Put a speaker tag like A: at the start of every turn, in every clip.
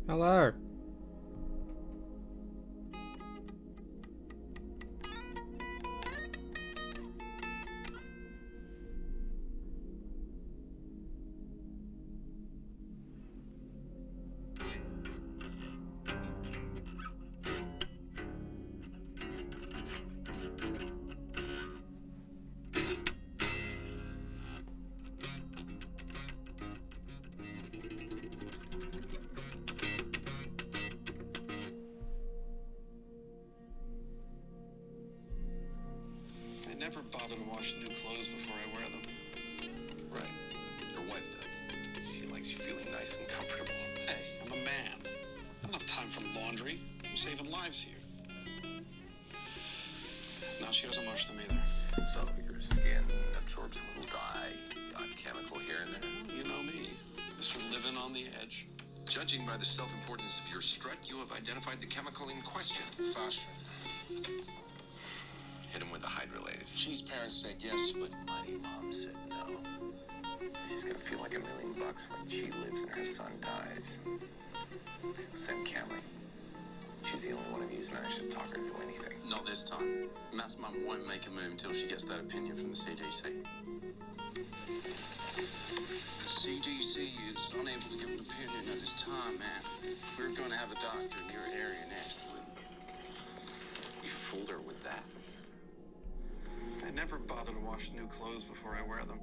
A: Hello.
B: I never bother to wash new clothes before I wear them.
C: Right. Your wife does. She likes you feeling nice and comfortable.
B: Hey, I'm a man. Not enough time for laundry. I'm saving lives here. No, she doesn't wash them either.
C: So your skin absorbs a little dye, the odd chemical here and there.
B: You know me, Mr. Living on the Edge.
C: Judging by the self-importance of your strut, you have identified the chemical in question.
B: Fostering.
C: Hit him with the hydrolase.
B: She's parents said yes, but
C: Mighty mom said no. She's gonna feel like $1 million when she lives and her son dies. Send Camry. She's the only one of you who's managed to talk her into anything.
D: Not this time. Matt's mum won't make a move until she gets that opinion from the CDC.
B: the CDC is unable to give an opinion at this time, man. We're going to have a doctor in your area next week.
C: You fooled her with that.
B: I never bother to wash new clothes before I wear them.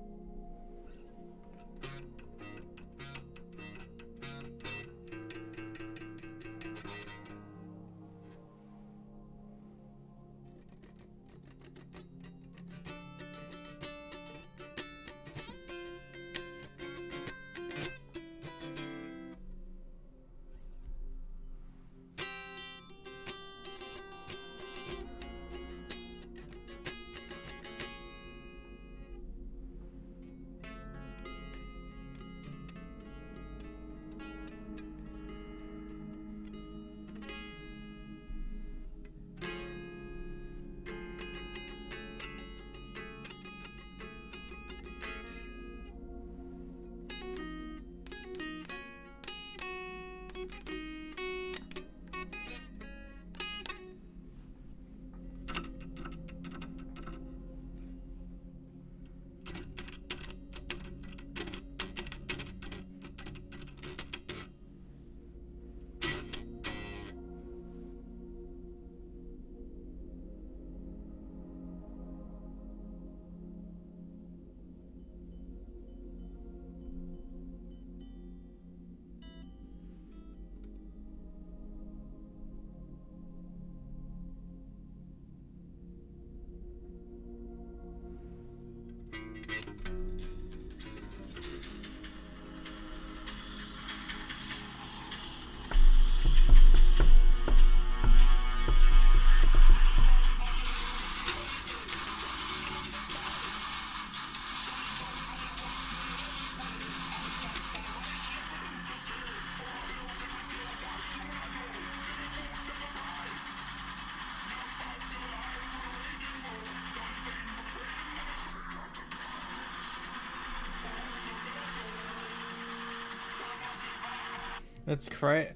A: That's great.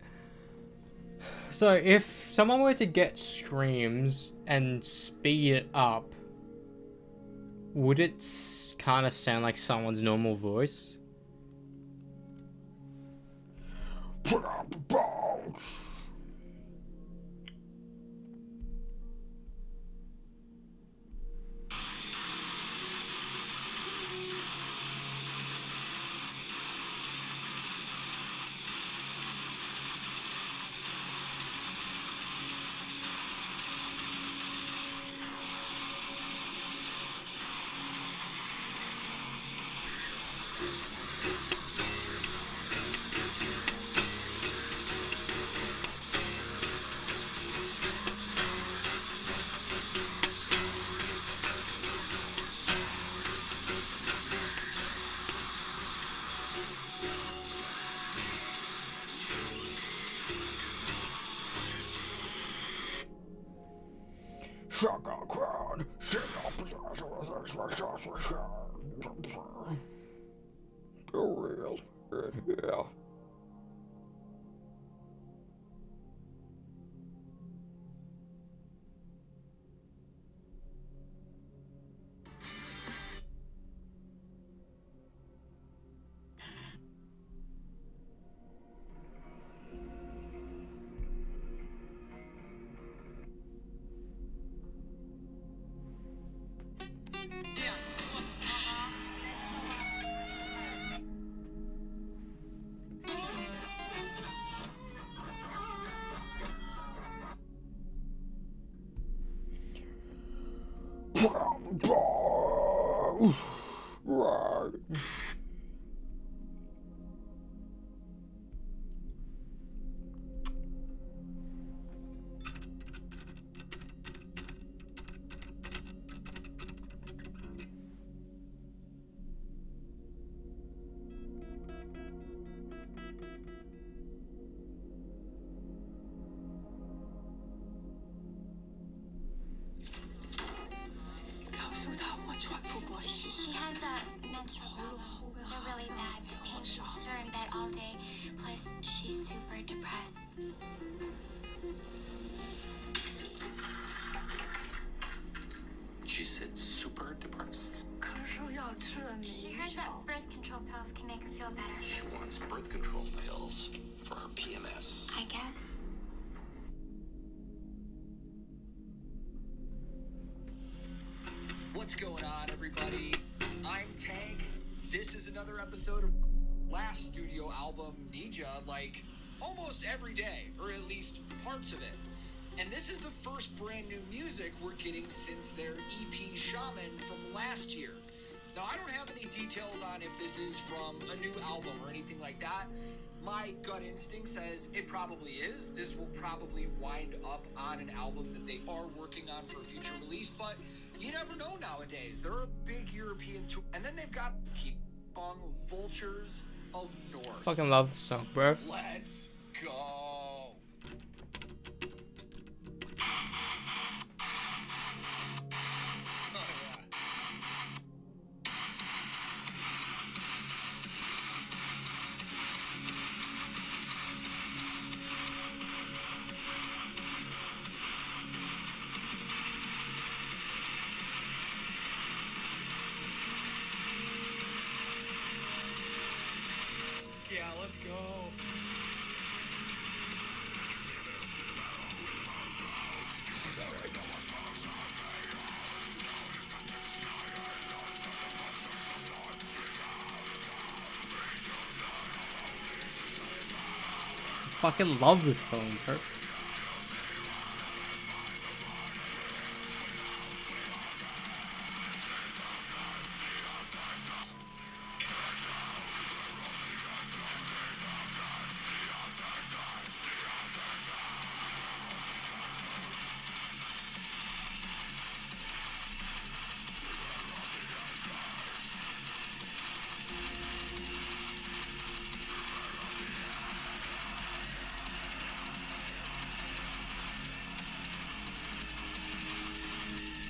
A: So if someone were to get screams and speed it up, would it kind of sound like someone's normal voice?
E: She has a menstrual problems. They're really bad. The pain keeps her in bed all day. Plus, she's super depressed.
C: She said super depressed.
E: She heard that birth control pills can make her feel better.
C: She wants birth control pills for her PMS.
E: I guess.
F: What's going on, everybody? I'm Tank. This is another episode of last studio album, Ninja, like almost every day, or at least parts of it. And this is the first brand new music we're getting since their EP Shaman from last year. Now, I don't have any details on if this is from a new album or anything like that. My gut instinct says it probably is. This will probably wind up on an album that they are working on for a future release, but you never know nowadays. They're a big European tour, and then they've got Keep On Vultures of North.
A: Fucking love this song, bro.
F: Let's go. Yeah, let's go.
A: Fucking love this song, bro.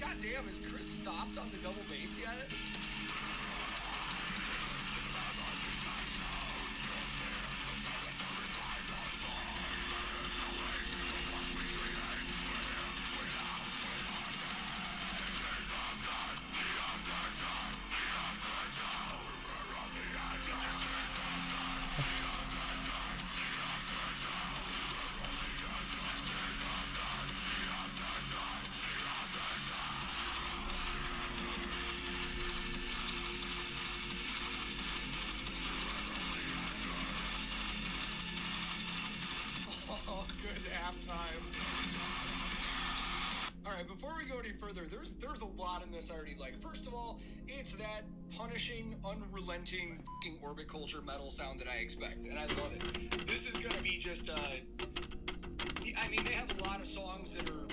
F: God damn, has Chris stopped on the double bass yet? Oh, good halftime. All right, before we go any further, there's a lot in this I already like. First of all, it's that punishing, unrelenting f***ing orbit culture metal sound that I expect, and I love it. This is gonna be just I mean, they have a lot of songs that are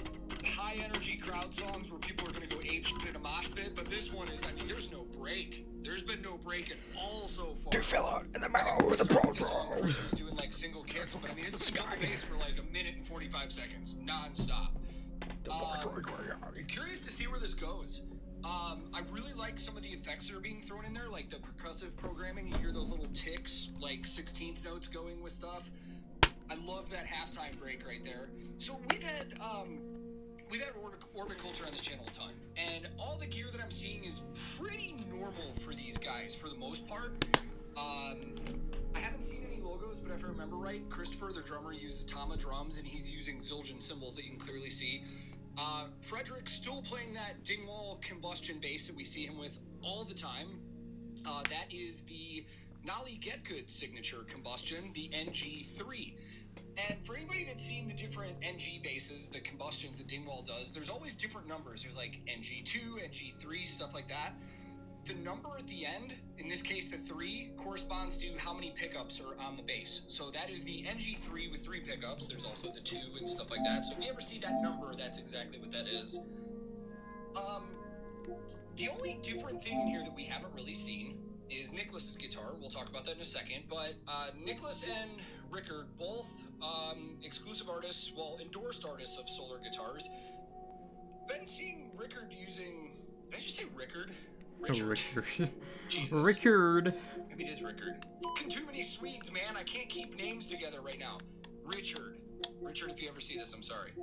F: high energy crowd songs where people are gonna go ape shit in a mosh pit, but this one is, I mean, there's no break. There's been no break at all so far.
A: They fell out in the middle with the
F: pro. Chris was doing like single kicks, but I mean, it's double bass for like 1 minute and 45 seconds, non-stop. Curious to see where this goes. I really like some of the effects that are being thrown in there, like the percussive programming. You hear those little ticks, like 16th notes going with stuff. I love that halftime break right there. So we've had orbit culture on this channel a ton, and all the gear that I'm seeing is pretty normal for these guys for the most part. I haven't seen any logos, but if I remember right, Christopher, their drummer, uses Tama drums, and he's using Zildjian cymbals that you can clearly see. Frederick's still playing that Dingwall combustion bass that we see him with all the time. That is the Nolly Get Good signature combustion, the NG3. And for anybody that's seen the different NG bases, the combustions that Dingwall does, there's always different numbers. There's like NG2, NG3, stuff like that. The number at the end, in this case the 3, corresponds to how many pickups are on the base. So that is the NG3 with 3 pickups. There's also the 2 and stuff like that. So if you ever see that number, that's exactly what that is. The only different thing in here that we haven't really seen is Nicholas's guitar. We'll talk about that in a second. But Nicholas and Rickard, both exclusive artists, well, endorsed artists of Solar guitars. Been seeing Rickard using... Did I just say Rickard? Richard. Jesus.
A: Rickard.
F: Maybe it is Rickard. Fucking too many Swedes, man. I can't keep names together right now. Richard. Richard, if you ever see this, I'm sorry.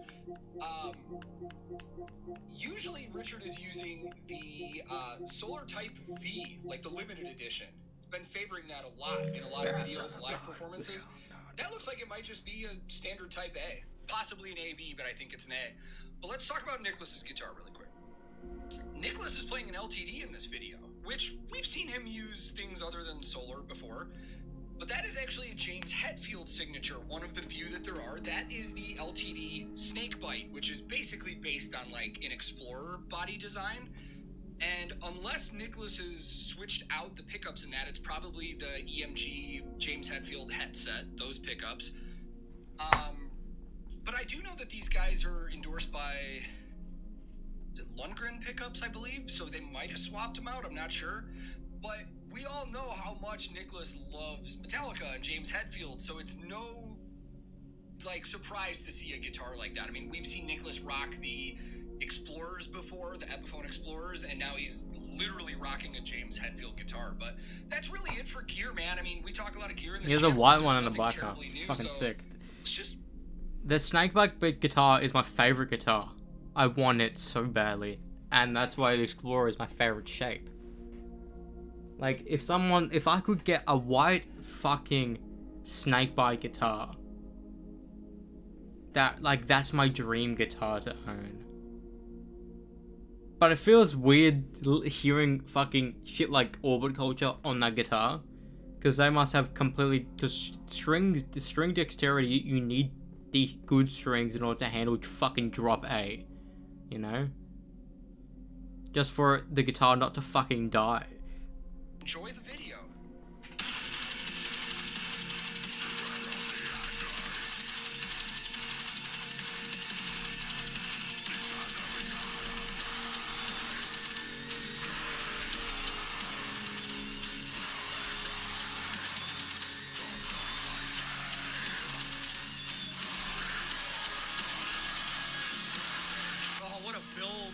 F: Usually Richard is using the Solar Type V, like the limited edition. He's been favoring that a lot in a lot of videos and live performances. That looks like it might just be a standard Type A. Possibly an AB, but I think it's an A. But let's talk about Nicholas's guitar really quick. Nicholas is playing an LTD in this video, which we've seen him use things other than Solar before. But that is actually a James Hetfield signature, one of the few that there are. That is the LTD Snakebite, which is basically based on like an Explorer body design. And unless Nicholas has switched out the pickups in that, it's probably the EMG James Hetfield headset, those pickups. But I do know that these guys are endorsed by Lundgren pickups, I believe, so they might have swapped them out, I'm not sure. But we all know how much Nicholas loves Metallica and James Hetfield, so it's no, like, surprise to see a guitar like that. I mean, we've seen Nicholas rock the Explorers before, the Epiphone Explorers, and now he's literally rocking a James Hetfield guitar. But that's really it for gear, man. I mean, we talk a lot of gear in this
A: He has a
F: channel,
A: white
F: there's
A: one and a
F: nothing
A: black one.
F: terribly
A: It's
F: new,
A: fucking
F: so
A: sick.
F: It's just...
A: The Snakebite guitar is my favorite guitar. I want it so badly. And that's why the Explorer is my favorite shape. Like, if I could get a white fucking Snakebite guitar, that's my dream guitar to own. But it feels weird hearing fucking shit like Orbit Culture on that guitar, because they must have completely the string dexterity. You need these good strings in order to handle fucking drop A, you know? Just for the guitar not to fucking die.
F: Enjoy the video. Oh, what a build.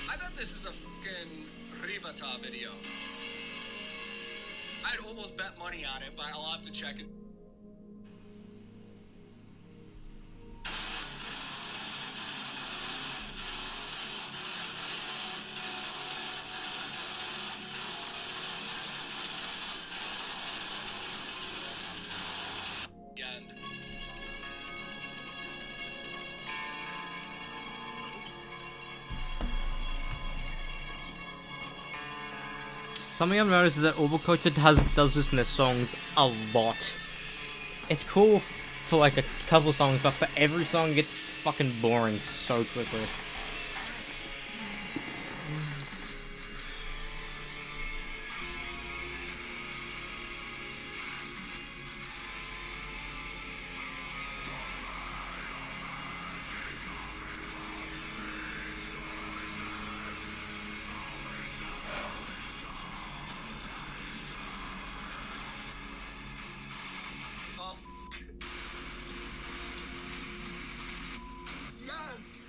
F: I bet this is a fucking Ribata video. I'd almost bet money on it, but I'll have to check it. And
A: Something I've noticed is that Culture does this in their songs a lot. It's cool for like a couple songs, but for every song it gets fucking boring so quickly.
F: oh, yes.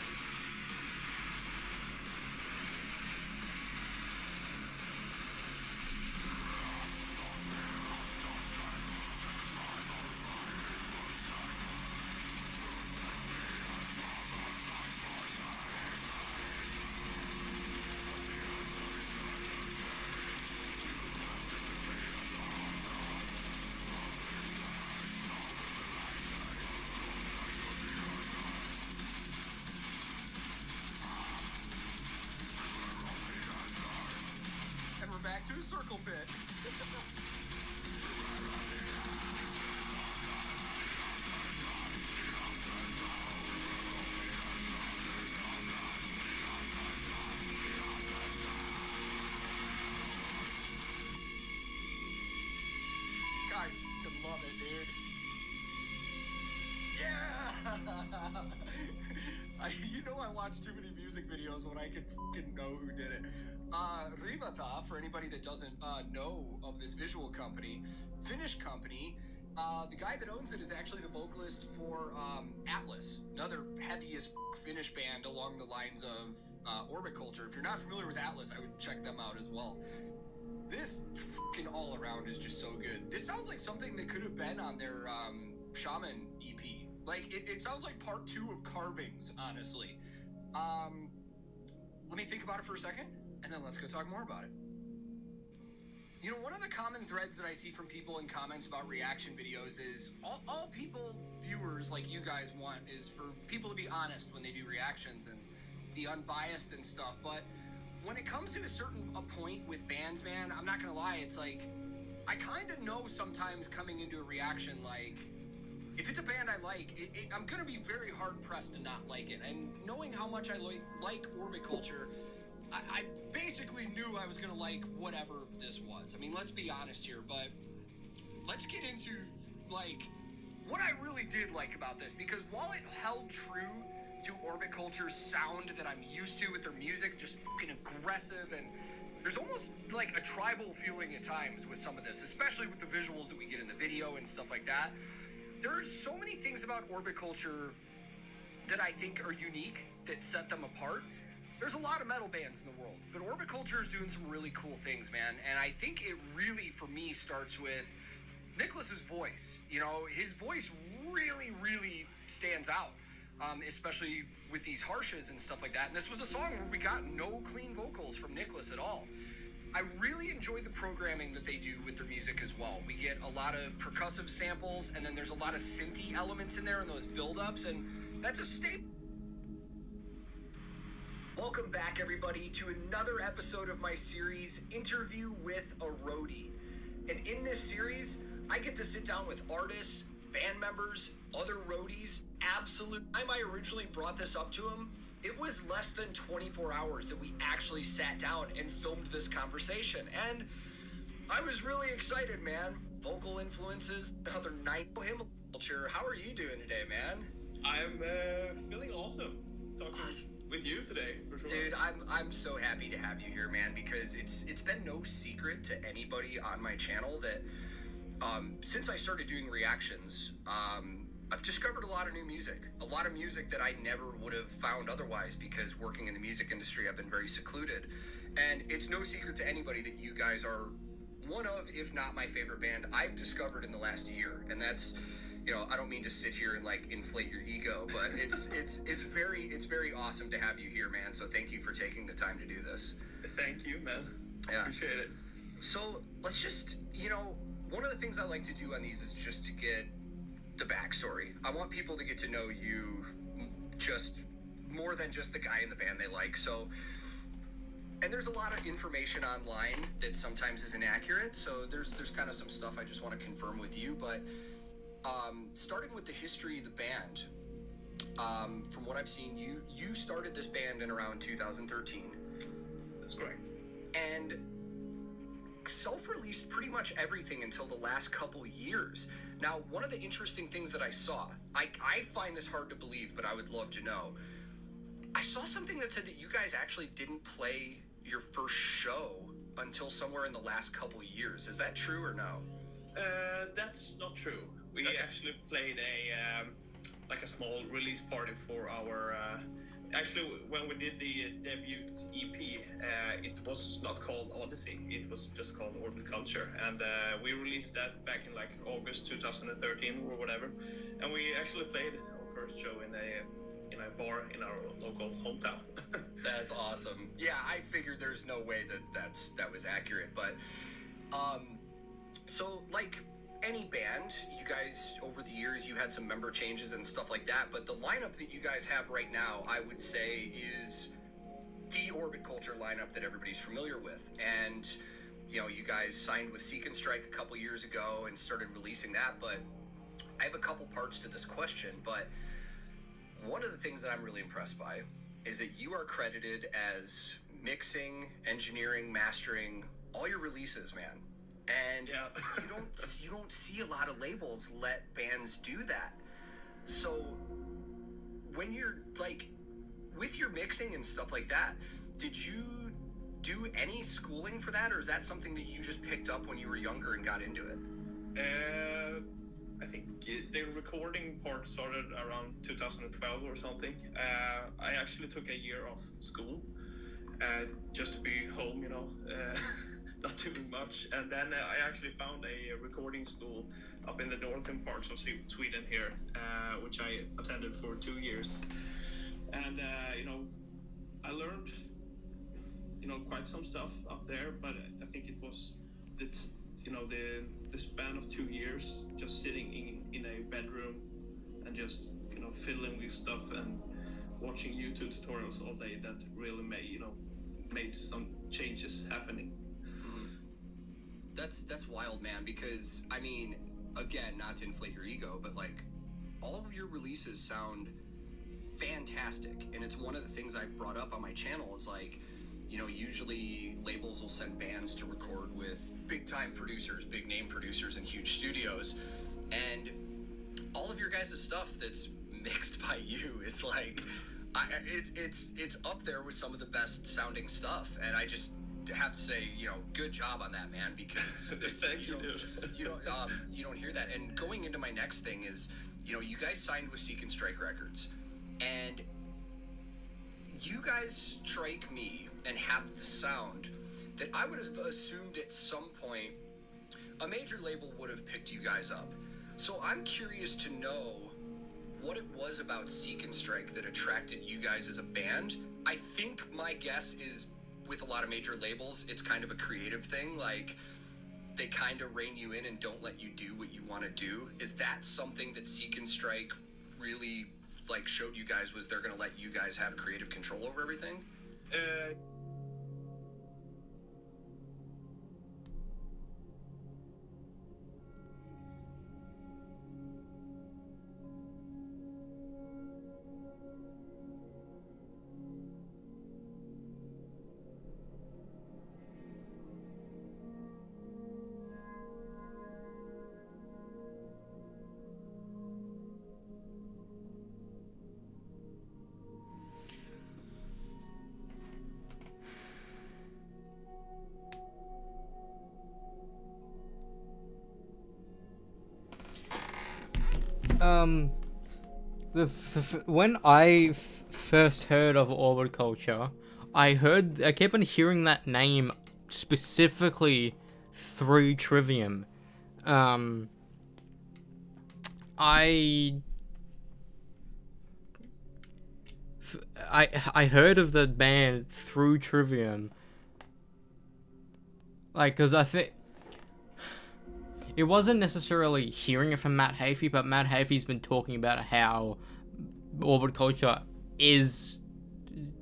F: 2 circle pit. I fucking love it, dude. Yeah! I watch too many music videos when I can fucking know who did it. Rivata, for anybody that doesn't know of this visual company, Finnish company, the guy that owns it is actually the vocalist for Atlas, another heavy as Finnish band along the lines of Orbit Culture. If you're not familiar with Atlas, I would check them out as well. This fucking all around is just so good. This sounds like something that could have been on their Shaman EP. Like, it sounds like part 2 of Carvings, honestly. Let me think about it for a second, and then let's go talk more about it. One of the common threads that I see from people in comments about reaction videos is all people, viewers like you guys, want is for people to be honest when they do reactions and be unbiased and stuff. But when it comes to a point with bands, man, I'm not gonna lie, it's like, I kind of know sometimes coming into a reaction, like, if it's a band I like, I'm gonna be very hard pressed to not like it. And knowing how much I like Orbit Culture, I basically knew I was gonna like whatever this was. I mean, let's be honest here, but let's get into, like, what I really did like about this, because while it held true to Orbit Culture's sound that I'm used to with their music, just fucking aggressive, and there's almost like a tribal feeling at times with some of this, especially with the visuals that we get in the video and stuff like that. There's so many things about Orbit Culture that I think are unique, that set them apart. There's a lot of metal bands in the world, but Orbit Culture is doing some really cool things, man. And I think it really, for me, starts with Nicholas's voice. His voice really, really stands out, especially with these harshes and stuff like that. And this was a song where we got no clean vocals from Nicholas at all. I really enjoy the programming that they do with their music as well. We get a lot of percussive samples, and then there's a lot of synthy elements in there and those build-ups, and that's a staple. Welcome back, everybody, to another episode of my series, Interview with a Roadie. And in this series, I get to sit down with artists, band members, other roadies. Absolute. Time I originally brought this up to them, it was less than 24 hours that we actually sat down and filmed this conversation. And I was really excited, man. Vocal influences, another night. Him culture. How are you doing today, man?
G: I'm feeling awesome talking with you today, for sure.
F: Dude, I'm so happy to have you here, man, because it's been no secret to anybody on my channel that since I started doing reactions, I've discovered a lot of new music. A lot of music that I never would have found otherwise, because working in the music industry, I've been very secluded. And it's no secret to anybody that you guys are one of, if not my favorite band I've discovered in the last year. And that's, I don't mean to sit here and like inflate your ego, but it's very awesome to have you here, man. So thank you for taking the time to do this.
G: Thank you, man.
F: Yeah.
G: Appreciate it.
F: So let's just, one of the things I like to do on these is just to get the backstory. I want people to get to know you just more than just the guy in the band they like. So, and there's a lot of information online that sometimes is inaccurate. So there's kind of some stuff I just want to confirm with you. But starting with the history of the band, from what I've seen, you started this band in around 2013.
G: That's correct.
F: And self-released pretty much everything until the last couple years. Now, one of the interesting things that I saw, I find this hard to believe, but I would love to know. I saw something that said that you guys actually didn't play your first show until somewhere in the last couple years. Is that true or no?
G: That's not true. We
F: Okay.
G: actually played a small release party for our. Actually, when we did the debut EP, it was not called Odyssey. It was just called Orbit Culture, and we released that back in like August 2013 or whatever. And we actually played our first show in a bar in our local hometown.
F: That's awesome. Yeah, I figured there's no way that was accurate, but so like any band, you guys over the years you had some member changes and stuff like that, but the lineup that you guys have right now, I would say, is the Orbit Culture lineup that everybody's familiar with. And you guys signed with Seek and Strike a couple years ago and started releasing that, but I have a couple parts to this question. But one of the things that I'm really impressed by is that you are credited as mixing, engineering, mastering all your releases, man. And
G: Yeah.
F: you don't see a lot of labels let bands do that. So when you're like with your mixing and stuff like that, did you do any schooling for that, or is that something that you just picked up when you were younger and got into it?
G: I think the recording part started around 2012 or something. I actually took a year off school just to be home, not doing much. And then I actually found a recording school up in the northern parts of Sweden here, which I attended for 2 years. And, I learned, quite some stuff up there, but I think it was the span of 2 years just sitting in a bedroom and just fiddling with stuff and watching YouTube tutorials all day that really made some changes happening.
F: That's wild, man, because I mean, again, not to inflate your ego, but like all of your releases sound fantastic, and it's one of the things I've brought up on my channel is like, usually labels will send bands to record with big time producers, big name producers in huge studios, and all of your guys' stuff that's mixed by you is like, it's up there with some of the best sounding stuff, and I just have to say, good job on that, man, because it's, you don't hear that. And going into my next thing is, you guys signed with Seek and Strike Records, and you guys strike me and have the sound that I would have assumed at some point a major label would have picked you guys up. So I'm curious to know what it was about Seek and Strike that attracted you guys as a band. I think my guess is with a lot of major labels, it's kind of a creative thing. Like, they kind of rein you in and don't let you do what you want to do. Is that something that Seek and Strike really showed you guys, was they're going to let you guys have creative control over everything?
A: When I first heard of Orbit Culture, I kept on hearing that name specifically through Trivium. I heard of the band through Trivium, because I think it wasn't necessarily hearing it from Matt Hafey, but Matt Hafey's been talking about how Orbit Culture is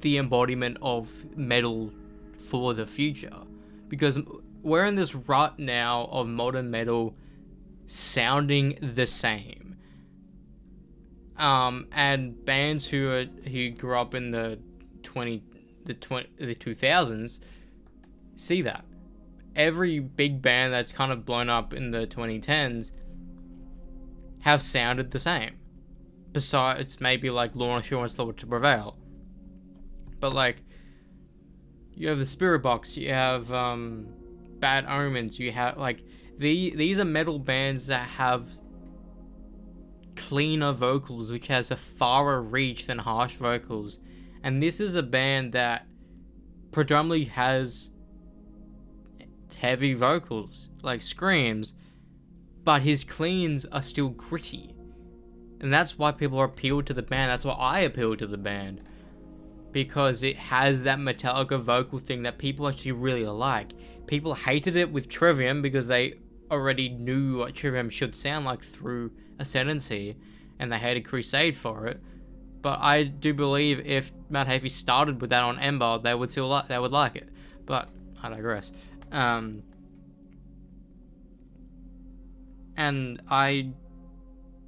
A: the embodiment of metal for the future. Because we're in this rut now of modern metal sounding the same. And bands who grew up in the 2000s see that. Every big band that's kind of blown up in the 2010s have sounded the same. Besides maybe Law and Assurance Law to Prevail. But you have the Spirit Box, you have Bad Omens, you have these are metal bands that have cleaner vocals, which has a farer reach than harsh vocals. And this is a band that predominantly has heavy vocals, screams, but his cleans are still gritty. And that's why people are appealed to the band. That's why I appeal to the band. Because it has that Metallica vocal thing that people actually really like. People hated it with Trivium because they already knew what Trivium should sound like through Ascendancy, and they hated Crusade for it. But I do believe if Matt Hafey started with that on Ember, they would like it. But I digress. And I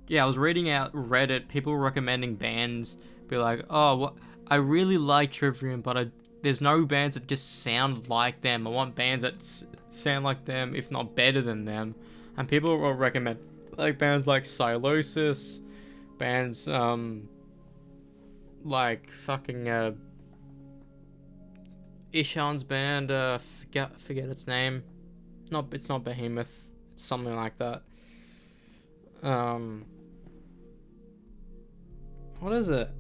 A: was reading out Reddit, people were recommending bands, be like, oh, what, I really like Trivium, but there's no bands that just sound like them. I want bands that sound like them, if not better than them. And people will recommend like bands like Silosis, bands like fucking Ishan's band, forget its name. It's not Behemoth. It's something like that. What is it?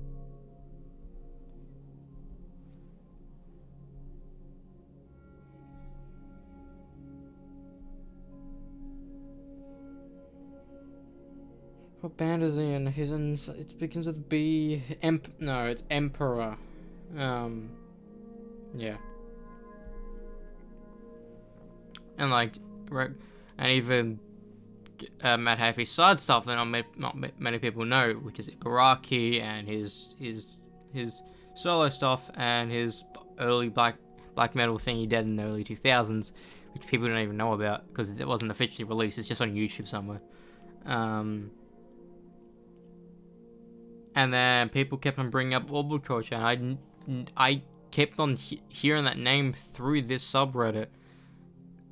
A: What band is he in? He's in. It begins with B. No, it's Emperor. Yeah. And like, and even Matt Hafey's side stuff that not many people know, which is Ibaraki and his solo stuff and his early black metal thing he did in the early 2000s, which people don't even know about because it wasn't officially released. It's just on YouTube somewhere. And then people kept on bringing up Orbital Culture, and I kept on hearing that name through this subreddit,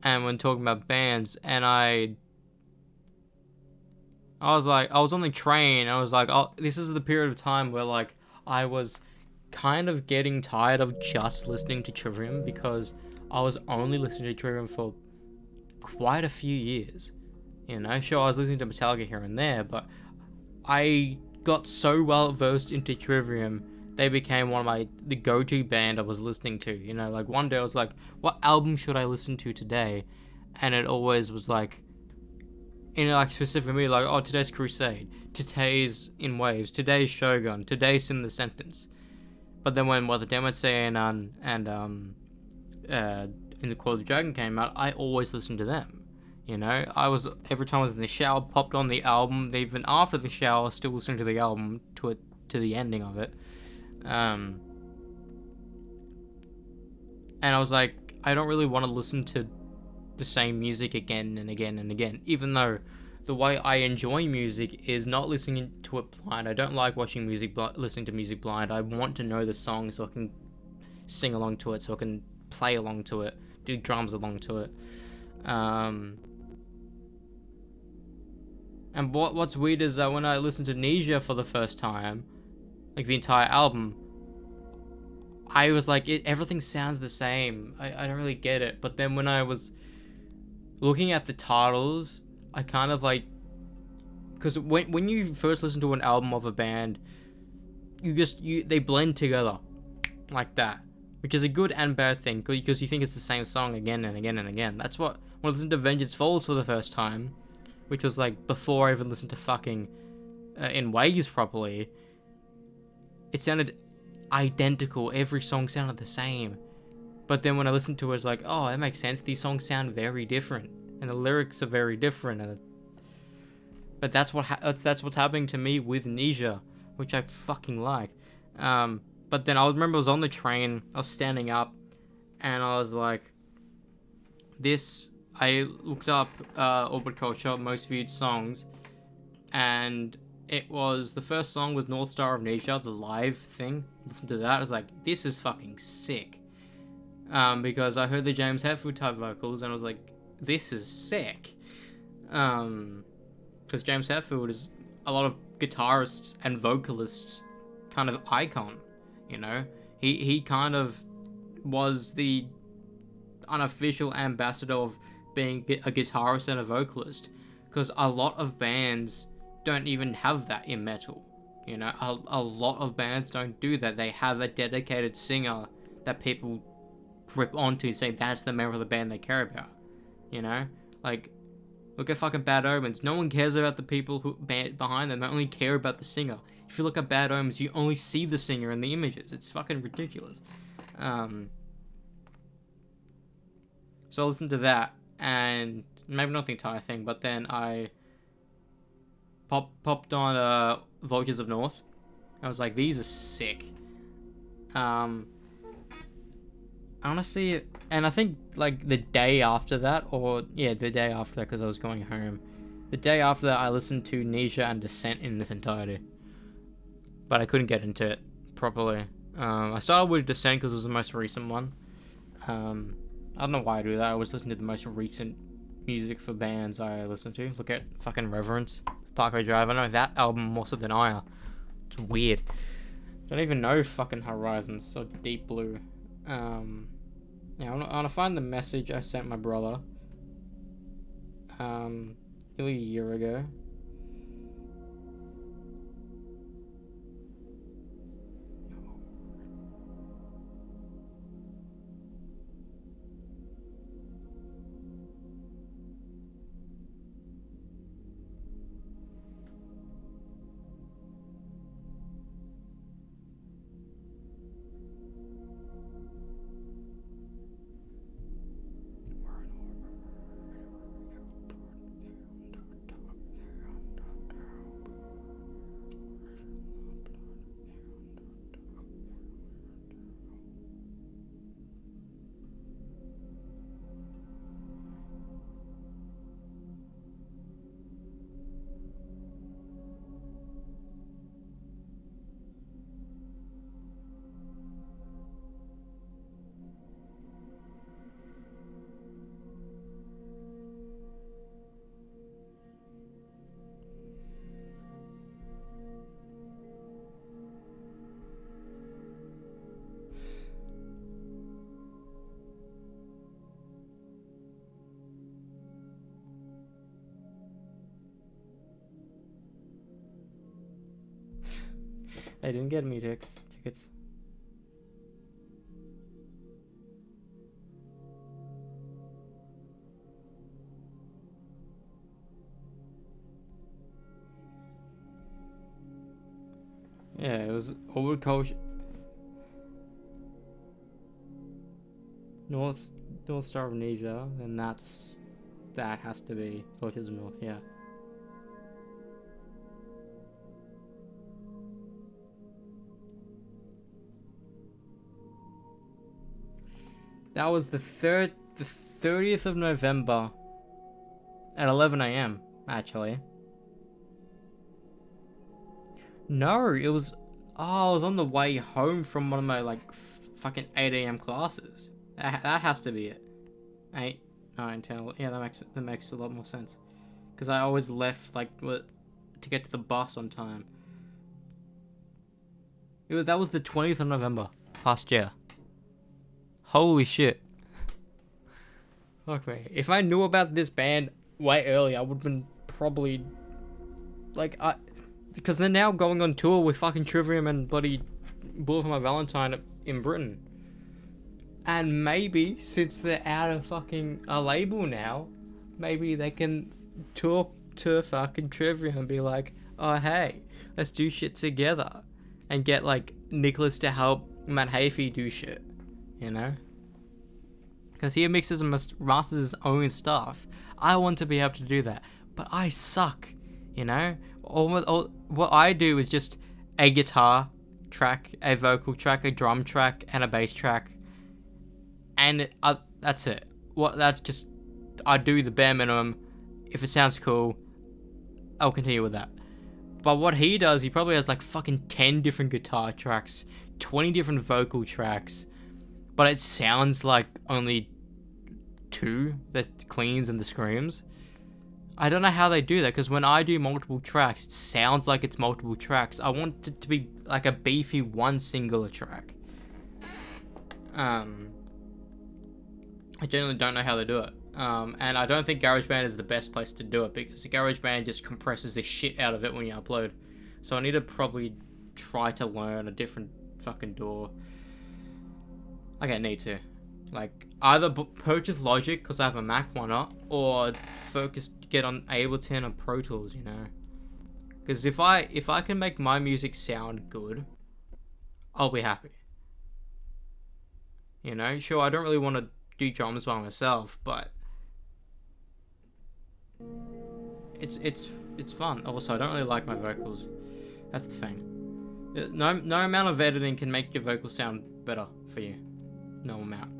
A: and when talking about bands, and I was like, I was on the train, I was like, oh, this is the period of time where like I was kind of getting tired of just listening to Trivium, because I was only listening to Trivium for quite a few years. You know, sure, I was listening to Metallica here and there, but I got so well versed into Trivium, they became the go-to band I was listening to. You know, like one day I was like, what album should I listen to today? And it always was like, you know, like specifically like, oh, today's Crusade, today's In Waves, today's Shogun, today's In the Sentence. But then when the Demon Say and In the Call of the Dragon came out, I always listened to them. You know, every time I was in the shower, popped on the album. Even after the shower, still listening to the album to the ending of it. And I was like, I don't really want to listen to the same music again and again and again. Even though the way I enjoy music is not listening to it blind. I don't like watching listening to music blind. I want to know the song so I can sing along to it, so I can play along to it, do drums along to it. And what's weird is that when I listened to Neja for the first time, like the entire album, I was like, everything sounds the same. I don't really get it. But then when I was looking at the titles, I kind of like, because when you first listen to an album of a band, they blend together like that, which is a good and bad thing, because you think it's the same song again and again and again. That's what, when I listened to Vengeance Falls for the first time, which was like before I even listened to fucking In Waves properly, it sounded identical. Every song sounded the same. But then when I listened to it, it's like, oh, that makes sense. These songs sound very different, and the lyrics are very different. But that's what's happening to me with Neja, which I fucking like. But then I remember I was on the train, I was standing up, and I was like, I looked up Orbit Culture most viewed songs, and it was, the first song was North Star of Neja, the live thing. Listen to that, I was like, this is fucking sick. Because I heard the James Hetfield type vocals, and I was like, this is sick. Because James Hetfield is a lot of guitarists and vocalists kind of icon, you know? He kind of was the unofficial ambassador of being a guitarist and a vocalist, because a lot of bands don't even have that in metal. You know, a lot of bands don't do that. They have a dedicated singer that people grip onto and say that's the member of the band they care about. You know, like, look at fucking Bad Omens. No one cares about the people who behind them. They only care about the singer. If you look at Bad Omens, you only see the singer in the images. It's fucking ridiculous. So I listened to that, and maybe not the entire thing, but then I popped on Vultures of North. I was like, these are sick. Honestly, and I think like the day after that, because I was going home, The day after that, I listened to Nisha and Descent in its entirety, but I couldn't get into it properly. I started with Descent because it was the most recent one. I don't know why I do that. I always listen to the most recent music for bands I listen to. Look at fucking Reverence, Parkway Drive. I know that album more so than I are. It's weird. Don't even know fucking Horizons or Deep Blue. Yeah, I want to find the message I sent my brother. Nearly a year ago. They didn't get me tickets. Yeah, it was Old Coach North Star of Amnesia, and that has to be Torches of North, yeah. That was the 30th of November at 11 AM, actually. No, it was... Oh, I was on the way home from one of my, like, fucking 8 AM classes. That has to be it. 8, 9, 10... Yeah, that makes a lot more sense. Because I always left, like, to get to the bus on time. That was the 20th of November last year. Holy shit. Fuck me. If I knew about this band way earlier, I would have been probably... Like, because they're now going on tour with fucking Trivium and bloody Bullet for My Valentine in Britain. And maybe, since they're out of fucking a label now, maybe they can talk to fucking Trivium and be like, oh hey, let's do shit together. And get, like, Nicholas to help Matt Hafey do shit. You know? Because he mixes and masters his own stuff. I want to be able to do that. But I suck. You know? What I do is just a guitar track, a vocal track, a drum track, and a bass track. And that's it. I do the bare minimum. If it sounds cool, I'll continue with that. But what he does, he probably has like fucking 10 different guitar tracks, 20 different vocal tracks, but it sounds like only 2, the cleans and the screams. I don't know how they do that, because when I do multiple tracks, it sounds like it's multiple tracks. I want it to be like a beefy one singular track. I generally don't know how they do it. And I don't think GarageBand is the best place to do it, because GarageBand just compresses the shit out of it when you upload. So I need to probably try to learn a different fucking DAW. Like, I need to. Like, either purchase Logic, because I have a Mac, why not? Or focus to get on Ableton or Pro Tools, you know? Because if I can make my music sound good, I'll be happy. You know? Sure, I don't really want to do drums by myself, but it's fun. Also, I don't really like my vocals. That's the thing. No amount of editing can make your vocals sound better for you. No amount.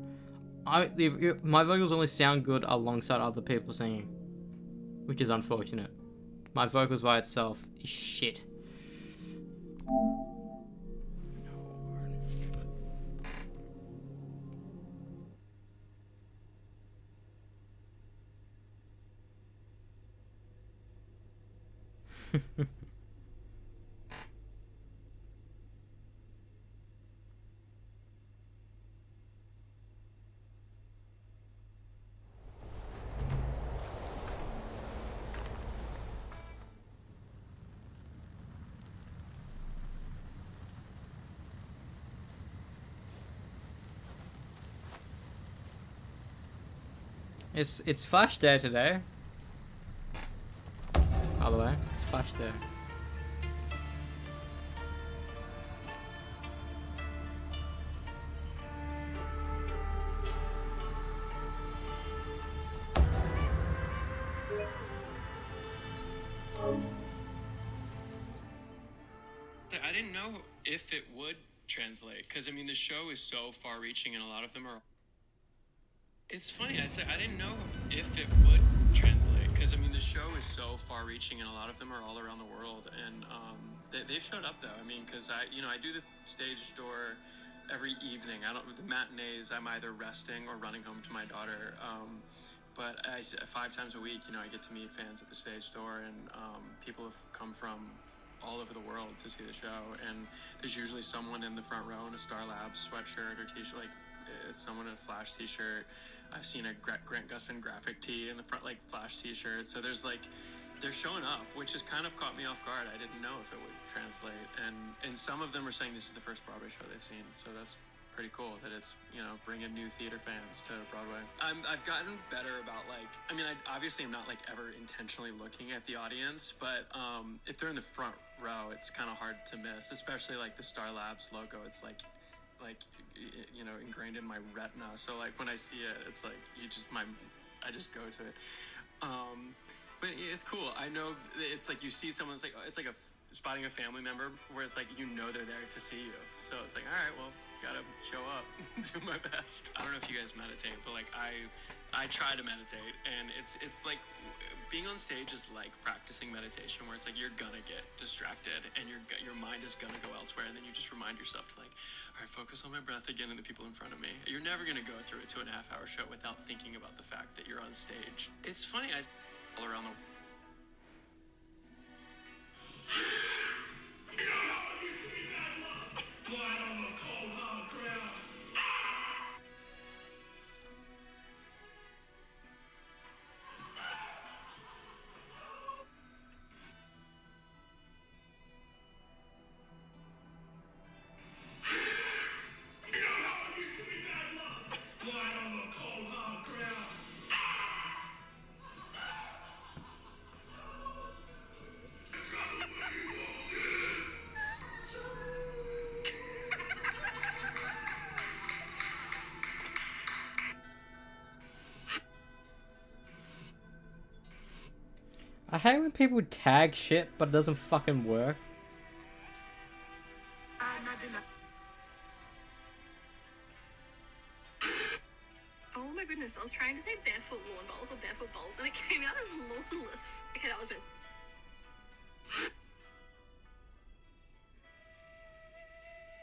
A: My vocals only sound good alongside other people singing, which is unfortunate. My vocals by itself is shit. It's Flash Day today. By the way, it's Flash Day.
D: I didn't know if it would translate, because I mean the show is so far-reaching, and a lot of them are. It's funny. I said I didn't know if it would translate, because I mean the show is so far-reaching, and a lot of them are all around the world, and they've showed up though. I mean, because I do the stage door every evening. I don't the matinees. I'm either resting or running home to my daughter. But 5 times a week, I get to meet fans at the stage door, and people have come from all over the world to see the show, and there's usually someone in the front row in a Star Labs sweatshirt or t-shirt, like someone in a Flash t-shirt. I've seen a Grant Gustin graphic tee in the front, like Flash t-shirt. So there's like, they're showing up, which has kind of caught me off guard. I didn't know if it would translate, and some of them are saying this is the first Broadway show they've seen, so that's pretty cool that it's bringing new theater fans to Broadway. I've gotten better about I obviously am not like ever intentionally looking at the audience, but if they're in the front row, it's kind of hard to miss, especially like the Star Labs logo. It's like ingrained in my retina. So like when I see it, it's like I just go to it. But it's cool. I know it's like you see someone, it's like spotting a family member where it's like they're there to see you. So it's like, all right, well, gotta show up, do my best. I don't know if you guys meditate, but like I try to meditate, and it's like being on stage is like practicing meditation, where it's like you're gonna get distracted and your mind is gonna go elsewhere, and then you just remind yourself to like, all right, focus on my breath again and the people in front of me. You're never gonna go through a 2.5-hour show without thinking about the fact that you're on stage. It's funny, all around the
A: I hate when people tag shit, but it doesn't fucking work.
H: Oh my goodness, I was trying to say barefoot lawn bowls or barefoot bowls, and it came out as lawnless. Okay, that was it.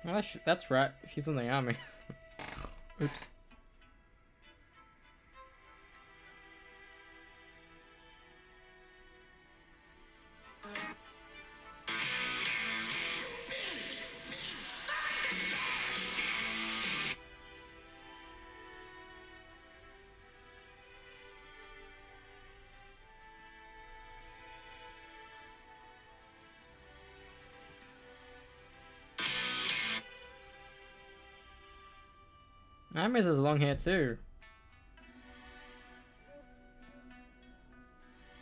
A: Well, that's right. She's in the army. Oops. Hermes has long hair too.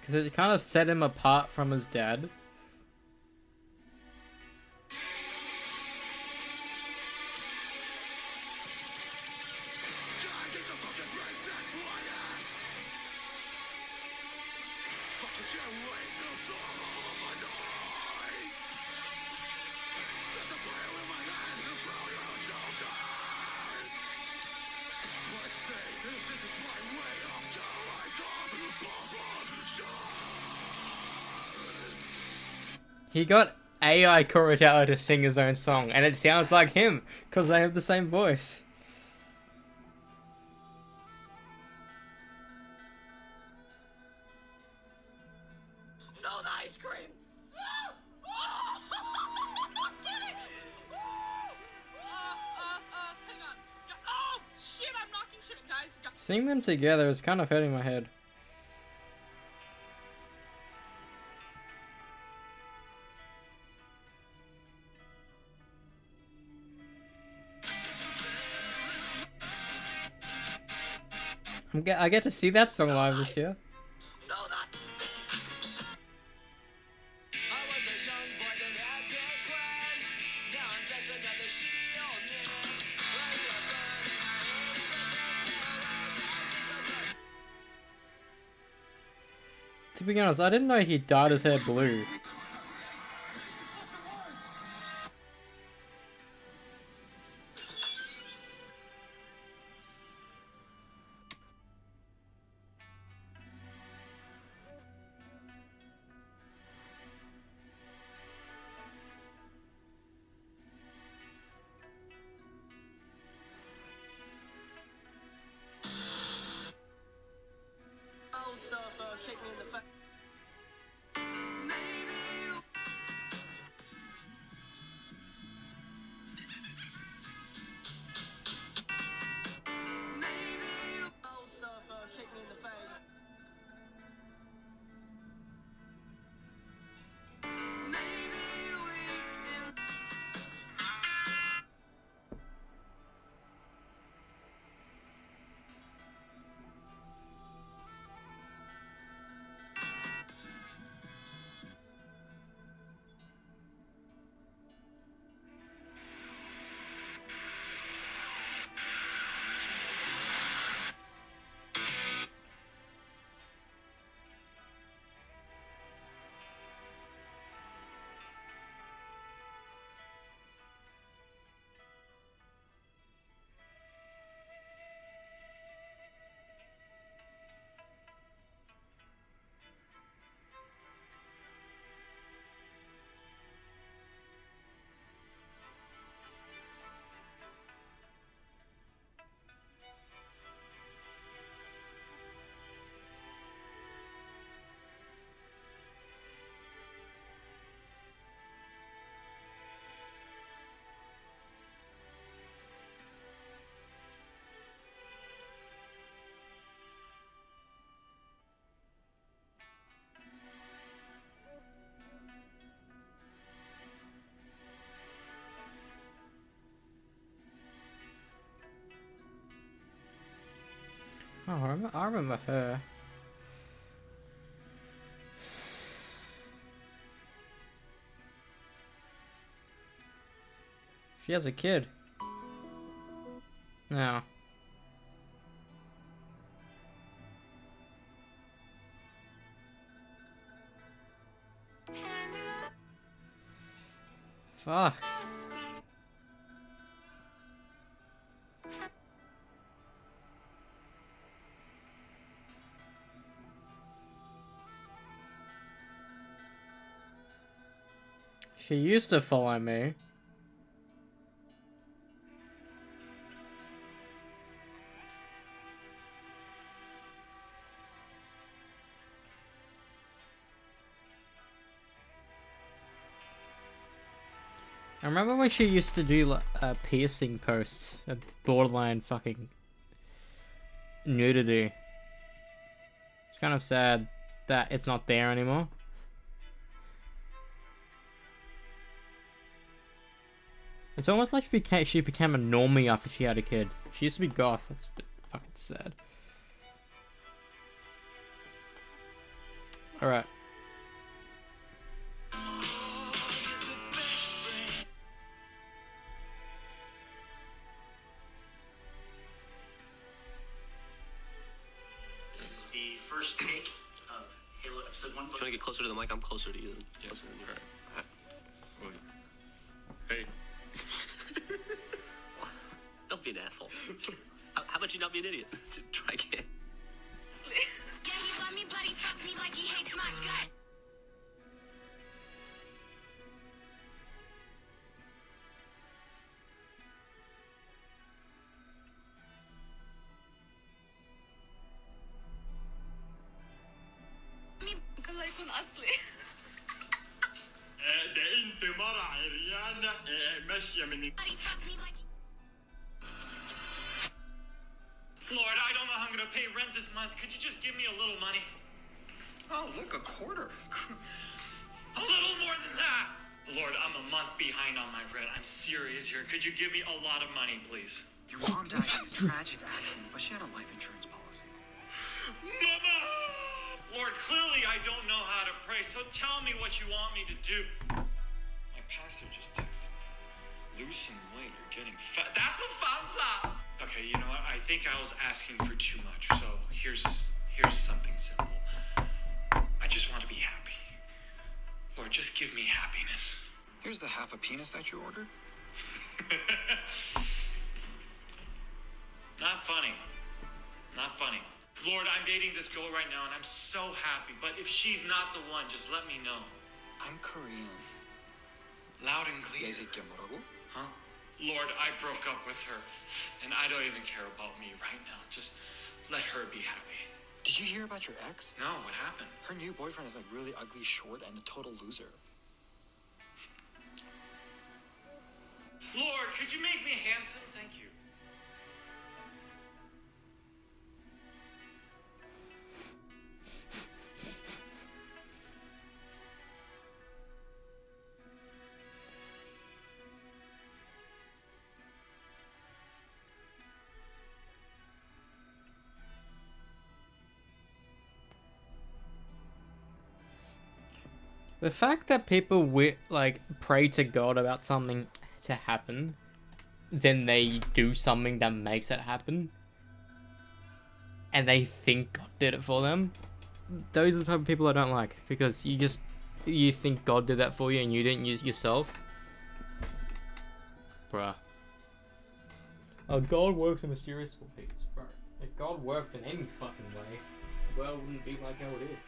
A: Because it kind of set him apart from his dad. He got AI Kurotawa to sing his own song, and it sounds like him, because they have the same voice.
F: No, the ice cream! Hang on. Oh, shit, I'm knocking shit. Guys.
A: Seeing them together is kind of hurting my head. I get to see that song live this year.
F: No, not. I was a young boy that had big plans. Now I'm just another shitty old man.
A: To be honest, I didn't know he dyed his hair blue.
F: Old sofa kicked me in the face. Old sofa kicked me in the face.
A: Oh, I remember her. She has a kid. Now. Fuck. She used to follow me. I remember when she used to do piercing posts, a borderline fucking nudity. It's kind of sad that it's not there anymore. It's almost like she became a normie after she had a kid. She used to be goth. That's a bit fucking sad. Alright.
I: The first take of Halo Episode 1.
J: Do you want to get closer to the mic? I'm closer to you than closer than you.
G: Alright. Hey.
J: Don't be an asshole. How about you not be an idiot? Try again.
H: Asli.
G: Det är inte bara Ariana ماشية من Lord, I don't know how I'm gonna pay rent this month. Could you just give me a little money?
F: Oh, look, a quarter.
G: A little more than that. Lord, I'm a month behind on my rent. I'm serious here. Could you give me a lot of money, please?
K: Your mom died in a tragic accident, but she had a life insurance policy.
G: Mama! Lord, clearly I don't know how to pray, so tell me what you want me to do. My pastor just texted me. Lose some weight, you're getting fat. That's a fansa! Okay, you know what? I think I was asking for too much, so here's something simple. I just want to be happy. Lord, just give me happiness.
K: Here's the half a penis that you ordered.
G: Not funny. Not funny. Lord, I'm dating this girl right now and I'm so happy, but if she's not the one, just let me know.
K: I'm Korean.
G: Loud and clear.
K: 예식게 뭐라고?
G: Huh? Lord, I broke up with her and I don't even care about me right now. Just let her be happy.
K: Did you hear about your ex?
G: No, what happened?
K: Her new boyfriend is like really ugly, short, and a total loser.
G: Lord, could you make me handsome? Thank you.
A: The fact that people like pray to God about something to happen, then they do something that makes it happen, and they think God did it for them. Those are the type of people I don't like, because you think God did that for you and you didn't use yourself. Bruh. Oh, God works in mysterious ways, bro. If God worked in any fucking way, the world wouldn't be like how it is.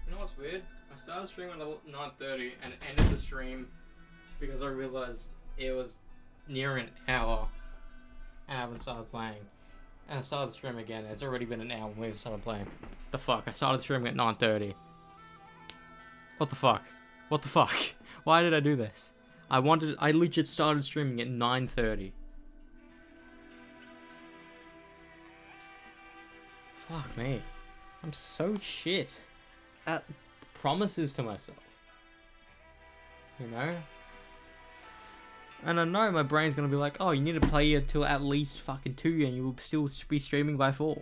A: You know what's weird? I started streaming at 9:30 and ended the stream because I realized it was near an hour and I haven't started playing. And I started the stream again. It's already been an hour and we've started playing. The fuck? I started streaming at 9:30. What the fuck? What the fuck? Why did I do this? I legit started streaming at 9:30. Fuck me. I'm so shit at promises to myself. You know? And I know my brain's gonna be like, oh, you need to play it till at least fucking 2 and you will still be streaming by 4.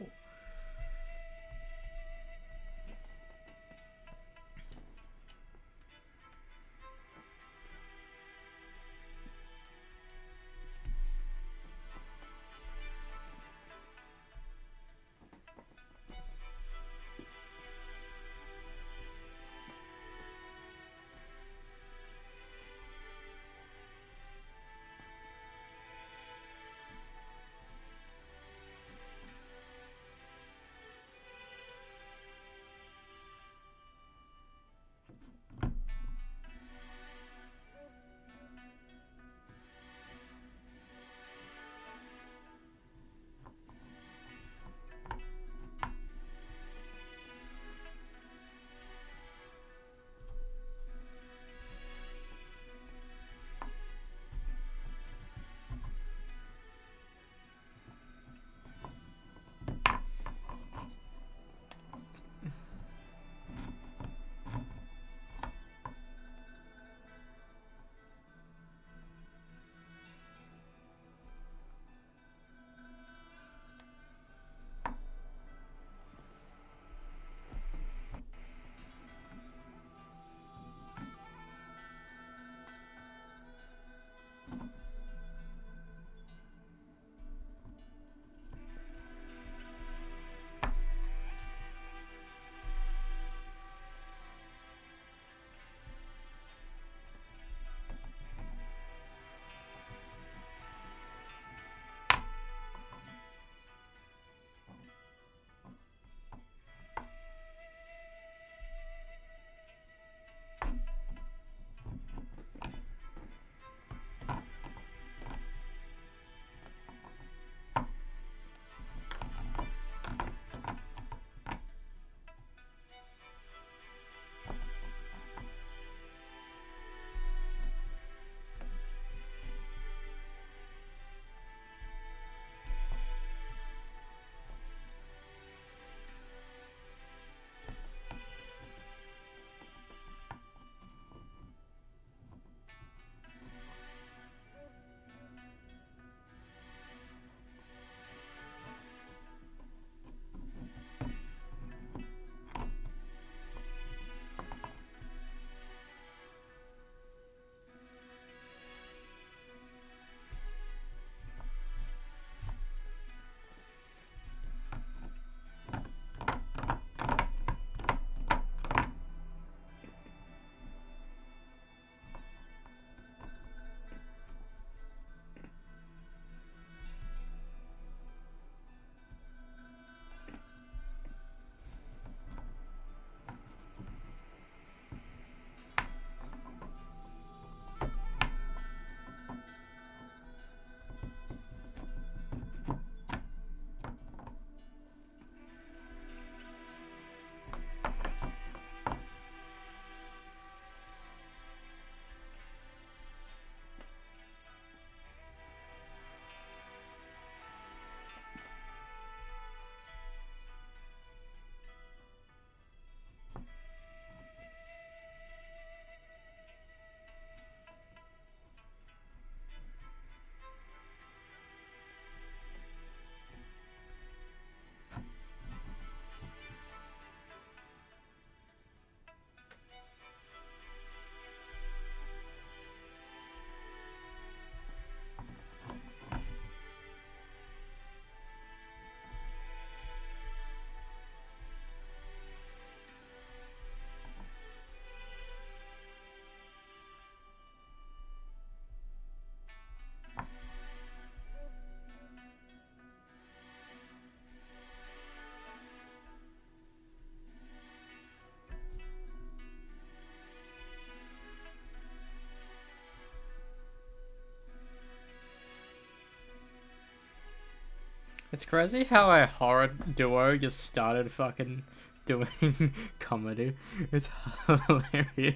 A: It's crazy how a horror duo just started fucking doing comedy. It's hilarious.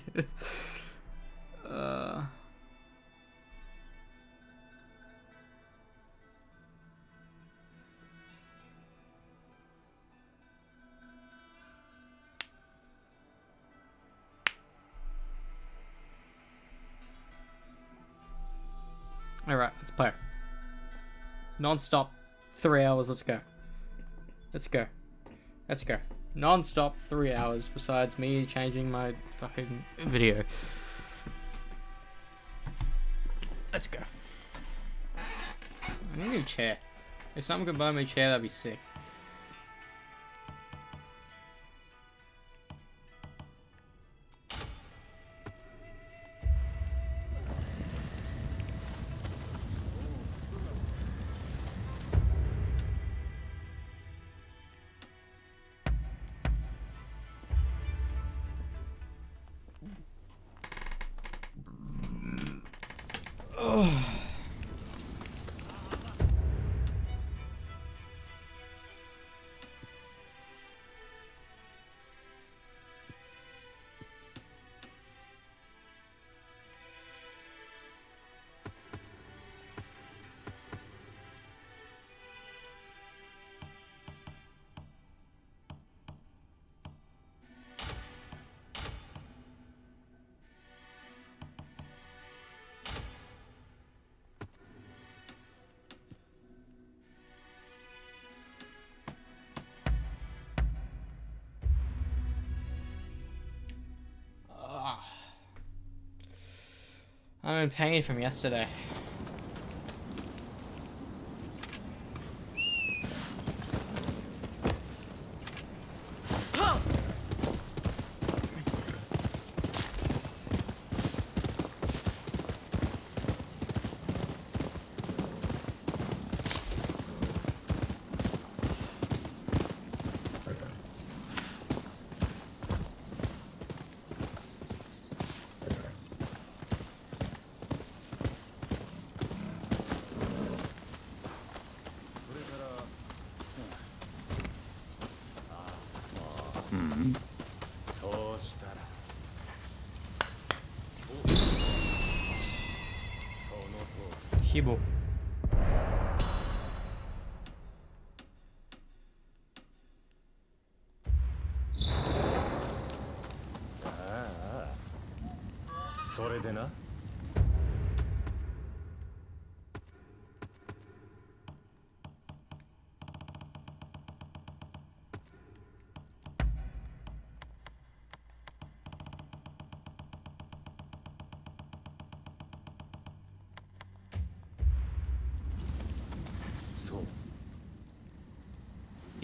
A: Alright, let's play. Non-stop, 3 hours, let's go. Let's go. Let's go. Non-stop, 3 hours, besides me changing my fucking video. Let's go. I need a new chair. If someone could buy me a chair, that'd be sick. I'm in pain from yesterday. Shibo.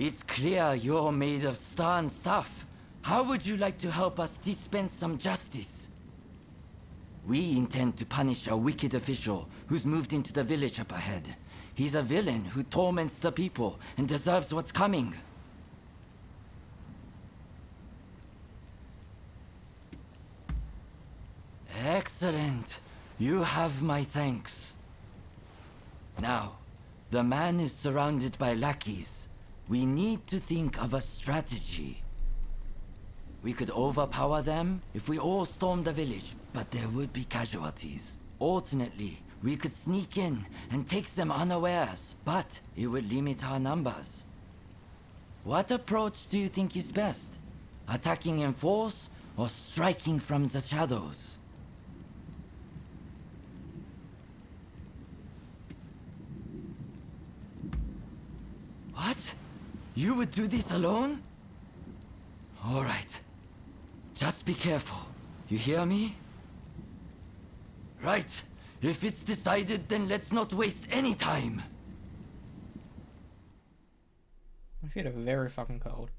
L: It's clear you're made of stern stuff. How would you like to help us dispense some justice? We intend to punish a wicked official who's moved into the village up ahead. He's a villain who torments the people and deserves what's coming. Excellent. You have my thanks. Now, the man is surrounded by lackeys. We need to think of a strategy. We could overpower them if we all stormed the village, but there would be casualties. Alternately, we could sneak in and take them unawares, but it would limit our numbers. What approach do you think is best? Attacking in force or striking from the shadows? What? You would do this alone? All right. Just be careful. You hear me? Right. If it's decided, then let's not waste any time.
A: My feet are very fucking cold.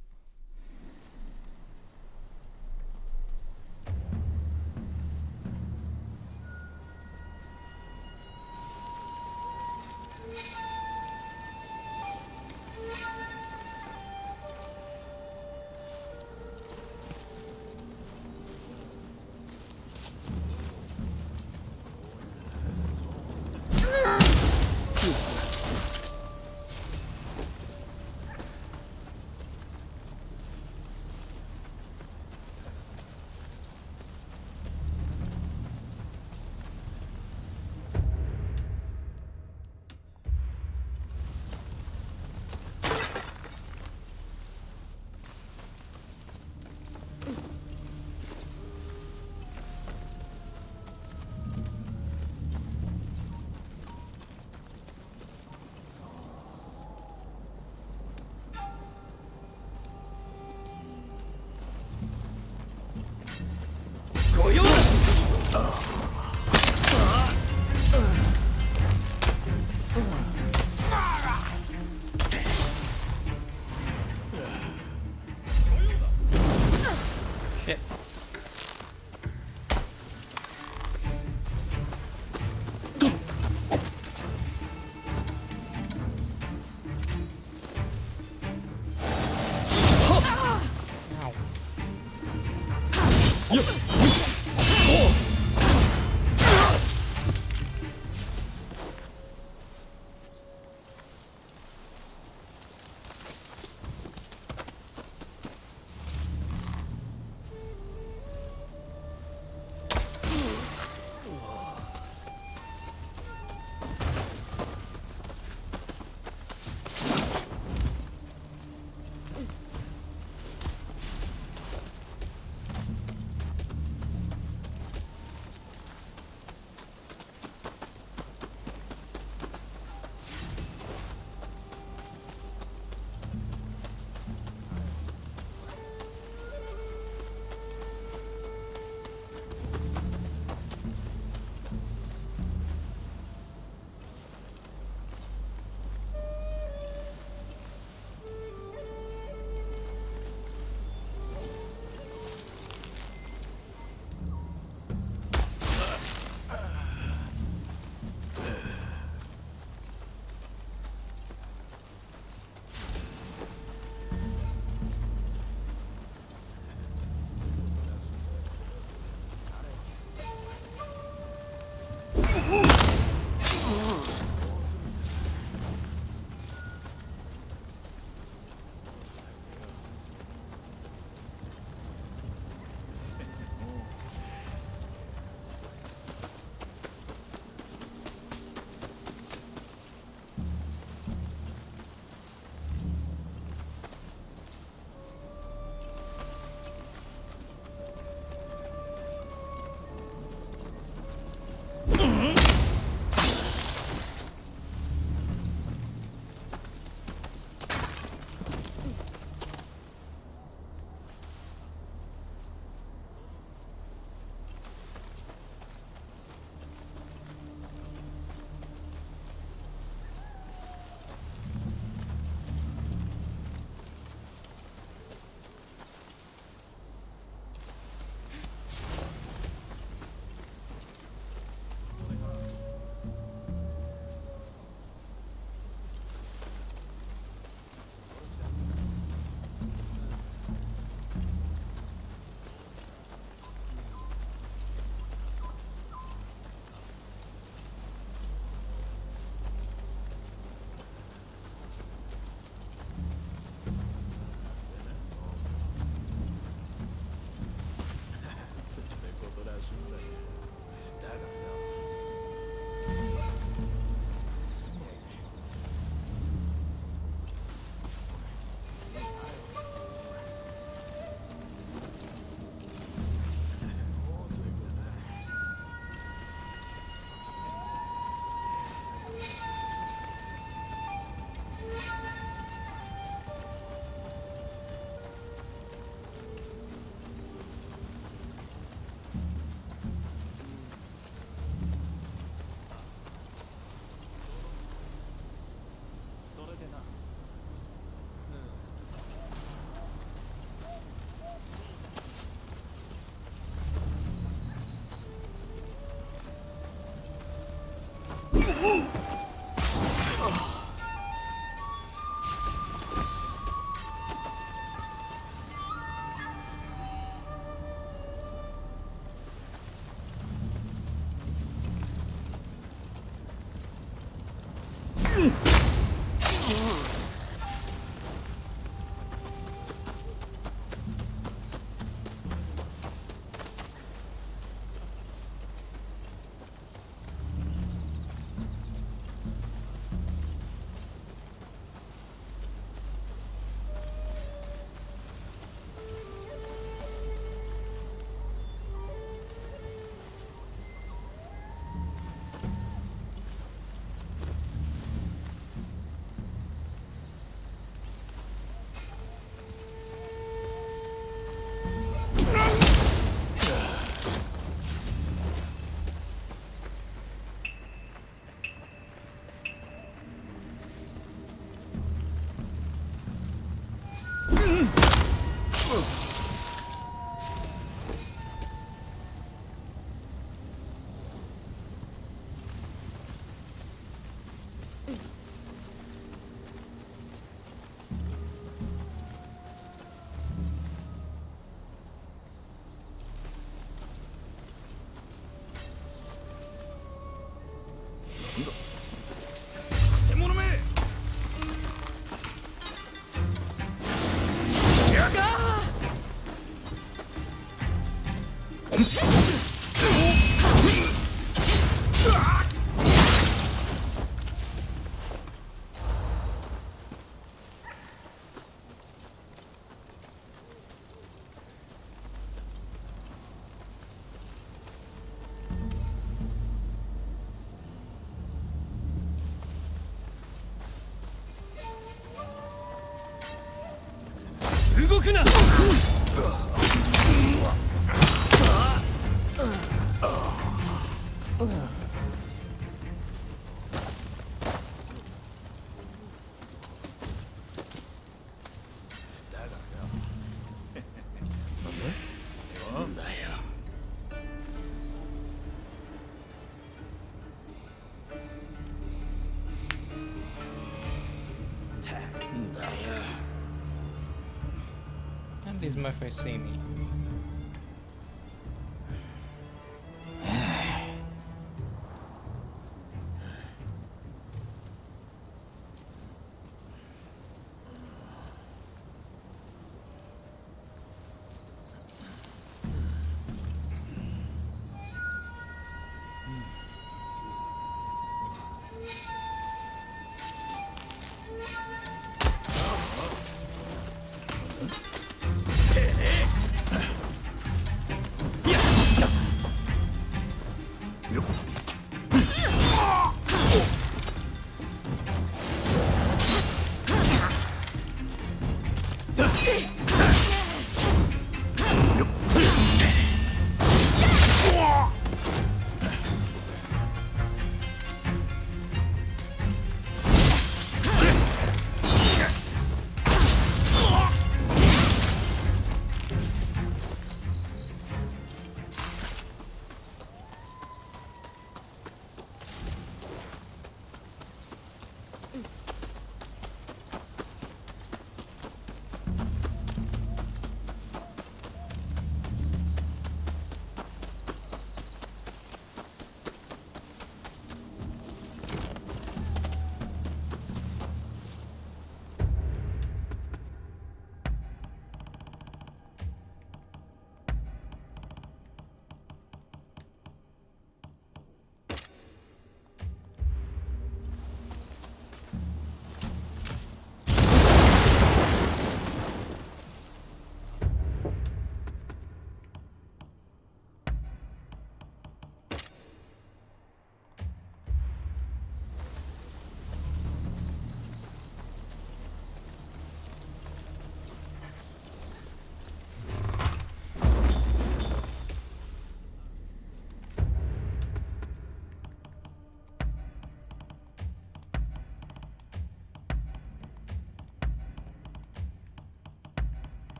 A: And these mofos see me.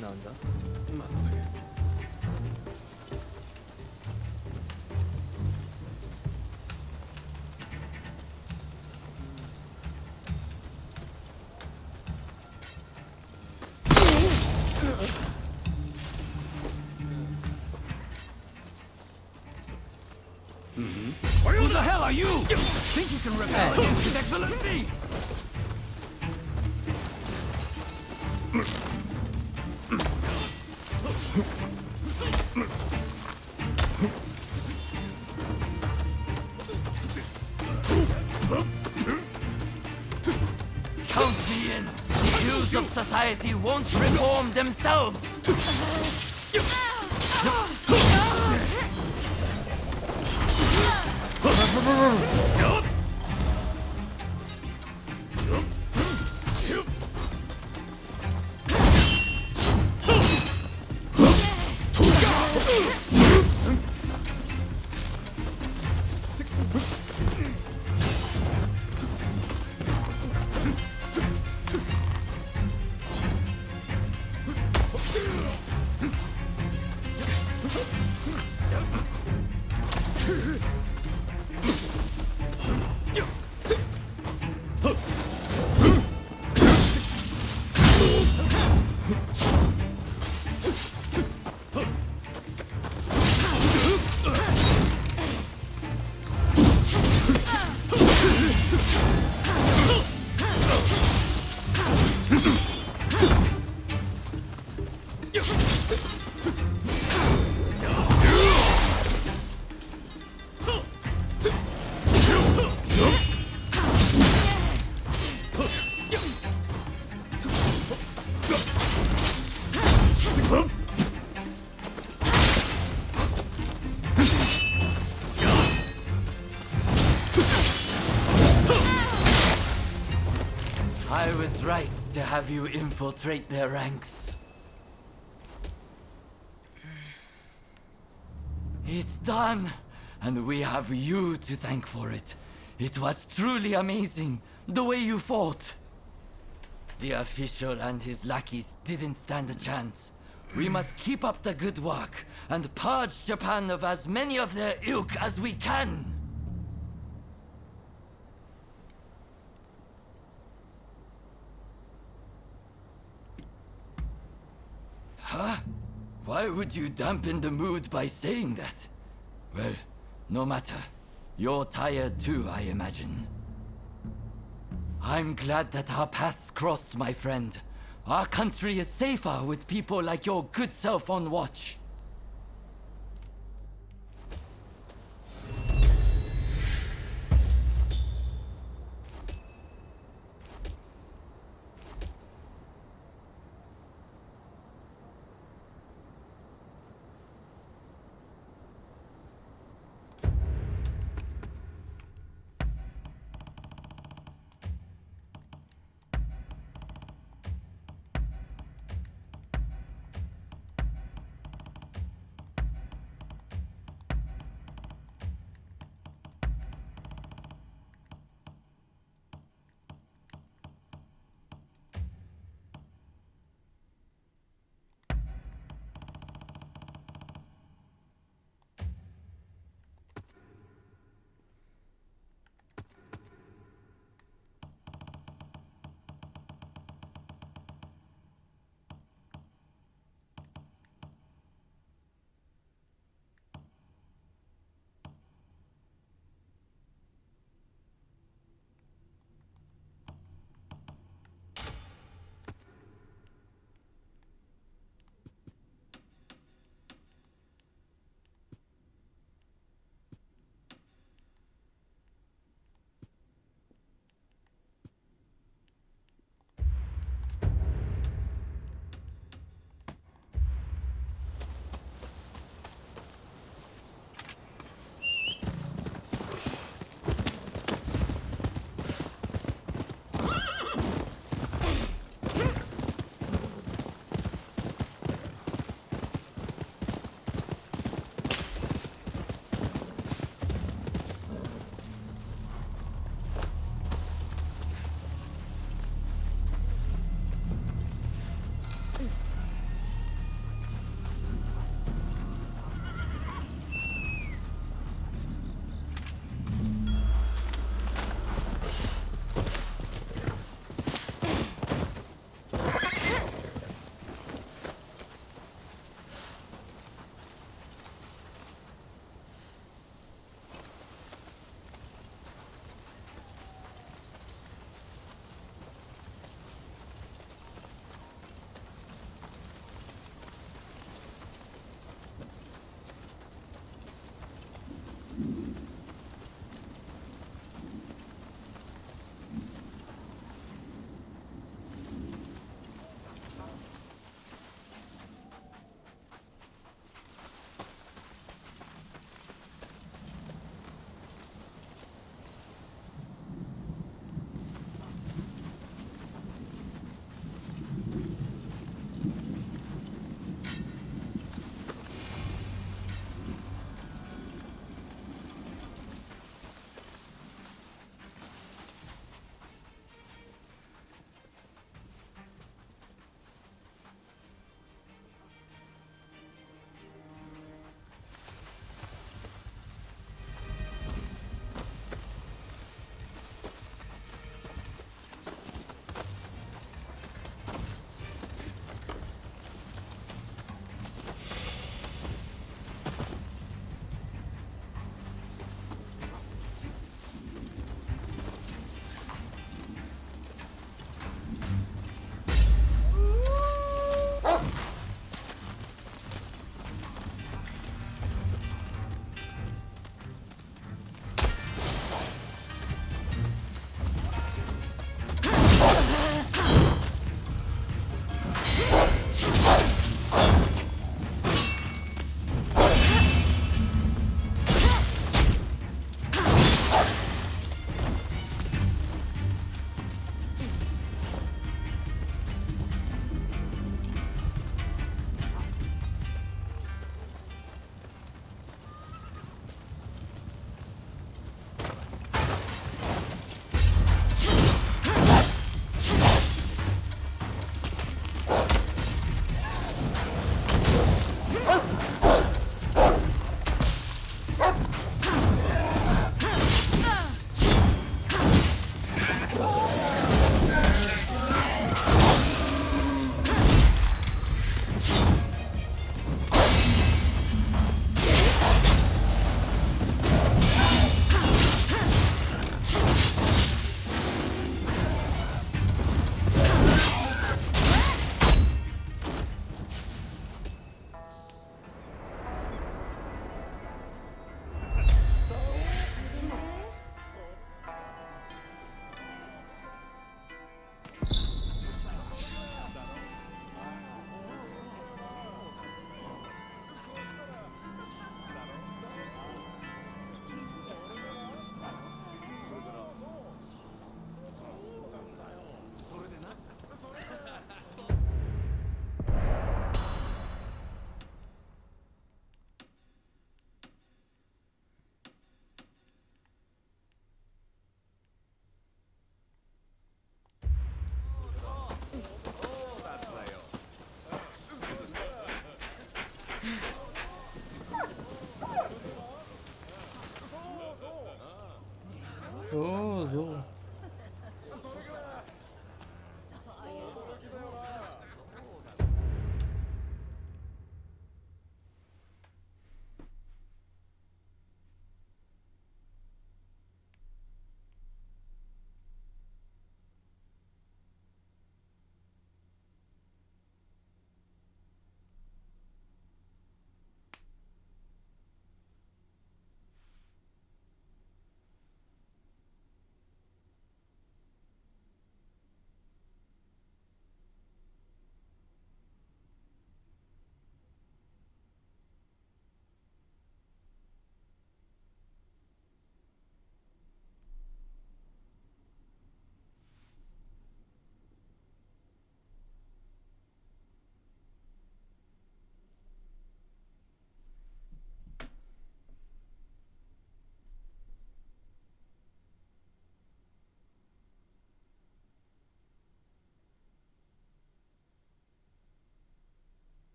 M: 나온다.
L: Who the hell are you? Think you can rebel against His Excellency? Count me in. The ills of society won't reform themselves. I was right to have you infiltrate their ranks. It's done, and we have you to thank for it. It was truly amazing, the way you fought. The official and his lackeys didn't stand a chance. We must keep up the good work and purge Japan of as many of their ilk as we can. Huh? Why would you dampen the mood by saying that? Well, no matter. You're tired too, I imagine. I'm glad that our paths crossed, my friend. Our country is safer with people like your good self on watch.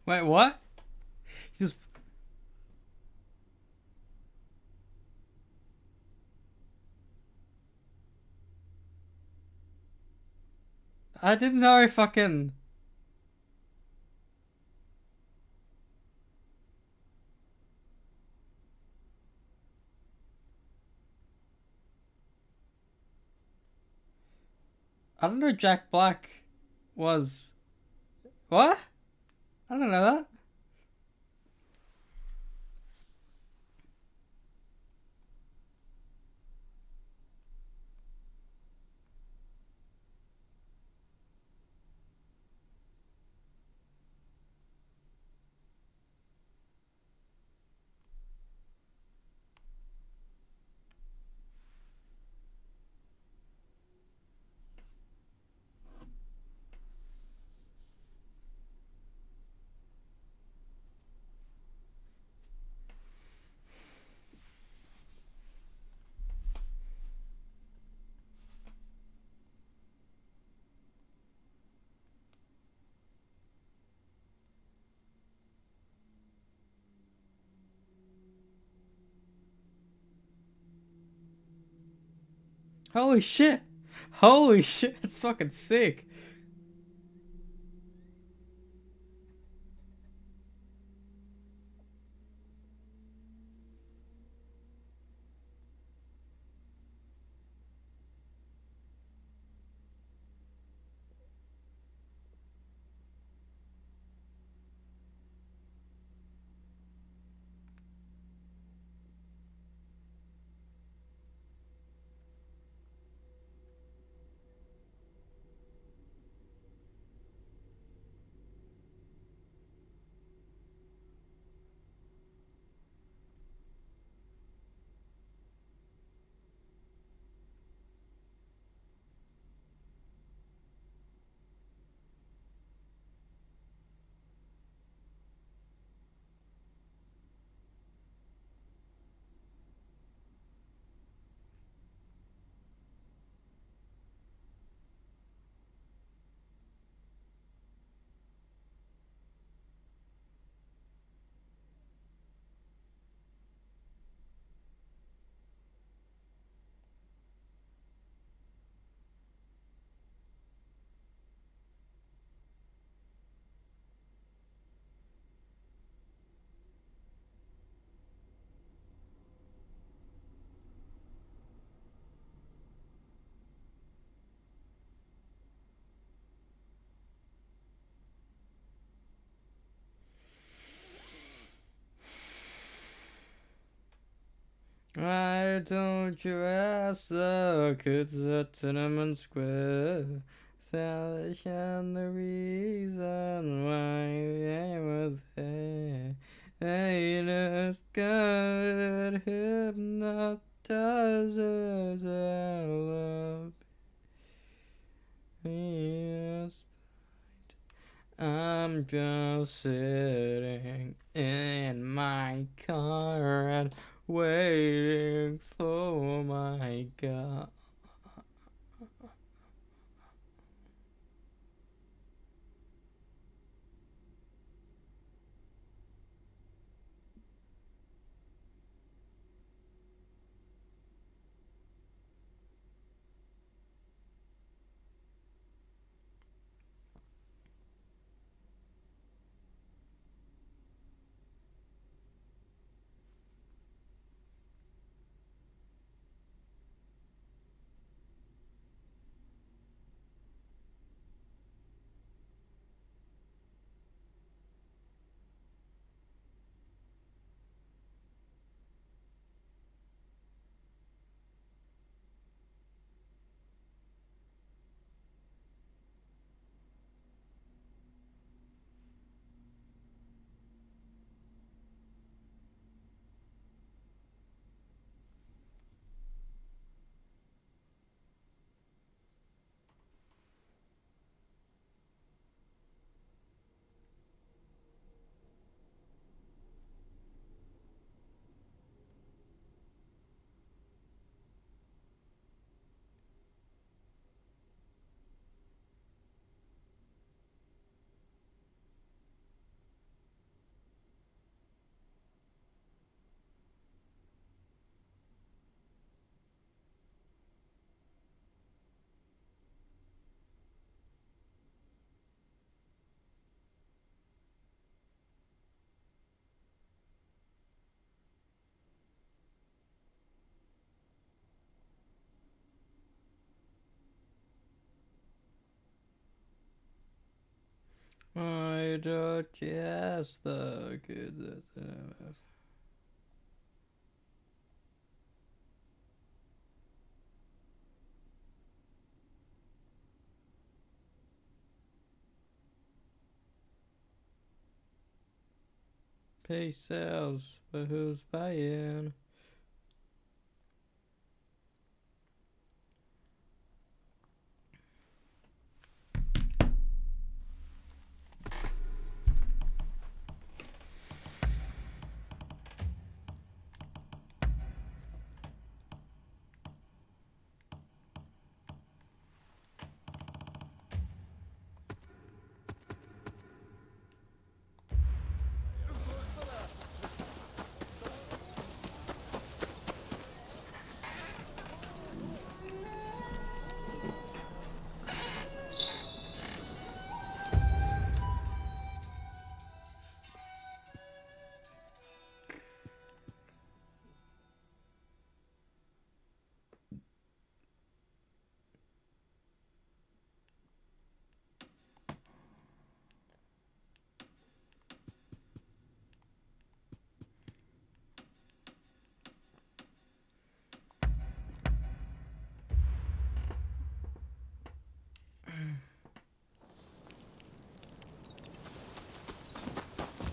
A: Wait, what? He just... I didn't know he fucking... I don't know Jack Black was... What? I don't know that. Holy shit. Holy shit, that's fucking sick. Why don't you ask the kids at Cinnamon Square? Salvation, the reason why they were there. They just got hypnotizers and love. Yes. I'm just sitting in my car and waiting for my God. I don't guess the good. Pay sales, but who's buying?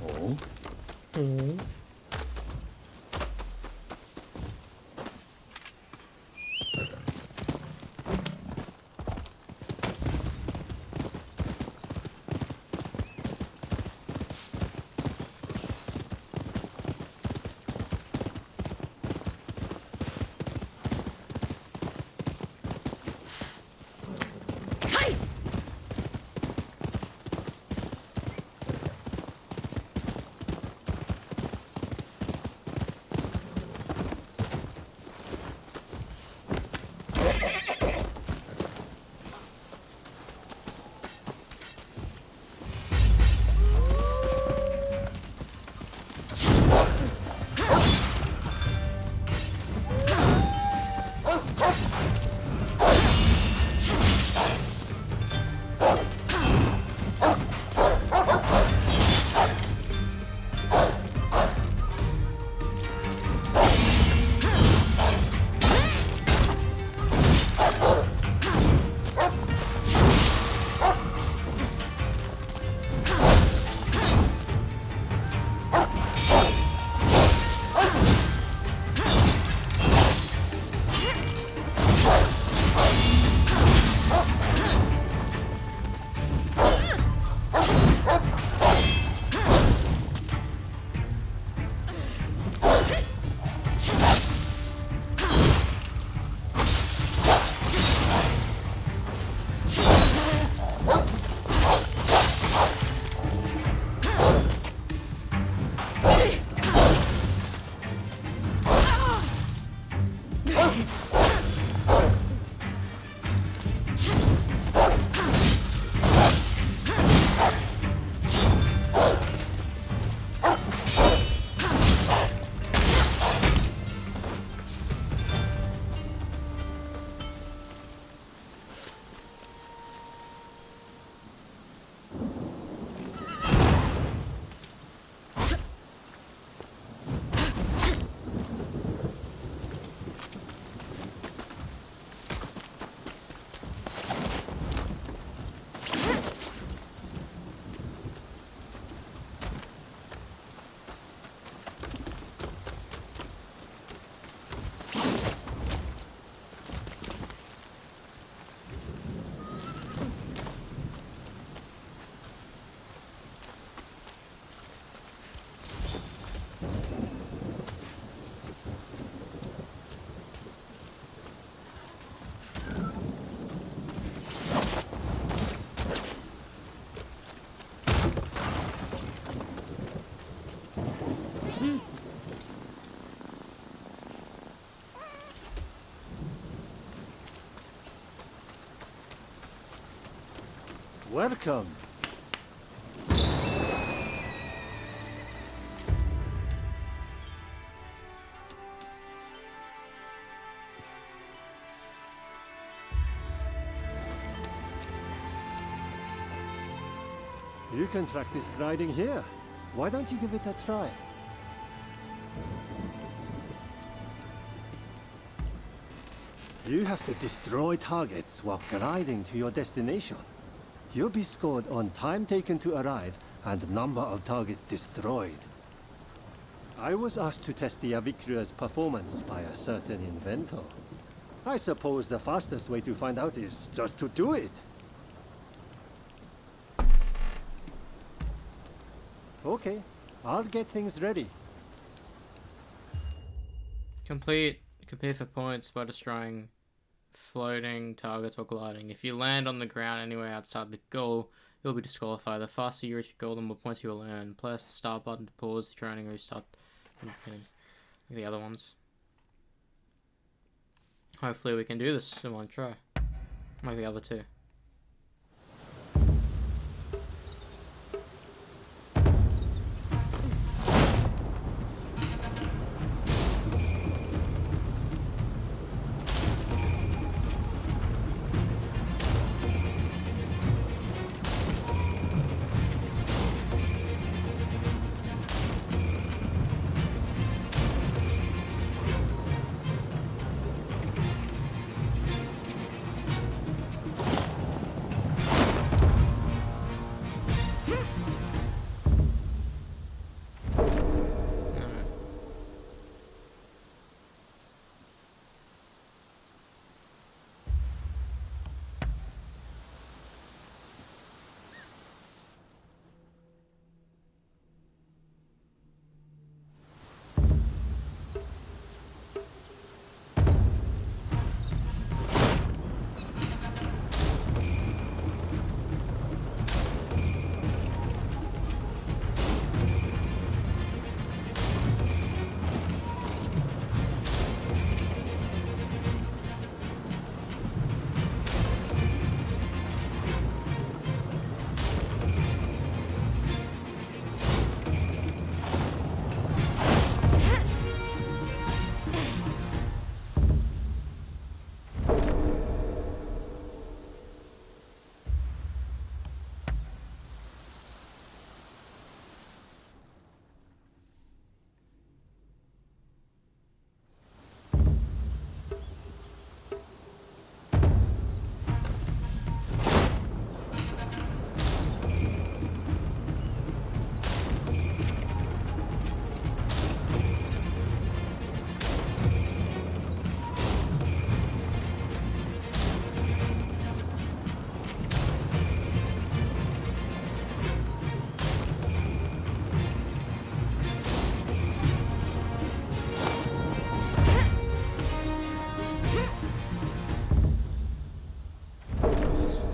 L: Oh.
A: Oh.
M: Welcome. You can practice gliding here. Why don't you give it a try? You have to destroy targets while gliding to your destination. You'll be scored on time taken to arrive and number of targets destroyed. I was asked to test the Avicria's performance by a certain inventor. I suppose the fastest way to find out is just to do it. Okay, I'll get things ready.
A: Compete for points by destroying floating targets or gliding. If you land on the ground anywhere outside the goal, you'll be disqualified. The faster you reach your goal, the more points you will earn. Press the start button to pause the training or restart the other ones. Hopefully we can do this in one try. Like the other two.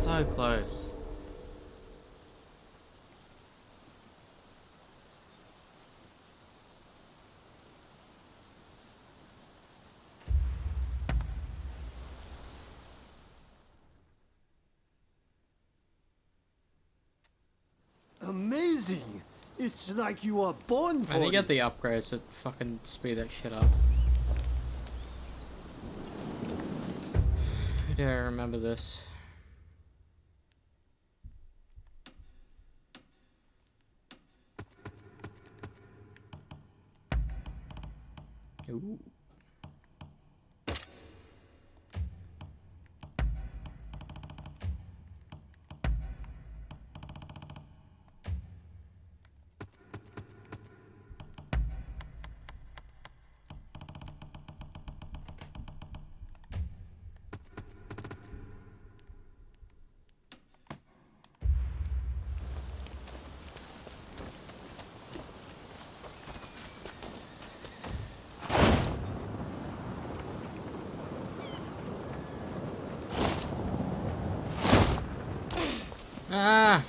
A: So close.
M: Amazing! It's like you are born for
A: I need to get
M: it.
A: the upgrades to fucking speed that shit up. Do I remember this? Ooh. Ah!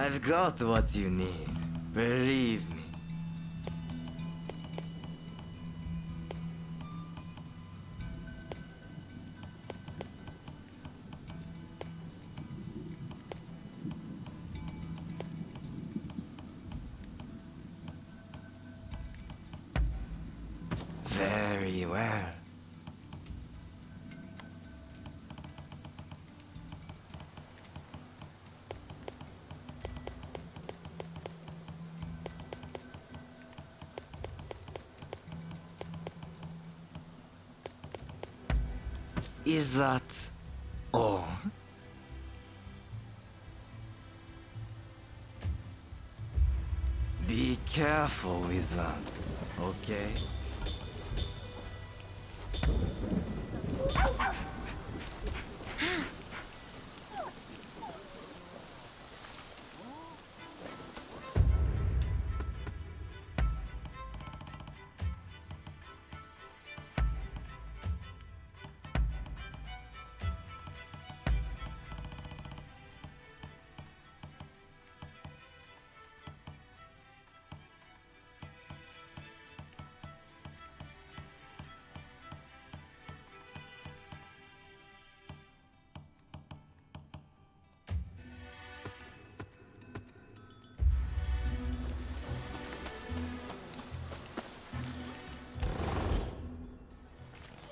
L: I've got what you need. Believe me. Very well. Is that all? Be careful with that, okay?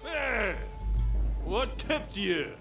N: Hey! What kept you?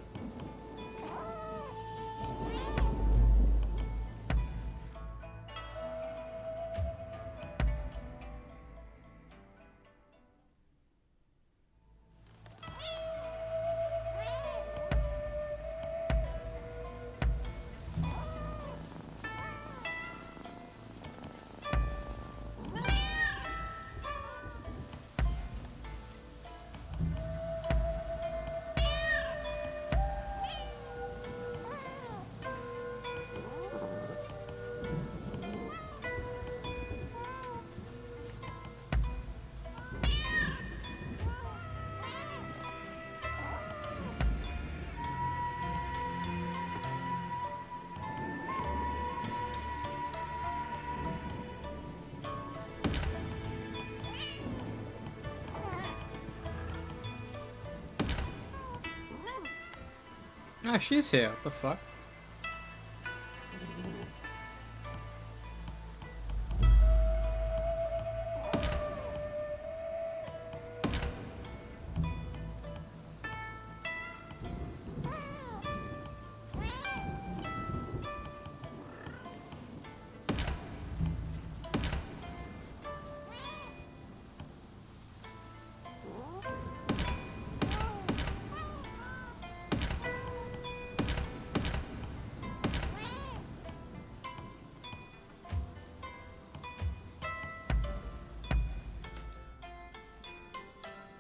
A: Ah, she's here. What the fuck?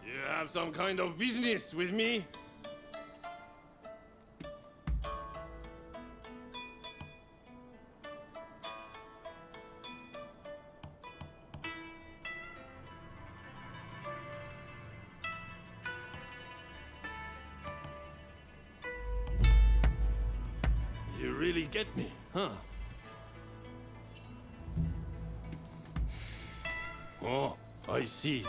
N: You have some kind of business with me? You really get me, huh? Oh, I see.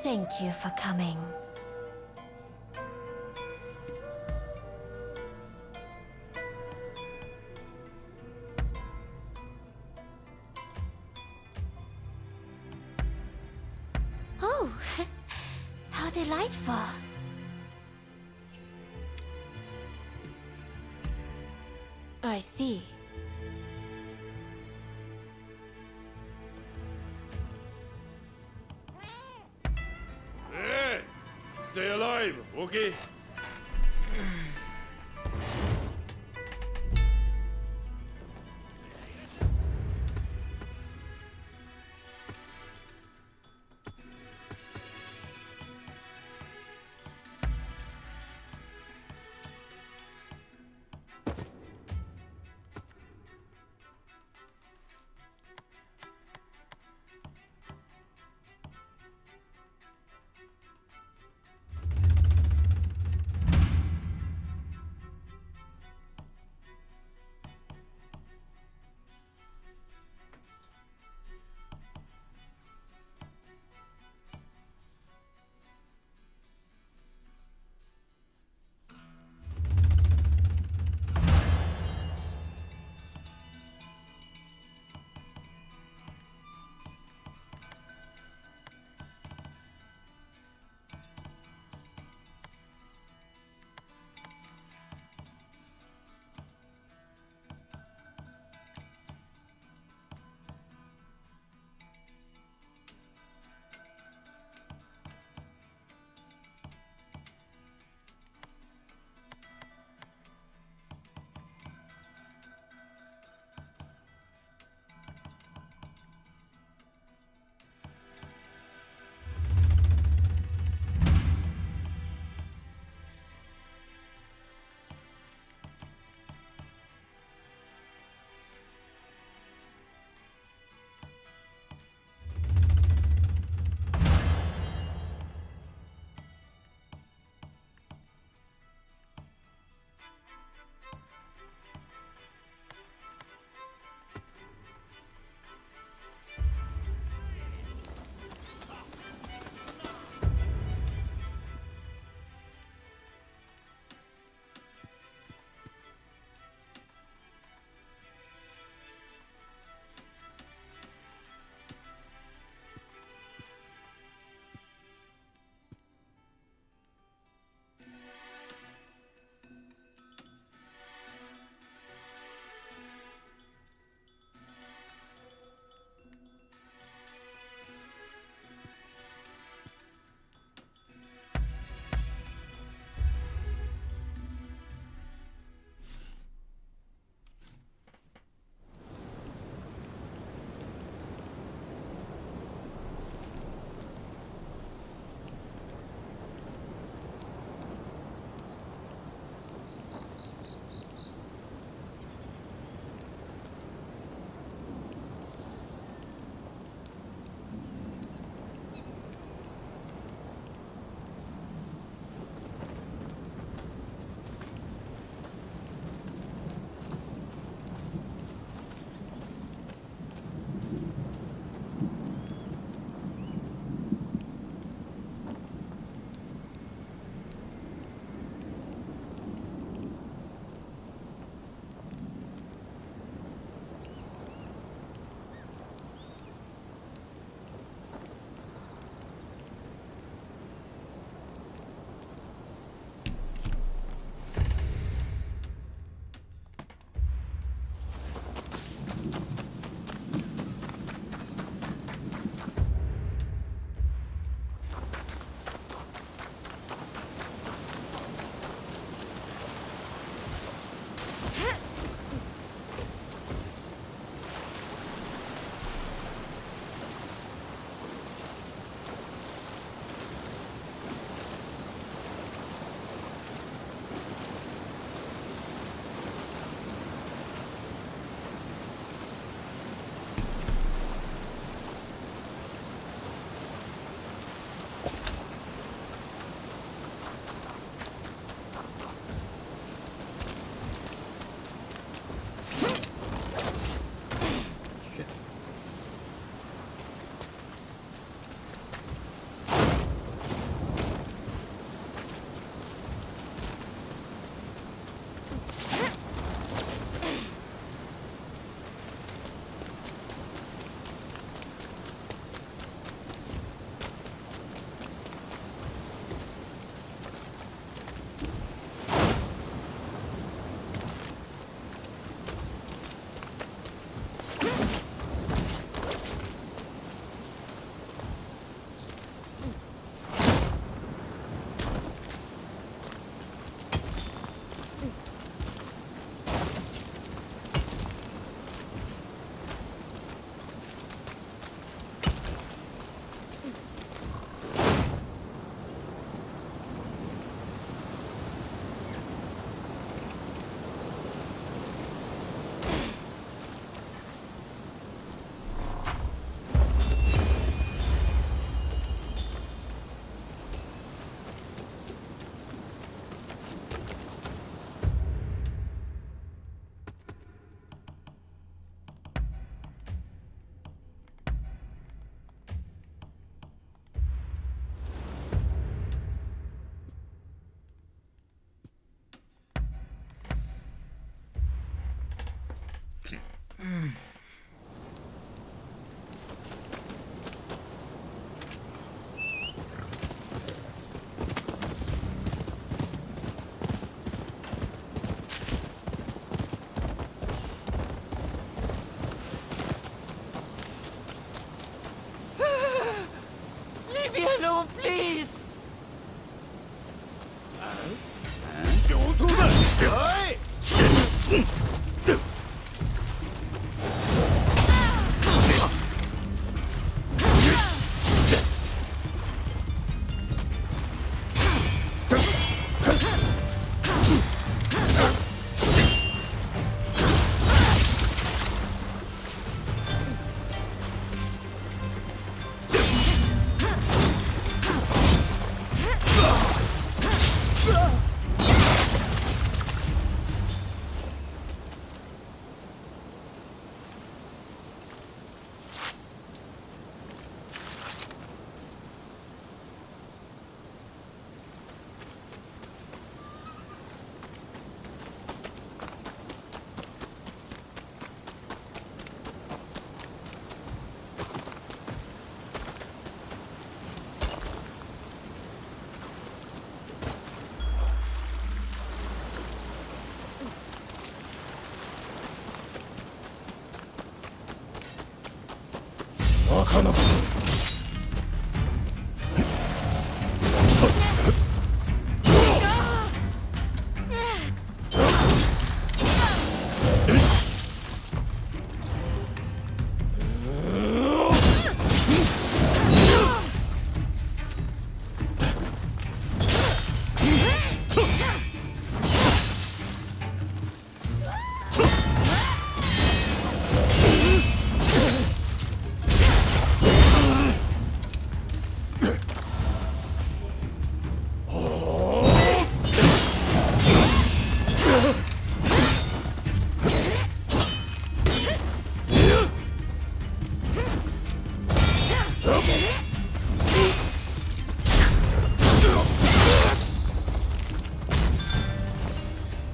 E: Thank you for coming. Oh, how delightful. I see.
N: Hey! Stay alive, okay?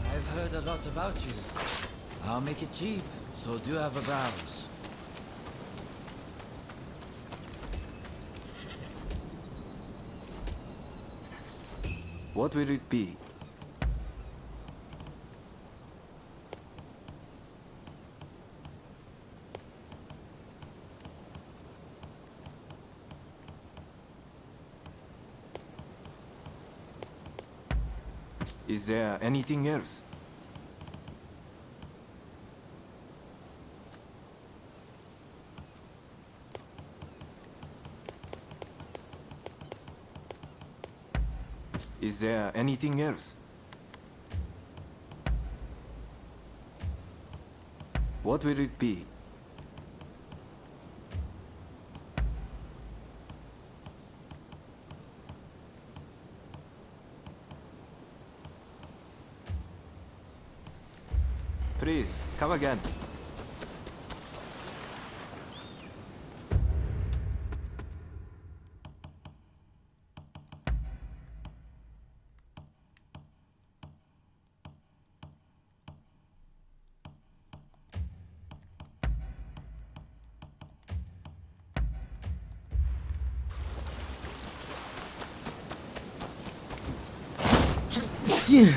L: I've heard a lot about you. I'll make it cheap, so do have a browse.
O: What will it be? Is there anything else? Is there anything else? What will it be? Please, come again.
P: Yeah.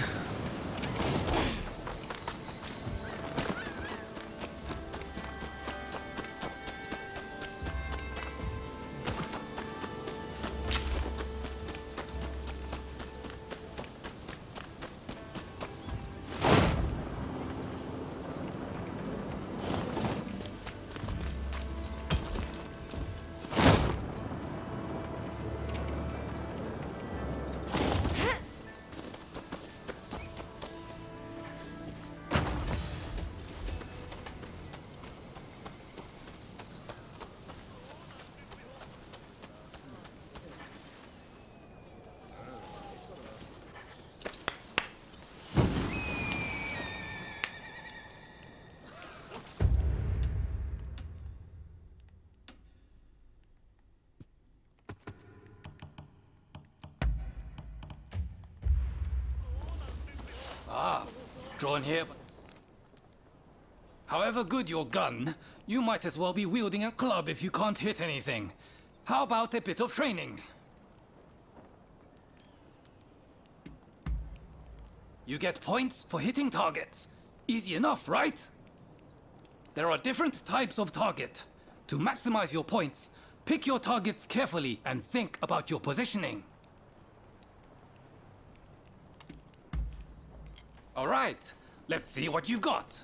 Q: Drawn here. However good your gun, you might as well be wielding a club if you can't hit anything. How about a bit of training? You get points for hitting targets. Easy enough, right? There are different types of target. To maximize your points, pick your targets carefully and think about your positioning. All right, let's see what you've got.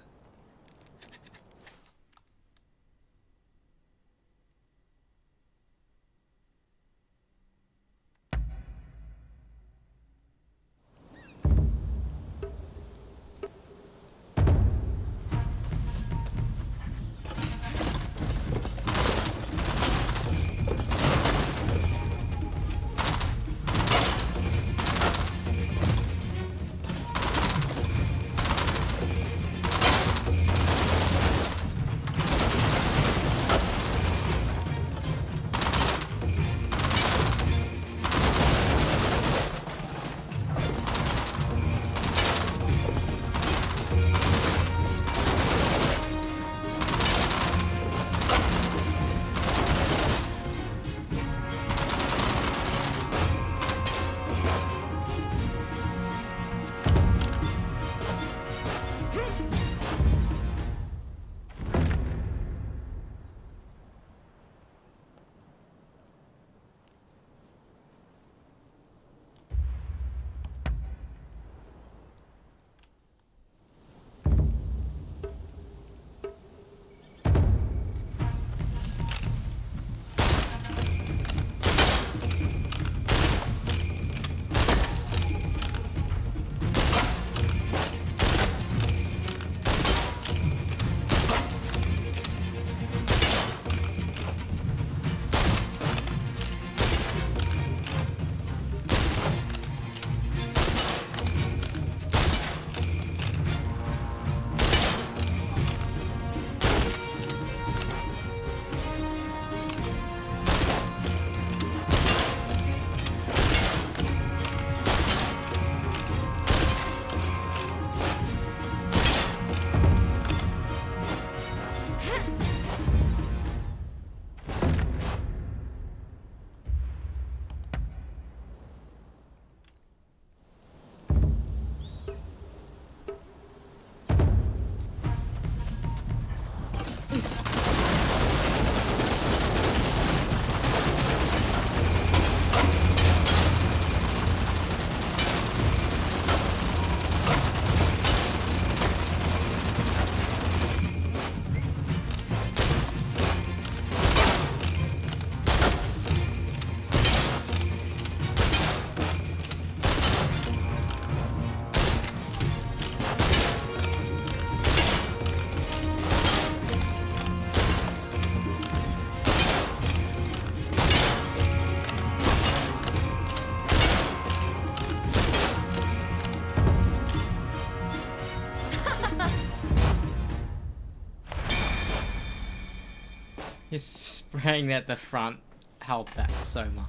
A: His spraying at the front helped that so much.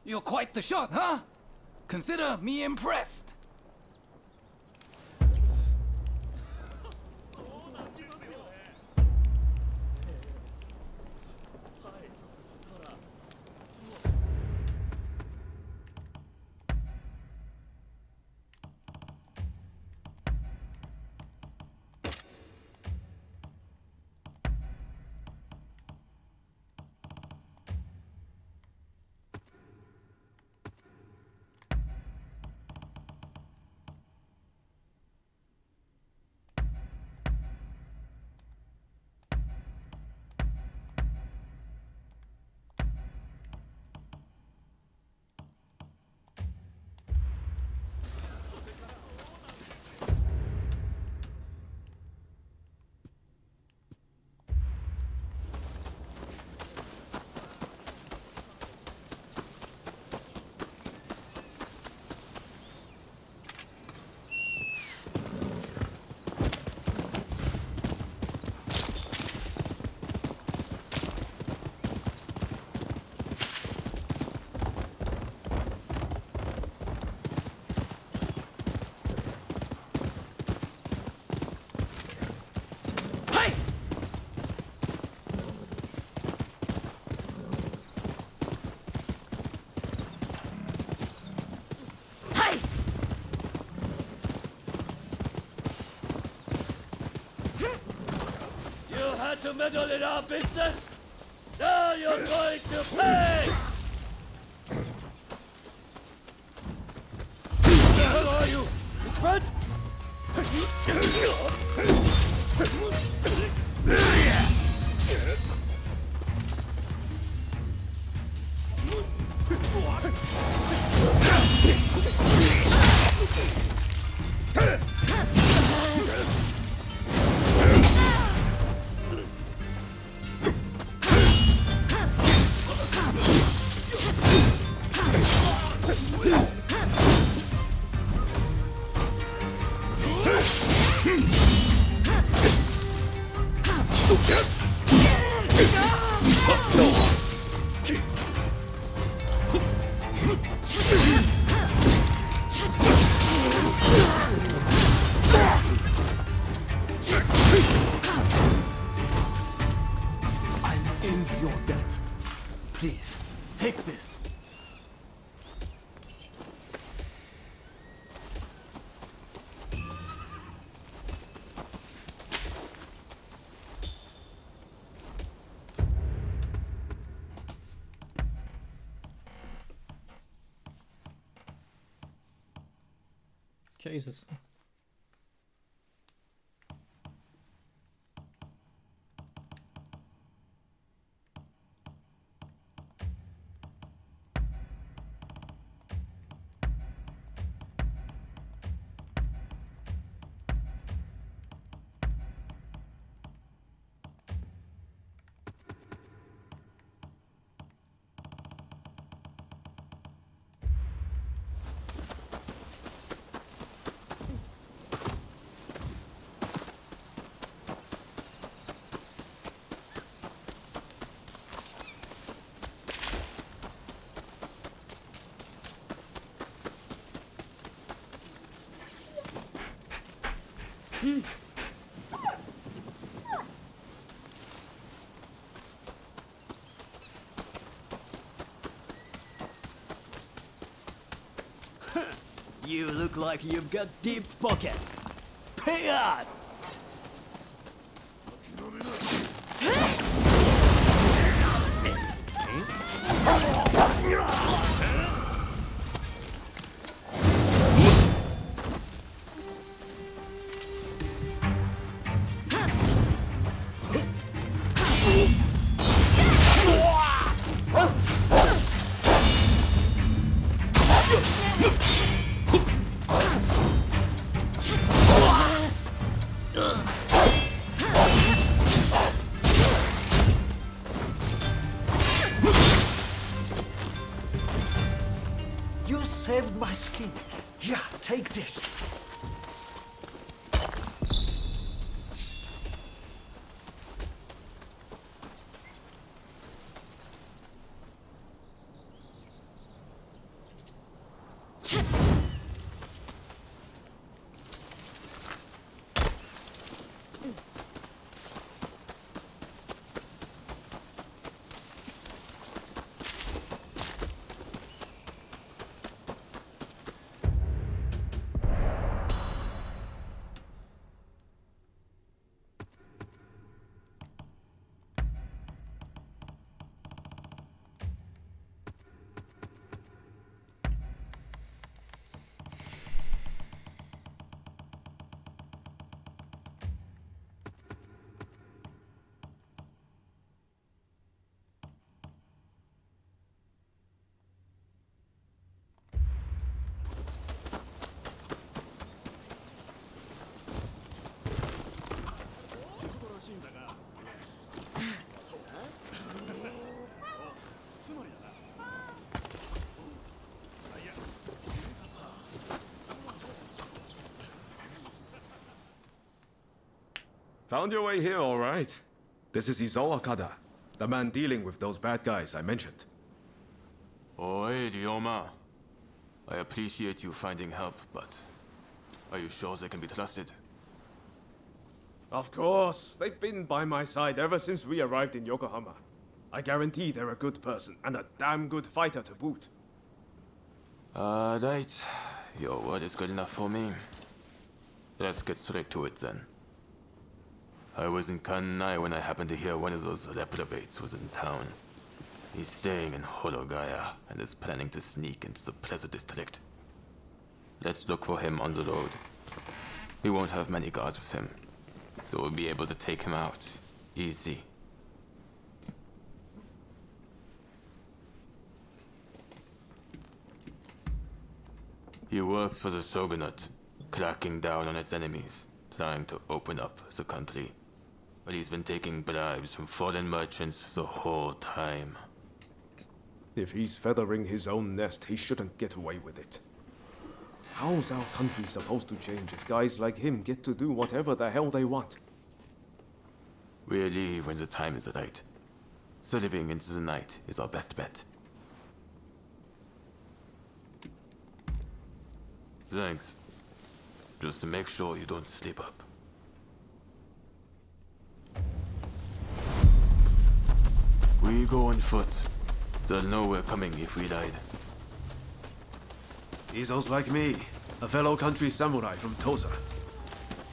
Q: You're quite the shot, huh? Consider me impressed.
R: To meddle in our business? Now you're going to pay! Who the hell are you? His friend?
A: Jesus.
S: You look like you've got deep pockets. Pay on!
M: You saved my skin. Yeah, take this.
N: Found your way here, all right. This is Izo Akada, the man dealing with those bad guys I mentioned.
O: Oi, Ryoma. I appreciate you finding help, but are you sure they can be trusted?
N: Of course. They've been by my side ever since we arrived in Yokohama. I guarantee they're a good person, and a damn good fighter to boot.
O: Right. Your word is good enough for me. Let's get straight to it then. I was in Kanai when I happened to hear one of those reprobates was in town. He's staying in Horogaya and is planning to sneak into the Plaza District. Let's look for him on the road. We won't have many guards with him, so we'll be able to take him out easy. He works for the Shogunate, cracking down on its enemies, trying to open up the country. But he's been taking bribes from foreign merchants the whole time.
N: If he's feathering his own nest, he shouldn't get away with it. How's our country supposed to change if guys like him get to do whatever the hell they want?
O: We'll leave when the time is right. Slipping into the night is our best bet. Thanks. Just to make sure you don't slip up. We go on foot. They'll know we're coming if we ride.
N: Izo's like me, a fellow country samurai from Tosa.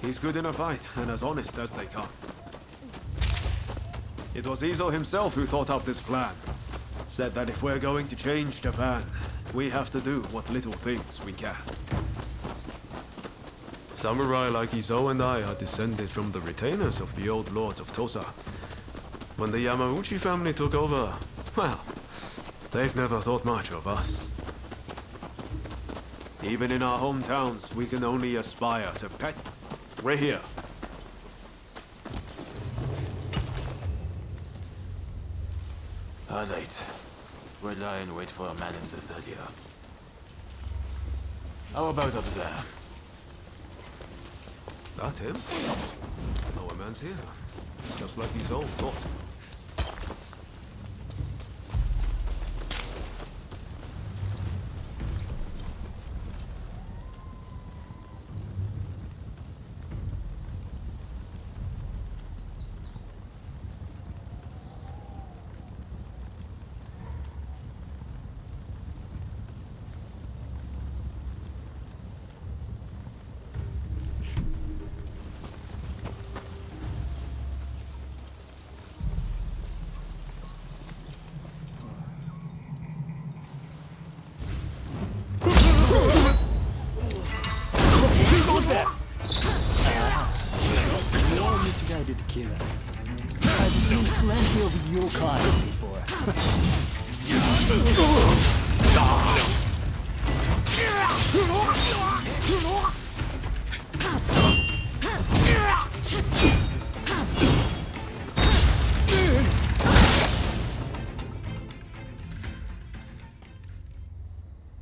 N: He's good in a fight and as honest as they come. It was Izo himself who thought up this plan. Said that if we're going to change Japan, we have to do what little things we can. Samurai like Izo and I are descended from the retainers of the old lords of Tosa. When the Yamauchi family took over, well, they've never thought much of us. Even in our hometowns, we can only aspire to pet. We're here.
O: All right. We'll lie and wait for a man in this area. How about up there?
N: That him? Our man's here. Just like his own thought.
S: I've seen plenty of your kind before.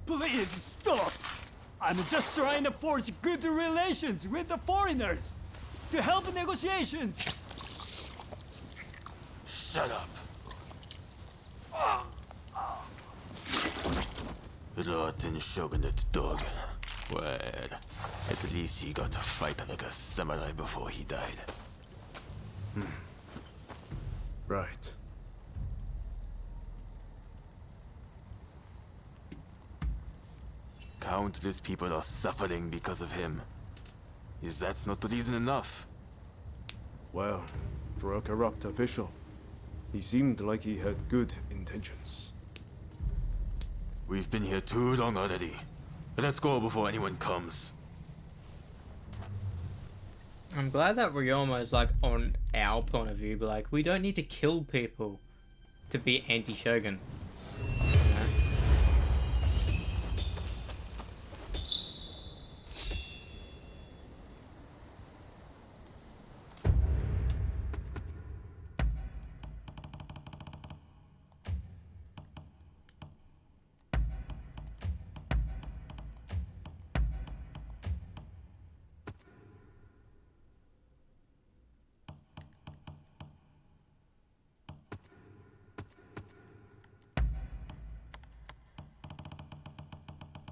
S: Please stop! I'm just trying to forge good relations with the foreigners to help negotiations.
O: Shut up. Rotten shogunate dog. Well, at least he got to fight like a samurai before he died.
N: Right.
O: Countless people are suffering because of him. Is that not reason enough?
N: Well, for a corrupt official, he seemed like he had good intentions.
O: We've been here too long already. Let's go before anyone comes.
A: I'm glad that Ryoma is like on our point of view, but like we don't need to kill people to be anti-shogun. You know?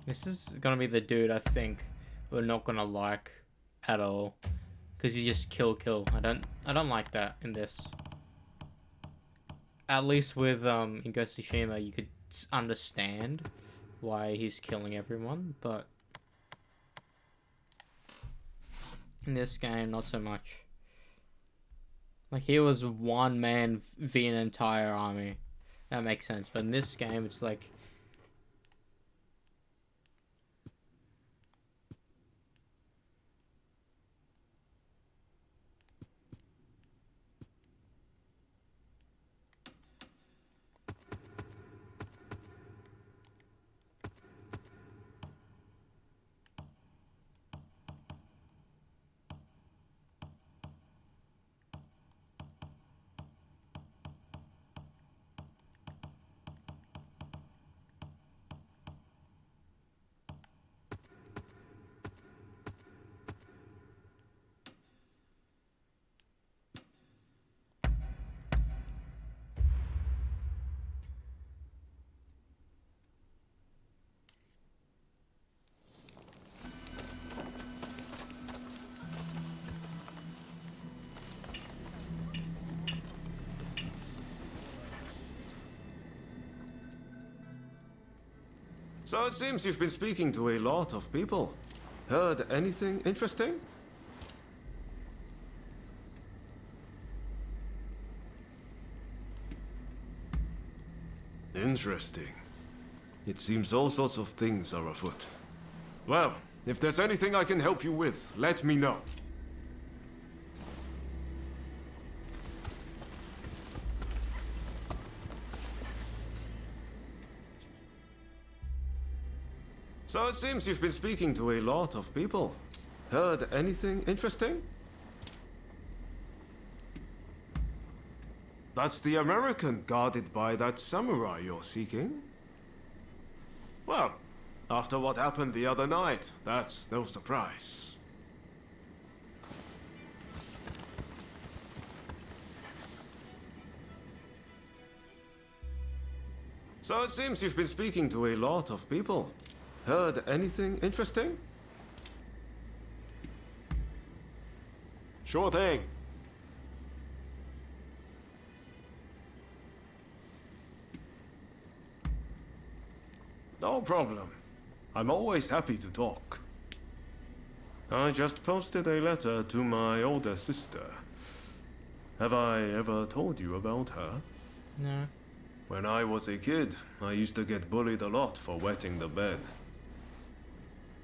A: This is gonna be the dude I think we're not gonna like at all, because you just kill. I don't like that in this. At least with in Ghost of Tsushima, you could understand why he's killing everyone, but in this game, not so much. Like he was one man v an entire army. That makes sense, but in this game, it's like.
N: So it seems you've been speaking to a lot of people. Heard anything interesting? Interesting. It seems all sorts of things are afoot. Well, if there's anything I can help you with, let me know. So it seems you've been speaking to a lot of people. Heard anything interesting? That's the American guarded by that samurai you're seeking? Well, after what happened the other night, that's no surprise. So it seems you've been speaking to a lot of people. Heard anything interesting? Sure thing. No problem. I'm always happy to talk. I just posted a letter to my older sister. Have I ever told you about her?
A: No.
N: When I was a kid, I used to get bullied a lot for wetting the bed.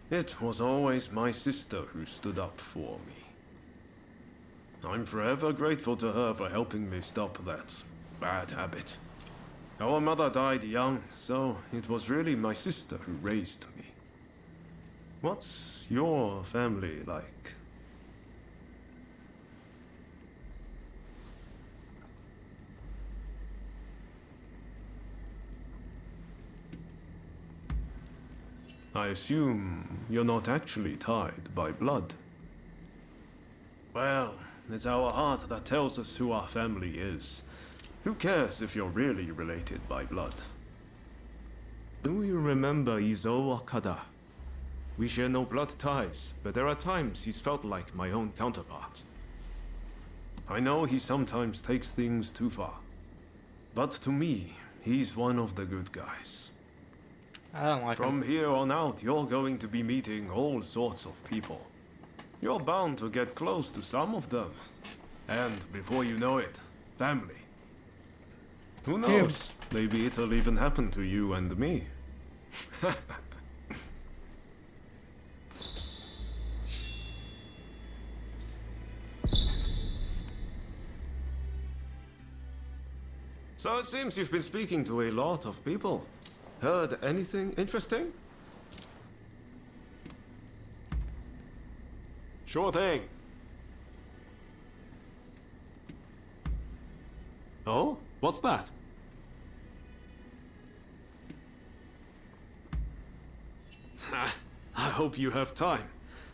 N: It was always my sister who stood up for me. I'm forever grateful to her for helping me stop that bad habit. Our mother died young, so it was really my sister who raised me. What's your family like? I assume you're not actually tied by blood. Well, it's our heart that tells us who our family is. Who cares if you're really related by blood? Do you remember Izo Okada? We share no blood ties, but there are times he's felt like my own counterpart. I know he sometimes takes things too far, but to me, he's one of the good guys.
A: I don't like
N: From
A: him.
N: here on out, you're going to be meeting all sorts of people. You're bound to get close to some of them. And before you know it, family. Who knows? Maybe it'll even happen to you and me. So it seems you've been speaking to a lot of people. Heard anything interesting? Sure thing. Oh? What's that? I hope you have time,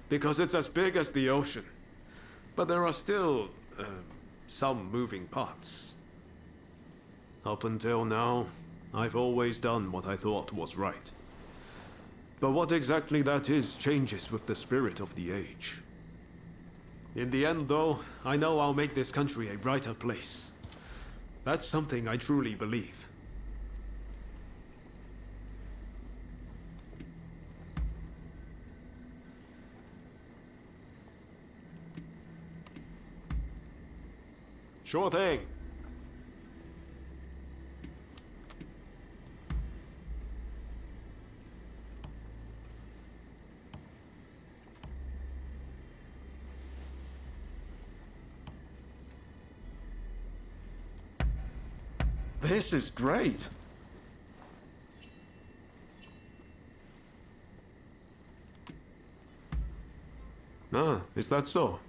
N: because it's as big as the ocean. But there are still, some moving parts. Up until now, I've always done what I thought was right. But what exactly that is changes with the spirit of the age. In the end, though, I know I'll make this country a brighter place. That's something I truly believe. Sure thing. This is great. Ah, is that so?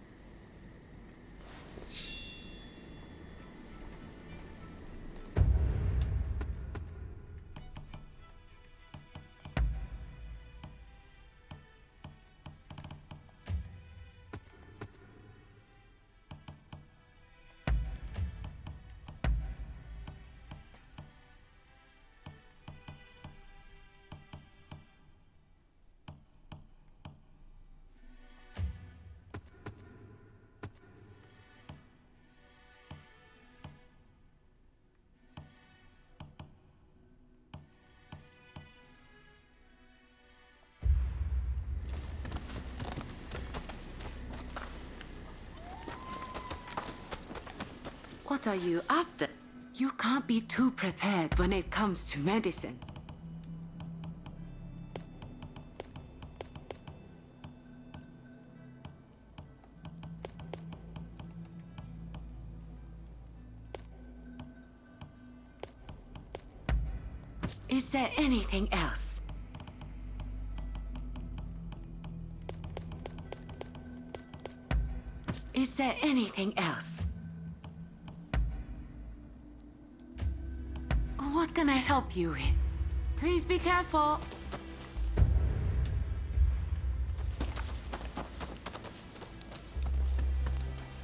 T: What are you after? You can't be too prepared when it comes to medicine. Is there anything else? Is there anything else? What can I help you with? Please be careful.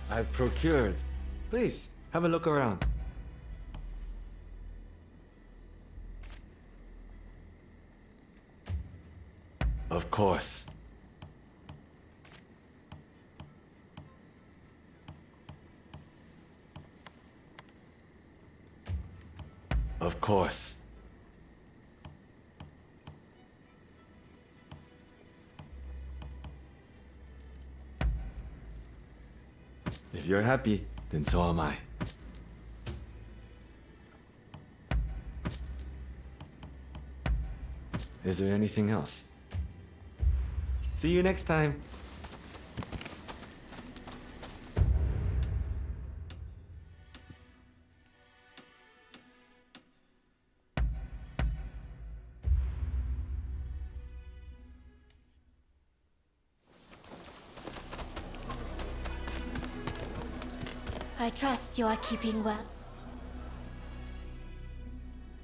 U: I've procured. Please, have a look around. Of course. Of course. If you're happy, then so am I. Is there anything else? See you next time.
E: I trust you are keeping well.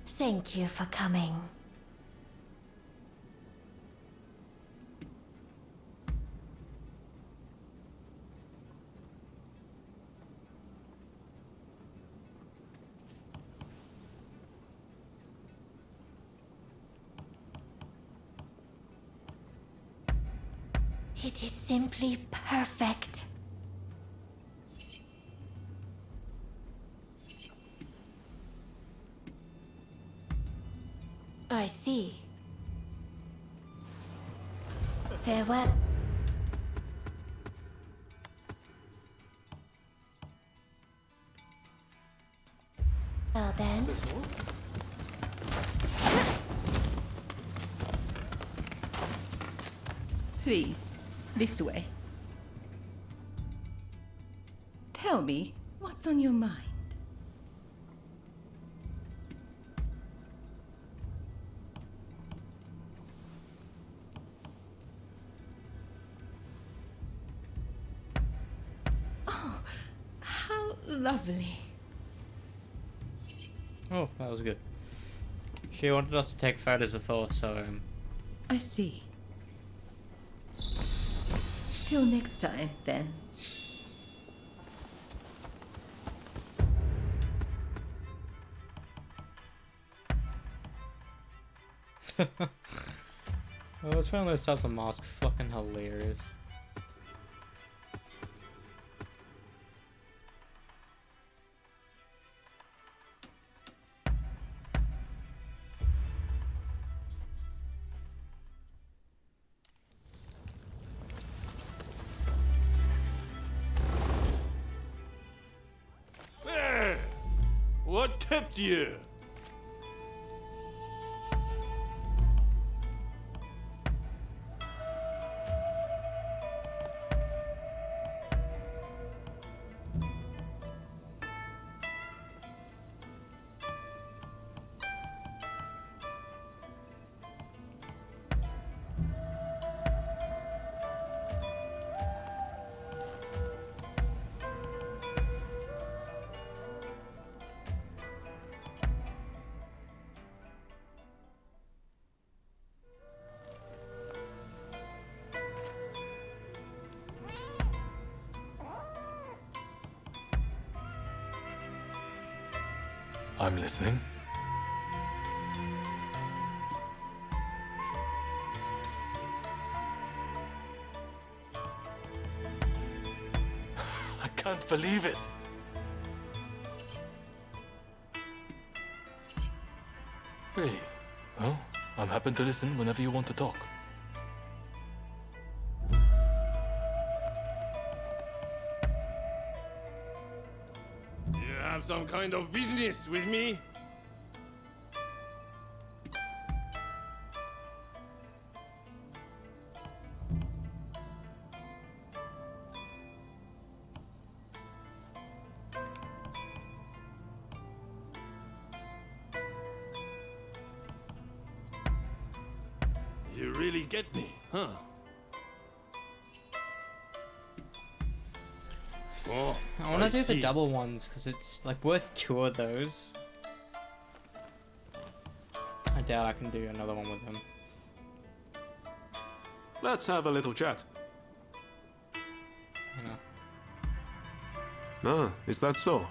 E: Thank you for coming. It is simply perfect. I see. Farewell. Well then.
B: Please, this way. Tell me, what's on your mind? Oh, how lovely.
A: Oh, that was good. She wanted us to take photos before, so
B: I see. Till next time, then.
A: Oh, it's one of those types of masks, fucking hilarious.
V: Hey! What tipped you?
W: I'm listening. I can't believe it. Really? Well, I'm happy to listen whenever you want to talk.
V: You have some kind of business with me? You really get me, huh? Oh,
A: I want to do the double ones because it's like worth 2 of those. I doubt I can do another one with them.
N: Let's have a little chat.
A: You know.
N: Ah, is that so?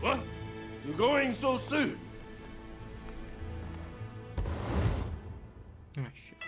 V: What? You're going so soon?
A: Oh shit.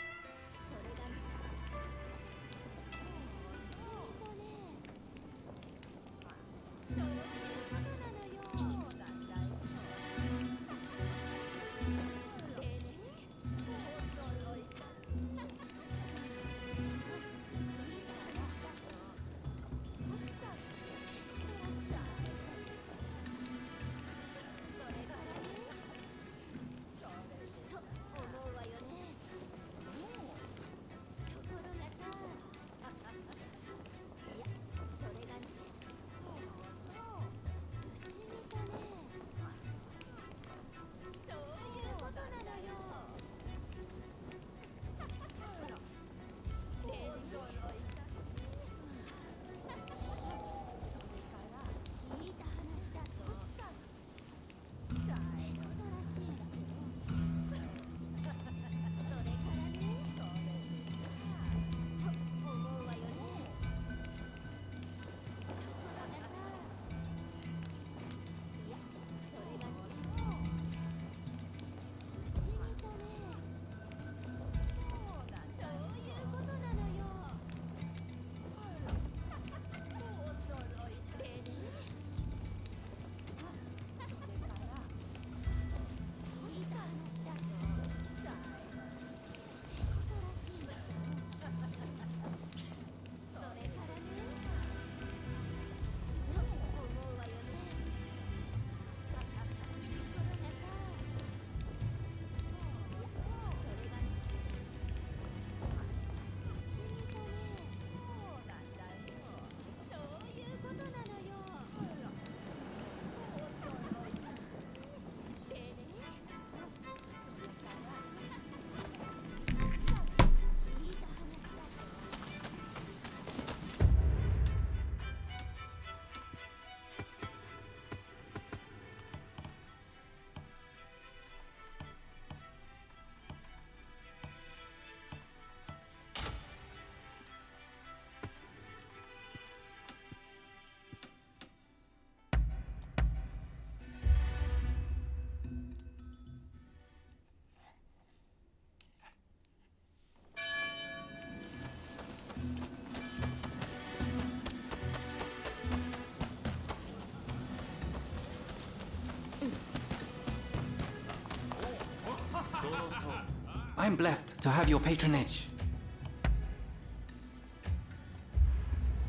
Q: I'm blessed to have your patronage.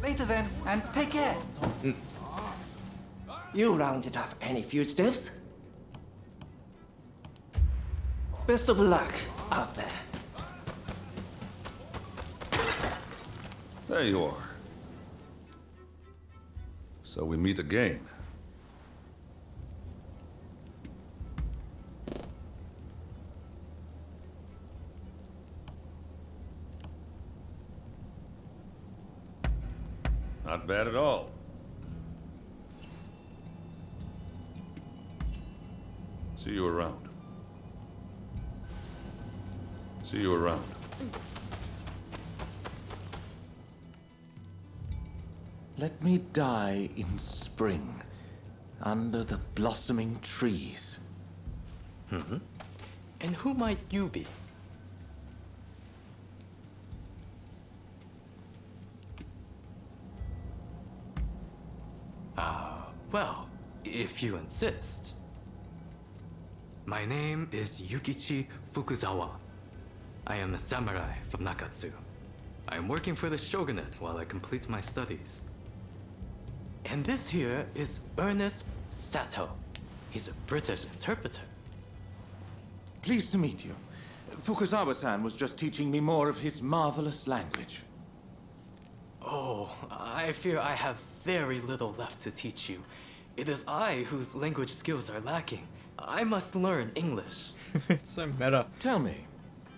Q: Later then, and take care.
C: You rounded up any fugitives? Best of luck out there.
D: There you are. So we meet again. Not bad at all. See you around. See you around.
L: Let me die in spring, under the blossoming trees.
I: Mm-hmm. And who might you be? Well, if you insist. My name is Yukichi Fukuzawa. I am a samurai from Nakatsu. I am working for the shogunate while I complete my studies. And this here is Ernest Sato. He's a British interpreter.
L: Pleased to meet you. Fukuzawa-san was just teaching me more of his marvelous language.
I: Oh, I fear I have very little left to teach you. It is I whose language skills are lacking. I must learn English.
A: It's so meta.
L: Tell me,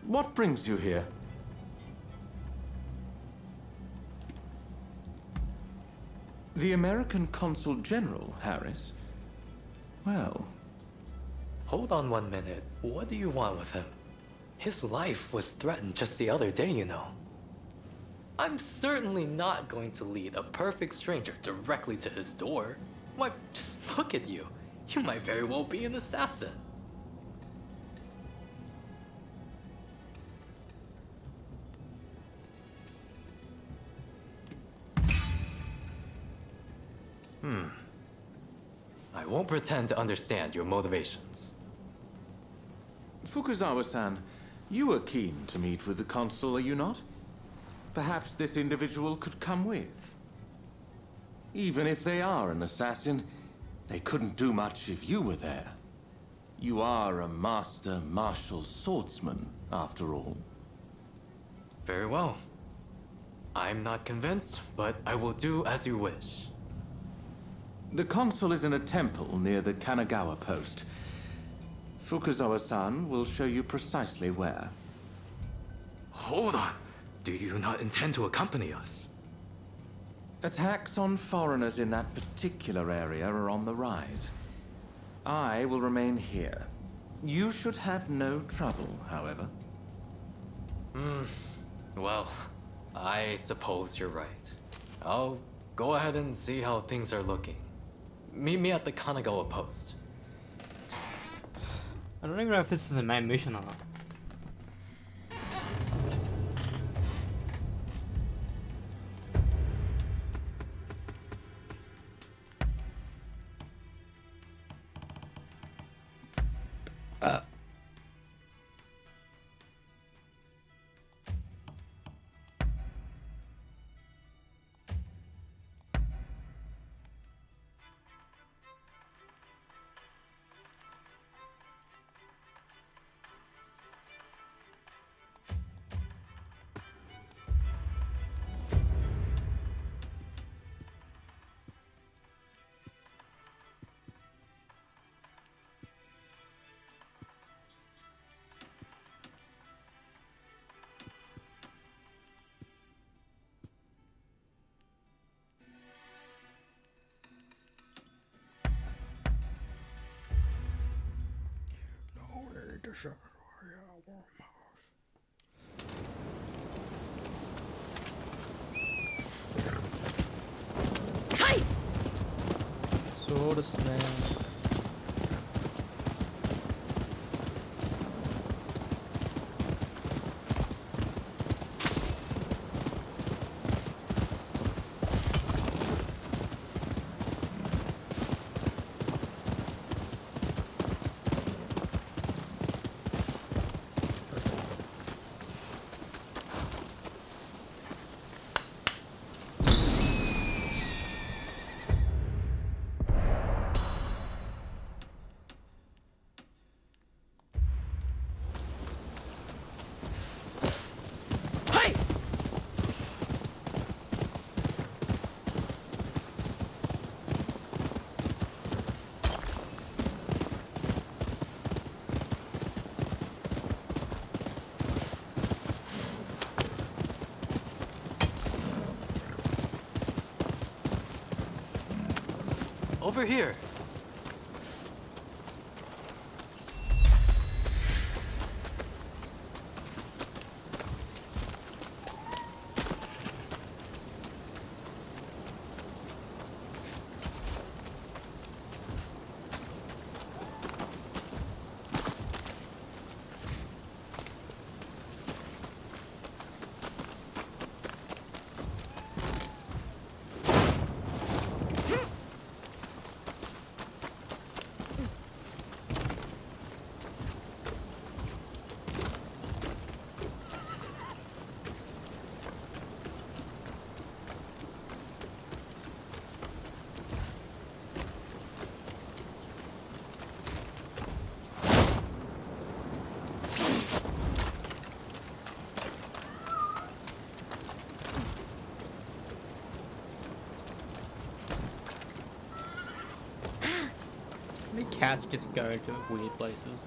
L: what brings you here? The American Consul General, Harris? Well...
I: Hold on 1 minute. What do you want with him? His life was threatened just the other day, you know. I'm certainly not going to lead a perfect stranger directly to his door. Why, just look at you. You might very well be an assassin. I won't pretend to understand your motivations.
L: Fukuzawa-san, you are keen to meet with the consul, are you not? Perhaps this individual could come with. Even if they are an assassin, they couldn't do much if you were there. You are a master martial swordsman, after all.
I: Very well. I'm not convinced, but I will do as you wish.
L: The consul is in a temple near the Kanagawa post. Fukuzawa-san will show you precisely where.
I: Hold on. Do you not intend to accompany us?
L: Attacks on foreigners in that particular area are on the rise. I will remain here. You should have no trouble, however.
I: Well, I suppose you're right. I'll go ahead and see how things are looking. Meet me at the Kanagawa post.
A: I don't even know if this is a main mission or not. Sword snare.
I: Over here.
A: How many cats just go to weird places?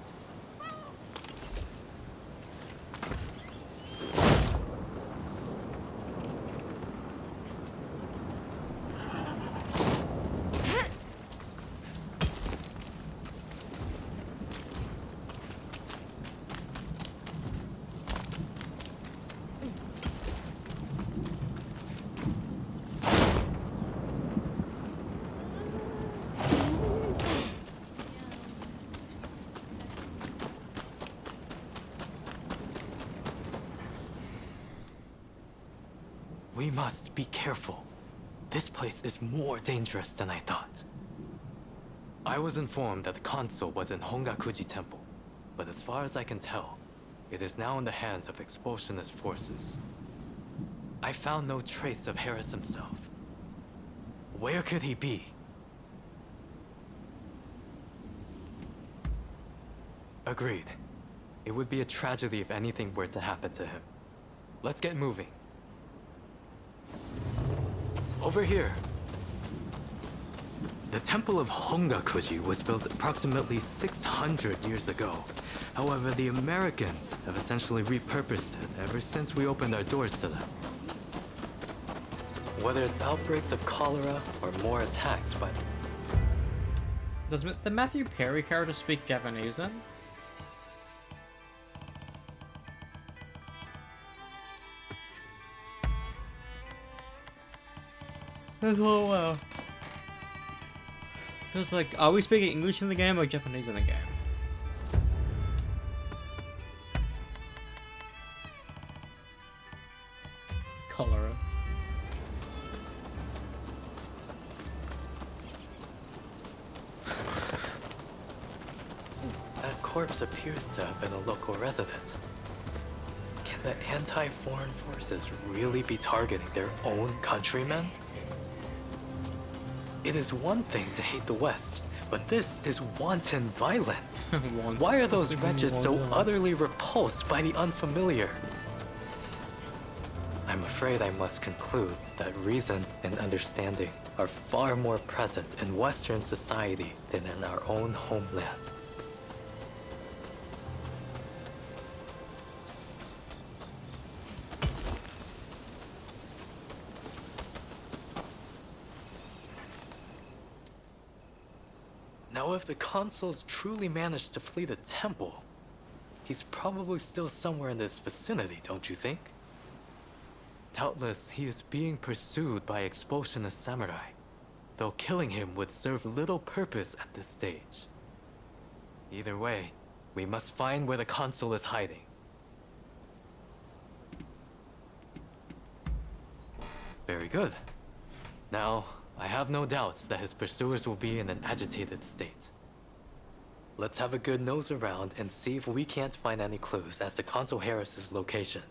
I: We must be careful. This place is more dangerous than I thought. I was informed that the console was in Hongakuji Temple, but as far as I can tell, it is now in the hands of expulsionist forces. I found no trace of Harris himself. Where could he be? Agreed. It would be a tragedy if anything were to happen to him. Let's get moving. Over here. The Temple of Hongakuji was built approximately 600 years ago. However, the Americans have essentially repurposed it ever since we opened our doors to them. Whether it's outbreaks of cholera or more attacks by them.
A: Does the Matthew Perry character speak Japanese then? Oh wow. Because like, are we speaking English in the game or Japanese in the game? Cholera.
I: That corpse appears to have been a local resident. Can the anti-foreign forces really be targeting their own countrymen? It is one thing to hate the West, but this is wanton violence. Why are those wretches so utterly repulsed by the unfamiliar? I'm afraid I must conclude that reason and understanding are far more present in Western society than in our own homeland. Now, if the consuls truly managed to flee the temple, he's probably still somewhere in this vicinity, don't you think? Doubtless, he is being pursued by expulsionist samurai, though killing him would serve little purpose at this stage. Either way, we must find where the consul is hiding. Very good. Now, I have no doubt that his pursuers will be in an agitated state. Let's have a good nose around and see if we can't find any clues as to Consul Harris's location.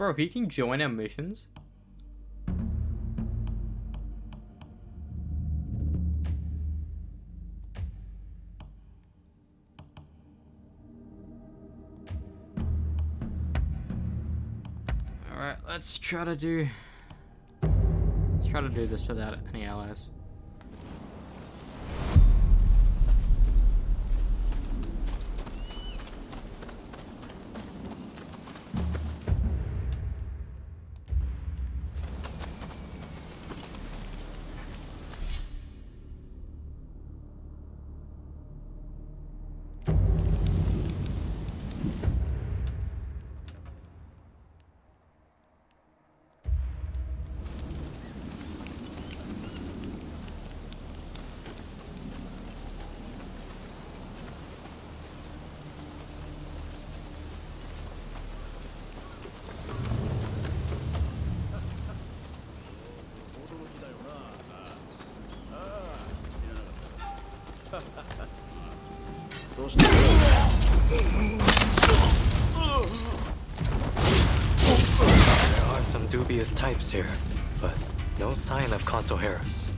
A: Bro, he can join our missions. Alright, let's try to do this without any allies.
I: There are some dubious types here, but no sign of Consul Harris.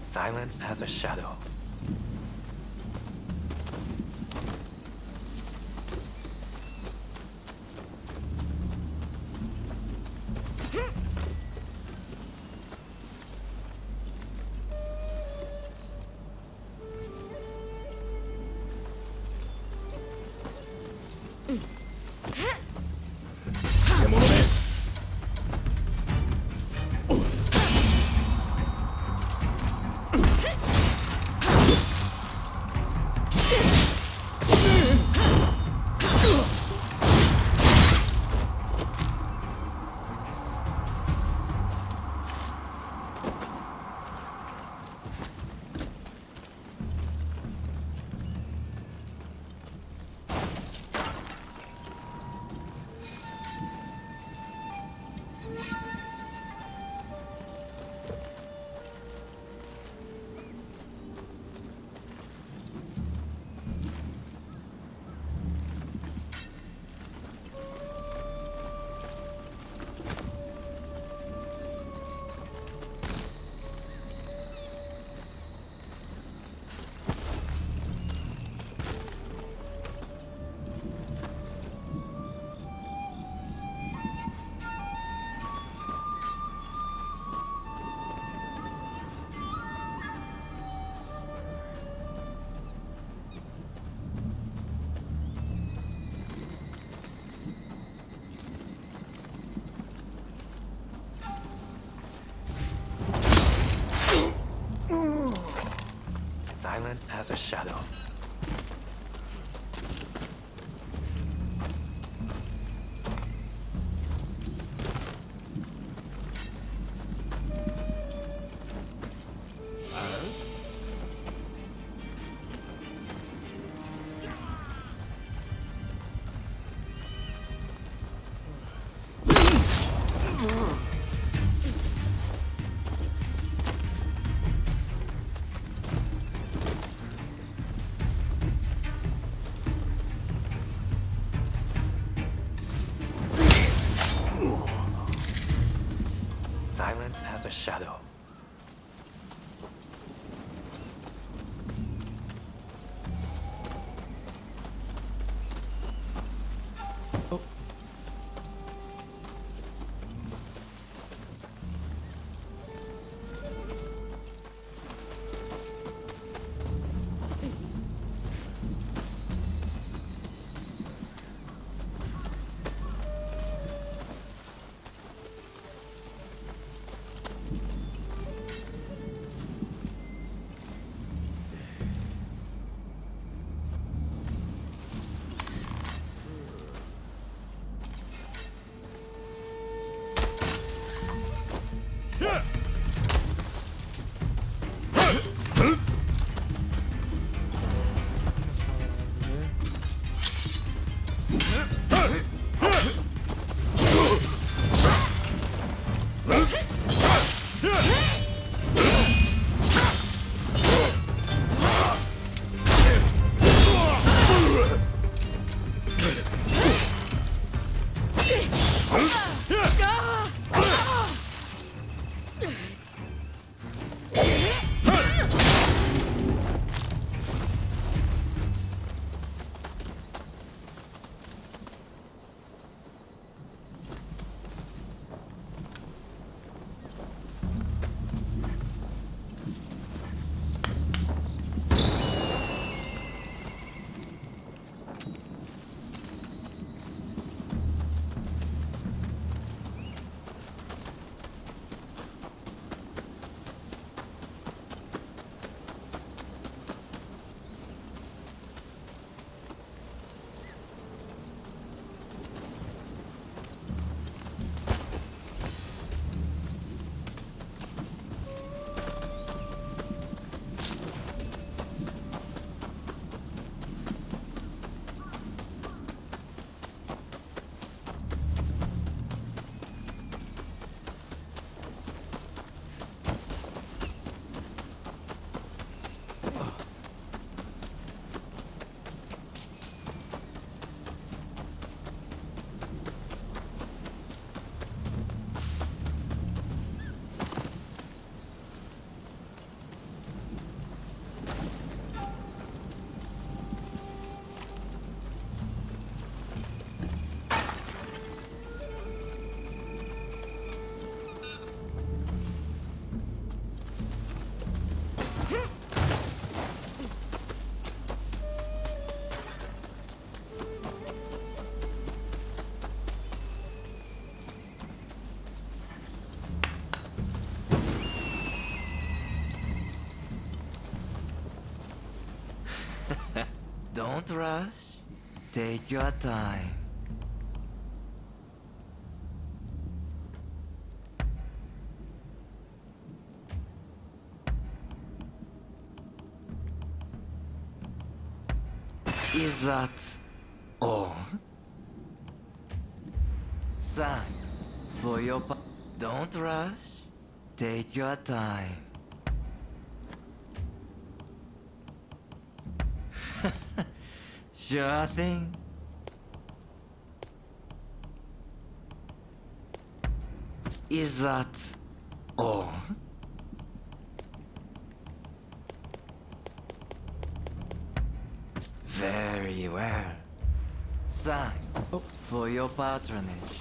I: Silent as a shadow. Silent as a shadow. Silent as a shadow. Oh.
L: Don't rush. Take your time. Is that all? Thanks for your Don't rush. Take your time. Sure thing. Is that all? Very well. Thanks for your patronage.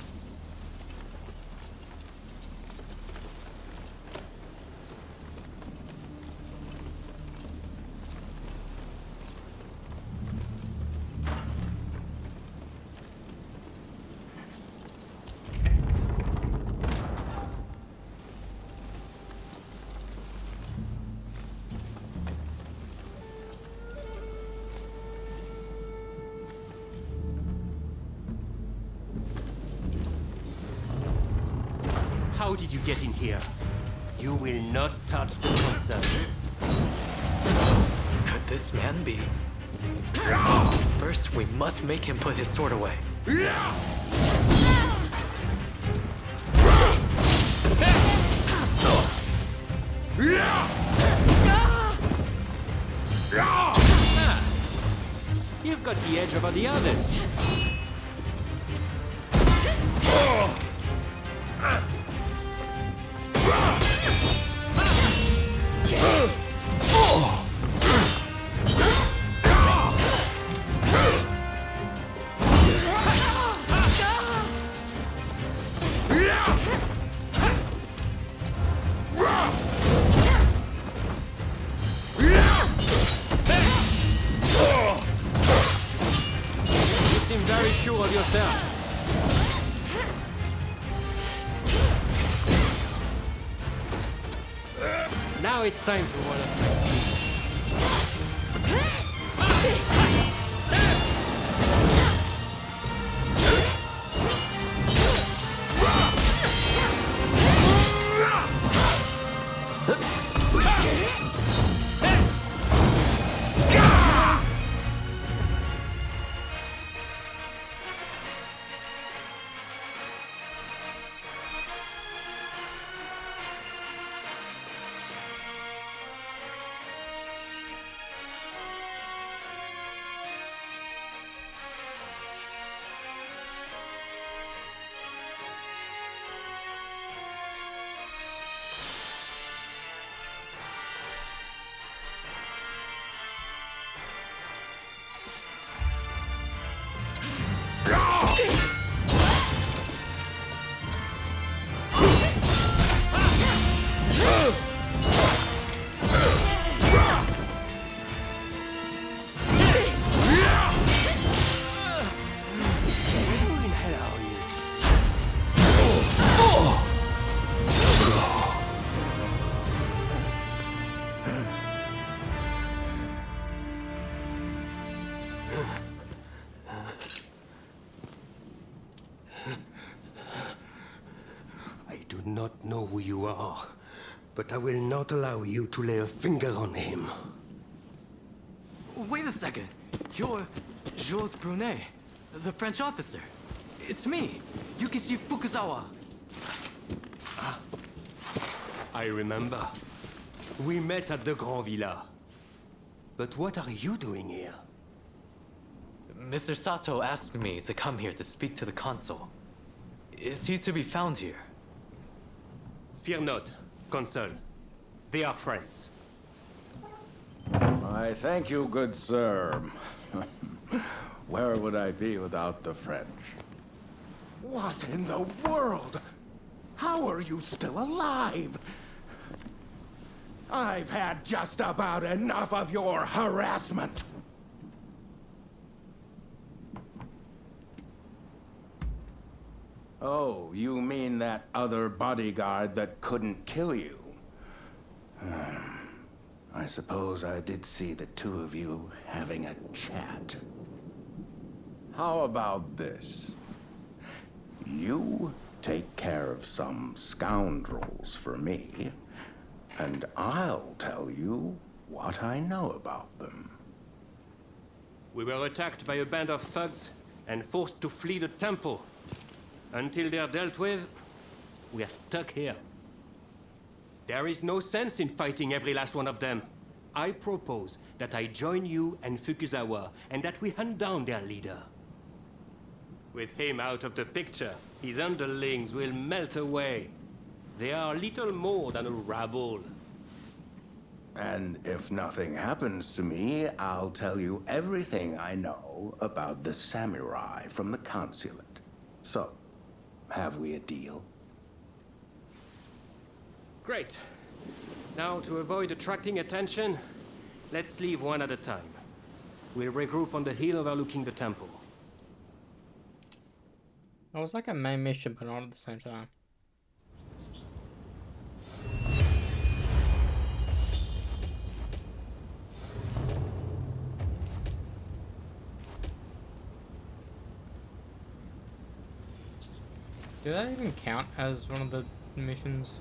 F: How did you get in here? You will not touch the console.
I: Could this man be? First, we must make him put his sword away.
F: You've got the edge over the others. You seem very sure of yourself. Now it's time to roll up my sleeve.
V: I do not know who you are, but I will not allow you to lay a finger on him.
I: Wait a second. You're Jules Brunet, the French officer. It's me, Yukichi Fukuzawa.
V: I remember. We met at the Grand Villa. But what are you doing here?
I: Mr. Sato asked me to come here to speak to the consul. Is he to be found here?
V: Fear not, Consul. They are friends.
H: I thank you, good sir. Where would I be without the French?
V: What in the world? How are you still alive? I've had just about enough of your harassment.
H: Oh, you mean that other bodyguard that couldn't kill you? I suppose I did see the two of you having a chat. How about this? You take care of some scoundrels for me, and I'll tell you what I know about them.
V: We were attacked by a band of thugs and forced to flee the temple. Until they're dealt with, we are stuck here. There is no sense in fighting every last one of them. I propose that I join you and Fukuzawa, and that we hunt down their leader. With him out of the picture, his underlings will melt away. They are little more than a rabble.
H: And if nothing happens to me, I'll tell you everything I know about the samurai from the consulate. So, have we a deal?
V: Great. Now, to avoid attracting attention, let's leave one at a time. We'll regroup on the hill overlooking the temple.
A: It was like a main mission, but not at the same time. Do that even count as one of the missions.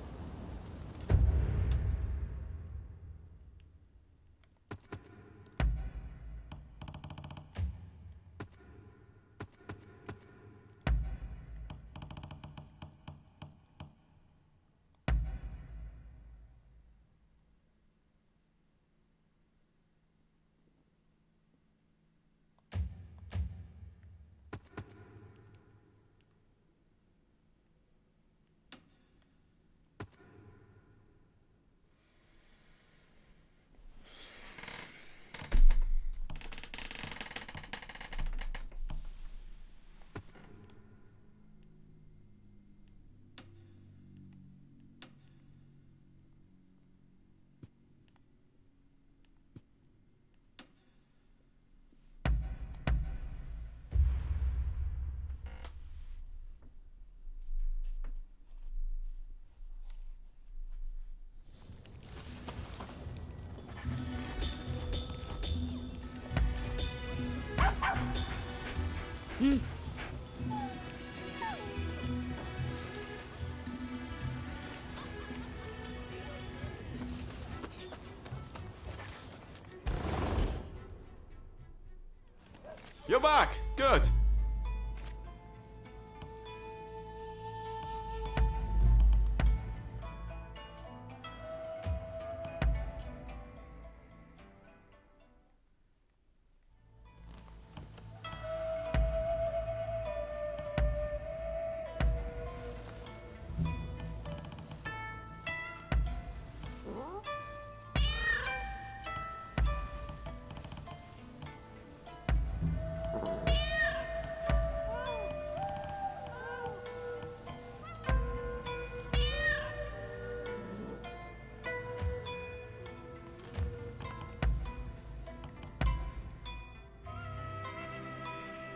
N: You're back! Good!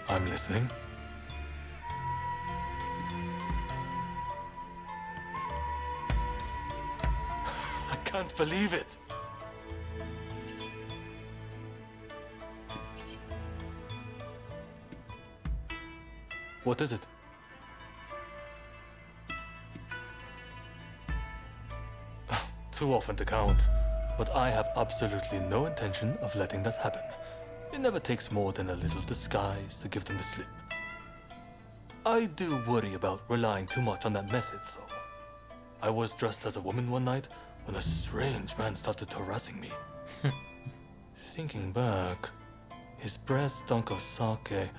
W: I'm listening. I can't believe it. What is it? Too often to count, but I have absolutely no intention of letting that happen. It never takes more than a little disguise to give them the slip. I do worry about relying too much on that method, though. I was dressed as a woman one night when a strange man started harassing me. Thinking back, his breath stunk of sake.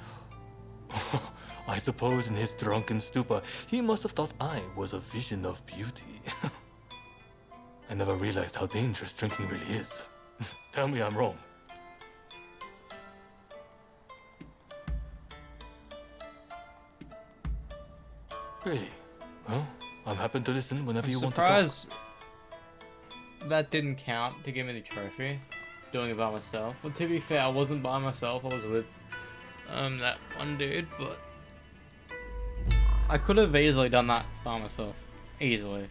W: I suppose in his drunken stupor, he must have thought I was a vision of beauty. I never realized how dangerous drinking really is. Tell me I'm wrong. Really? Well, I'm happy to listen whenever you want to talk.
A: Surprised that didn't count to give me the trophy. Doing it by myself. Well, to be fair, I wasn't by myself. I was with that one dude, but I could have easily done that by myself. Easily.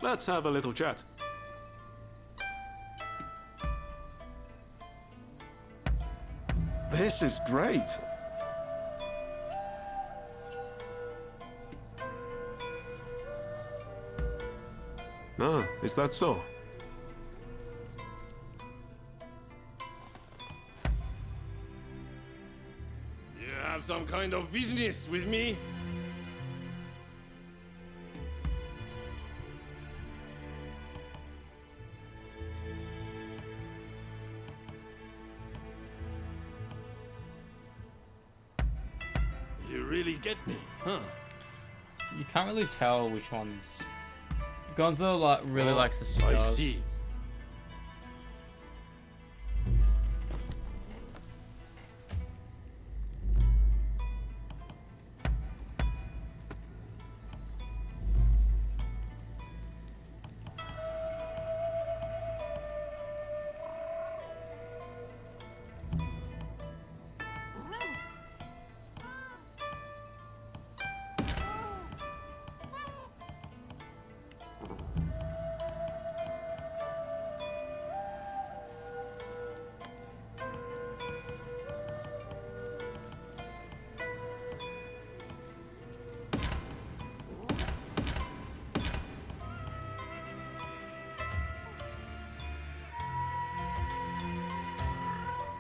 N: Let's have a little chat. This is great. Ah, is that so?
G: You have some kind of business with me? You really get me, huh?
A: You can't really tell which ones. Gonzo really likes the cigars.
G: I see.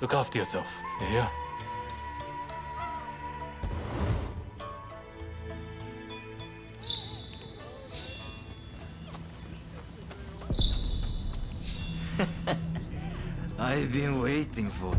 W: Look after yourself, you hear?
L: I've been waiting for.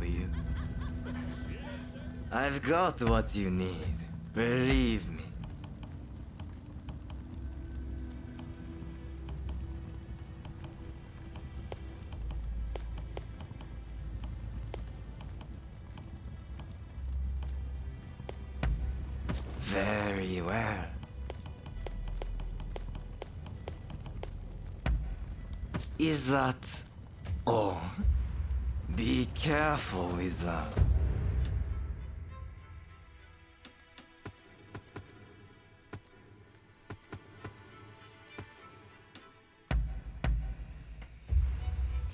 L: You. I've got what you need. Believe me. Very well. Is that all? Be careful with that.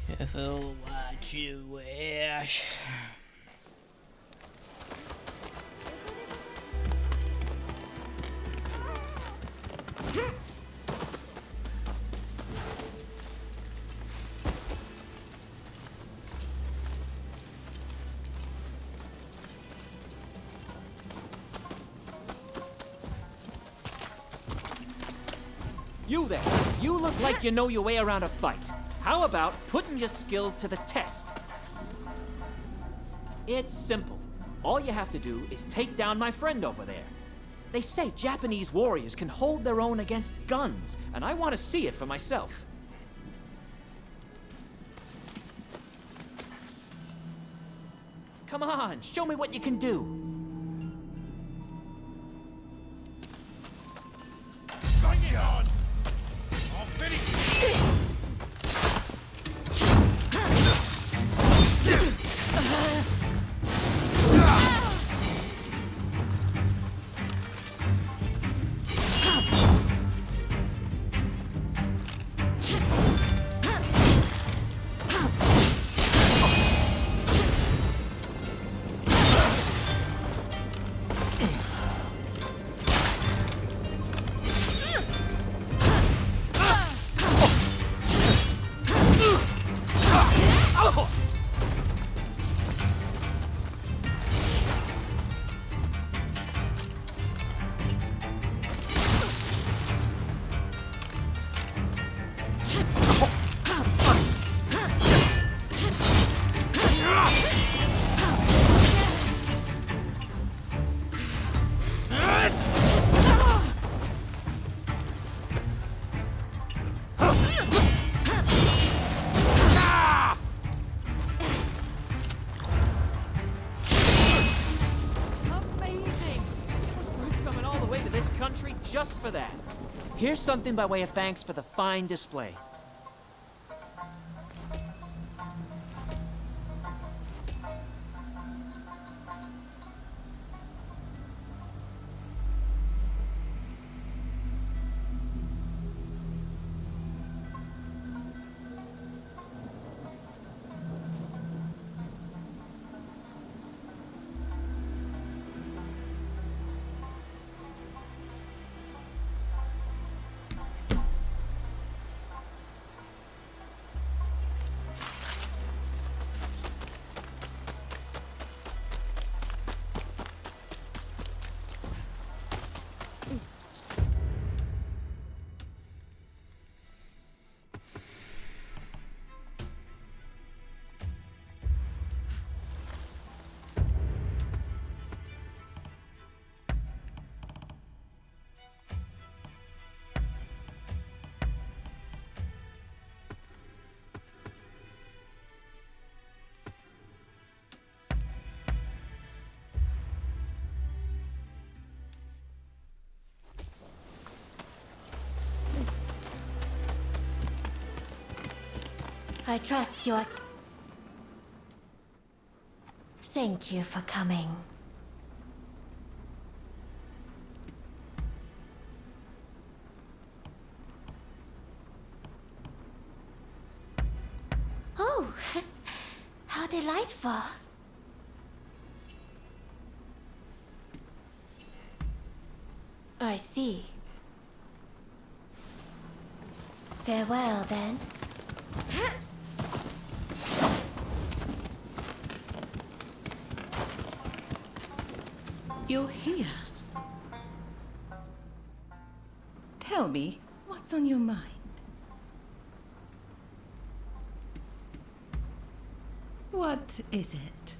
A: Careful what you wish.
J: You there, you look like you know your way around a fight. How about putting your skills to the test? It's simple. All you have to do is take down my friend over there. They say Japanese warriors can hold their own against guns, and I want to see it for myself. Come on, show me what you can do.
R: Gotcha! I'll finish you!
J: Just for that. Here's something by way of thanks for the fine display.
E: I trust you are... Thank you for coming. Oh, delightful. I see. Farewell, then.
B: You're here. Tell me, what's on your mind? What is it?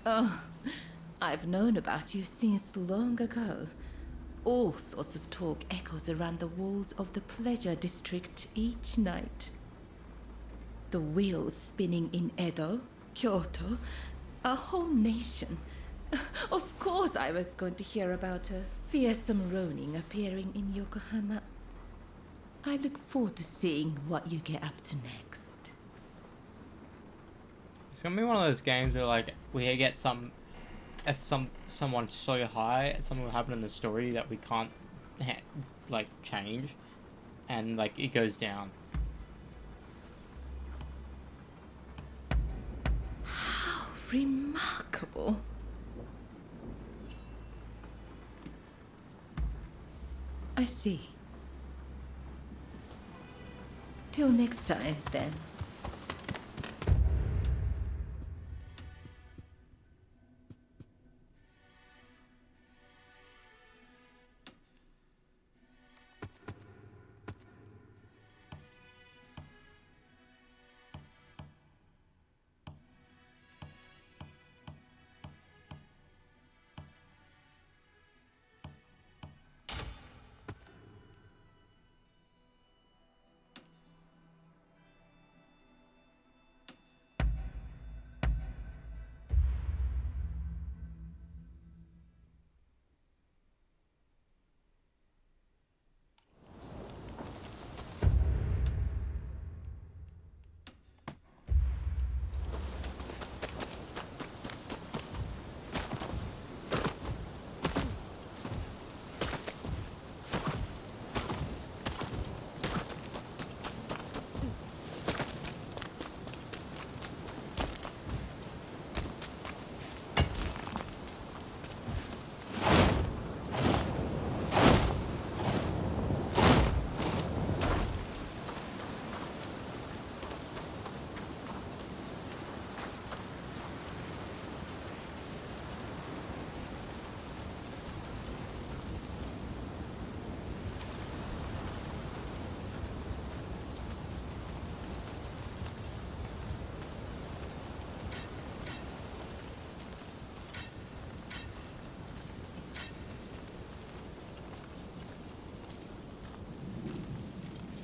B: Oh, I've known about you since long ago. All sorts of talk echoes around the walls of the Pleasure District each night. The wheels spinning in Edo, Kyoto, a whole nation. Of course I was going to hear about a fearsome Ronin appearing in Yokohama. I look forward to seeing what you get up to next.
A: It's gonna be one of those games where like we get someone so high, something will happen in the story that we can't like change, and like it goes down.
B: How remarkable. I see. Till next time, then.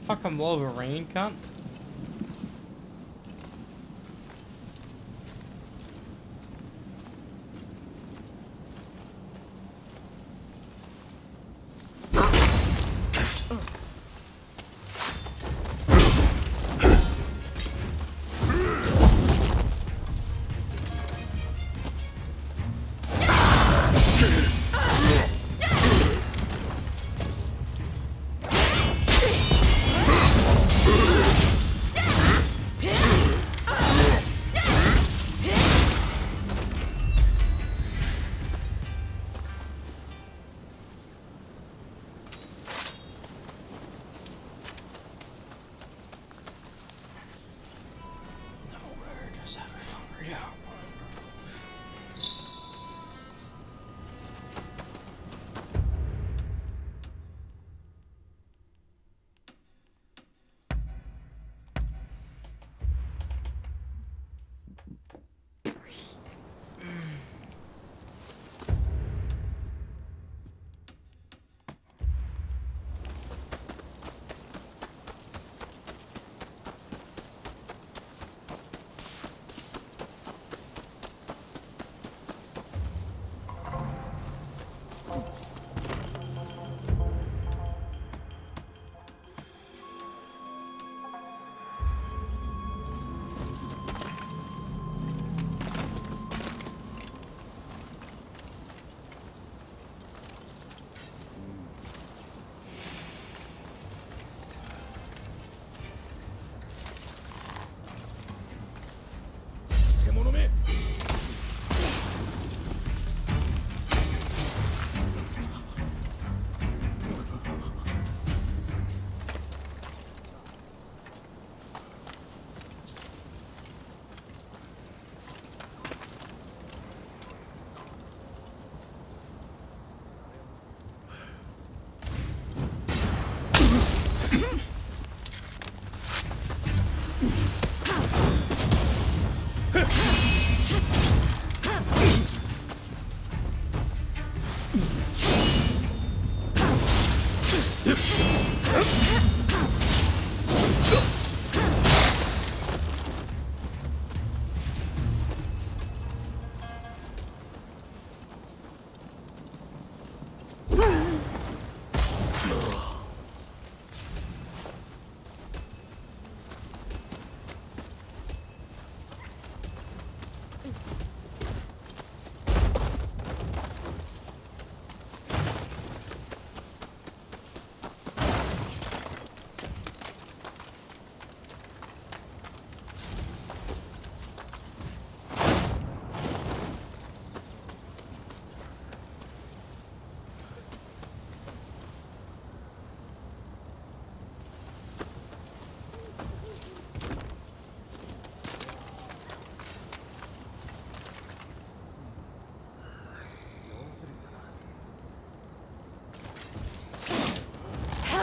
A: Fucking Wolverine, cunt.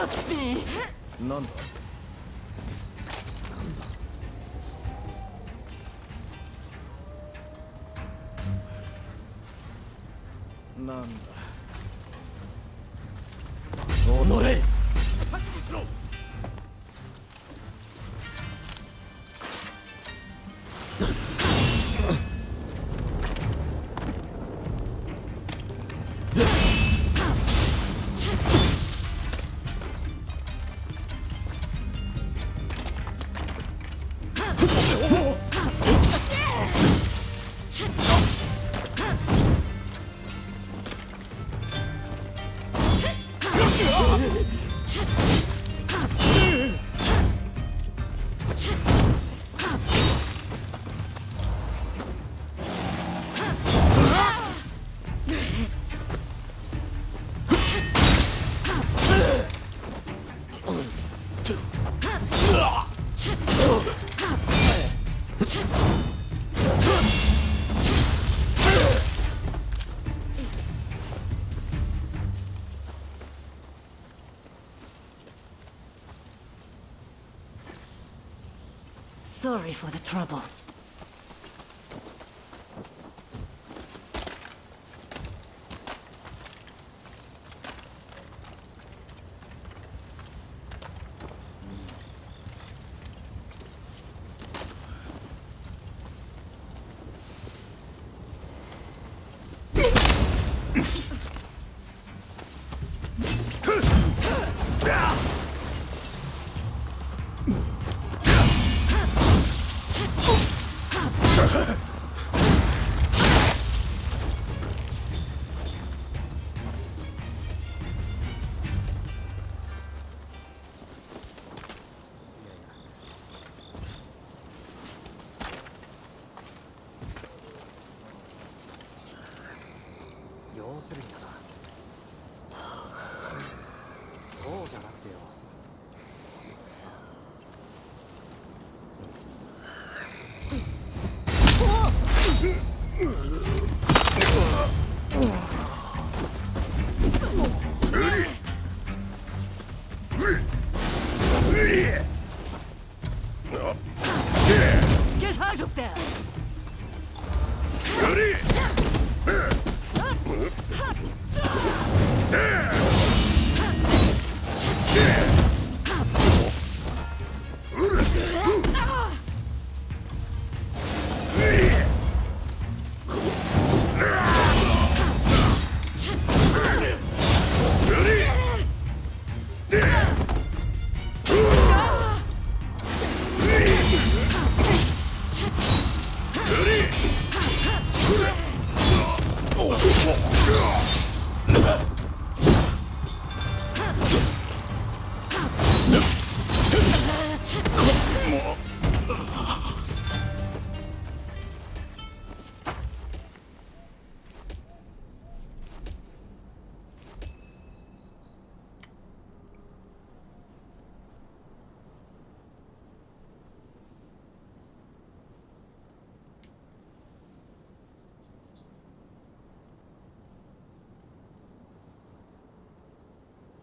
S: touch me!
C: なんだなんだおのれ
B: Sorry for the trouble.
S: Get out of there!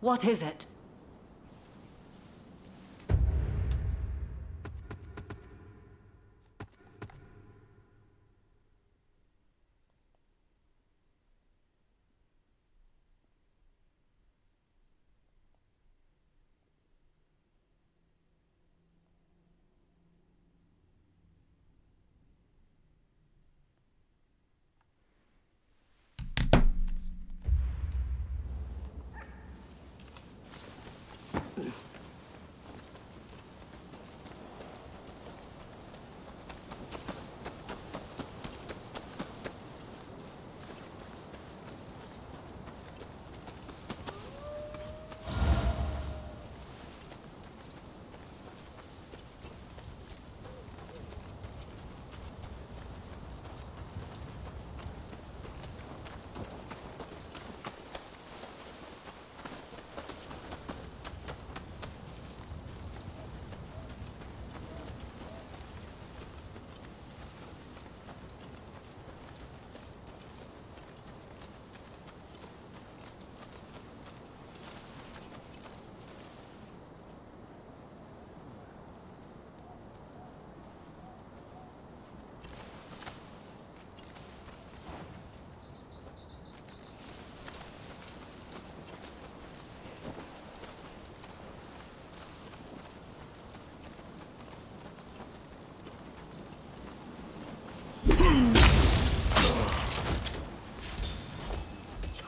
S: What is it?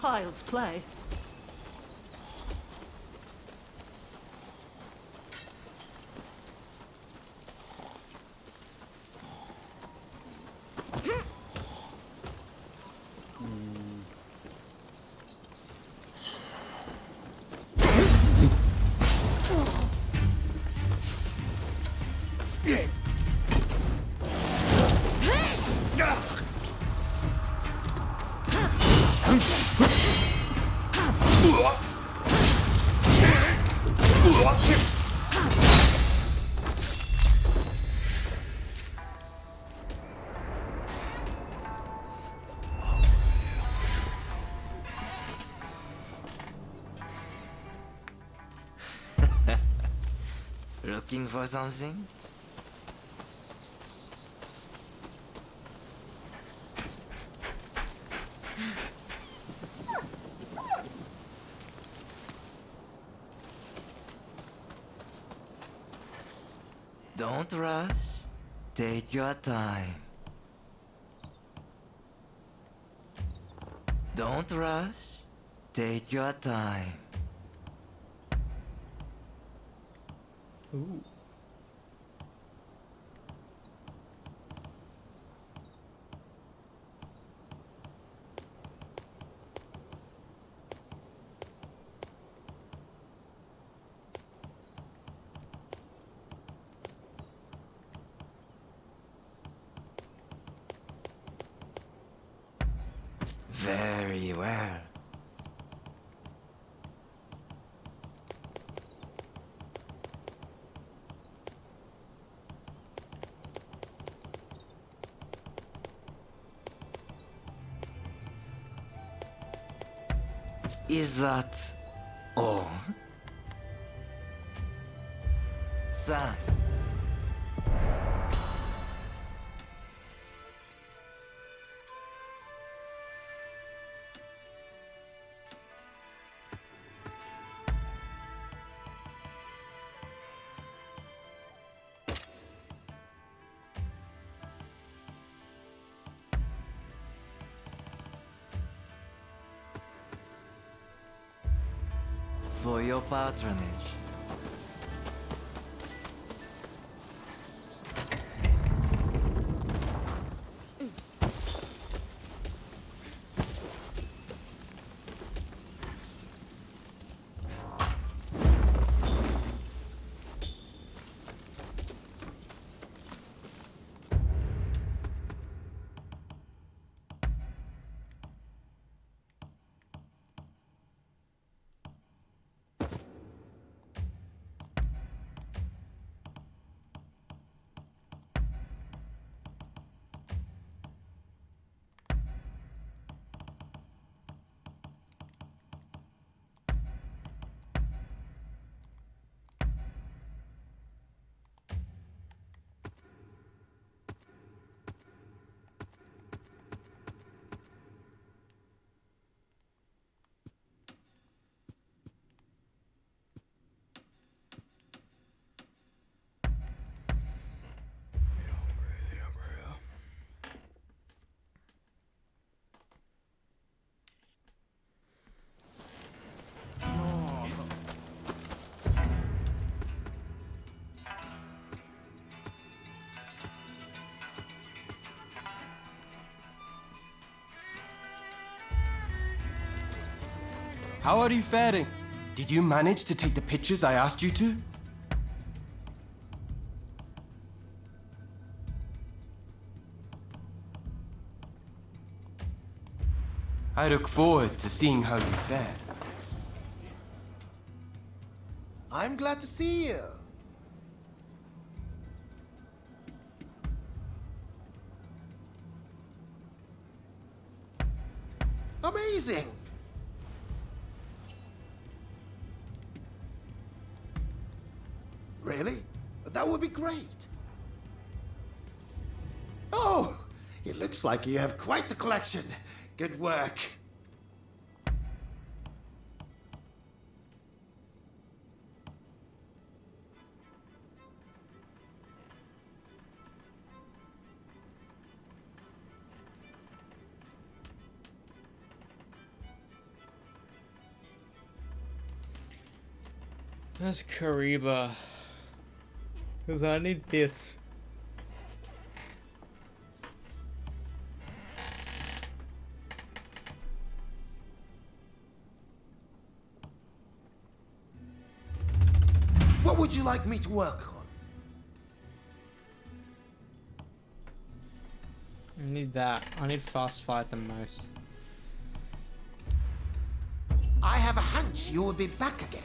K: Child's play.
L: Looking for something? Don't rush. Take your time. Don't rush. Take your time.
A: Ooh.
L: Very well. Is that all? Thanks. For your patronage.
M: How are you faring? Did you manage to take the pictures I asked you to? I look forward to seeing how you fare.
P: I'm glad to see you. Amazing! Really? That would be great. Oh, it looks like you have quite the collection. Good work.
A: That's Kariba. Because I need this.
P: What would you like me to work on?
A: I need that. I need fast fight the most.
P: I have a hunch you will be back again.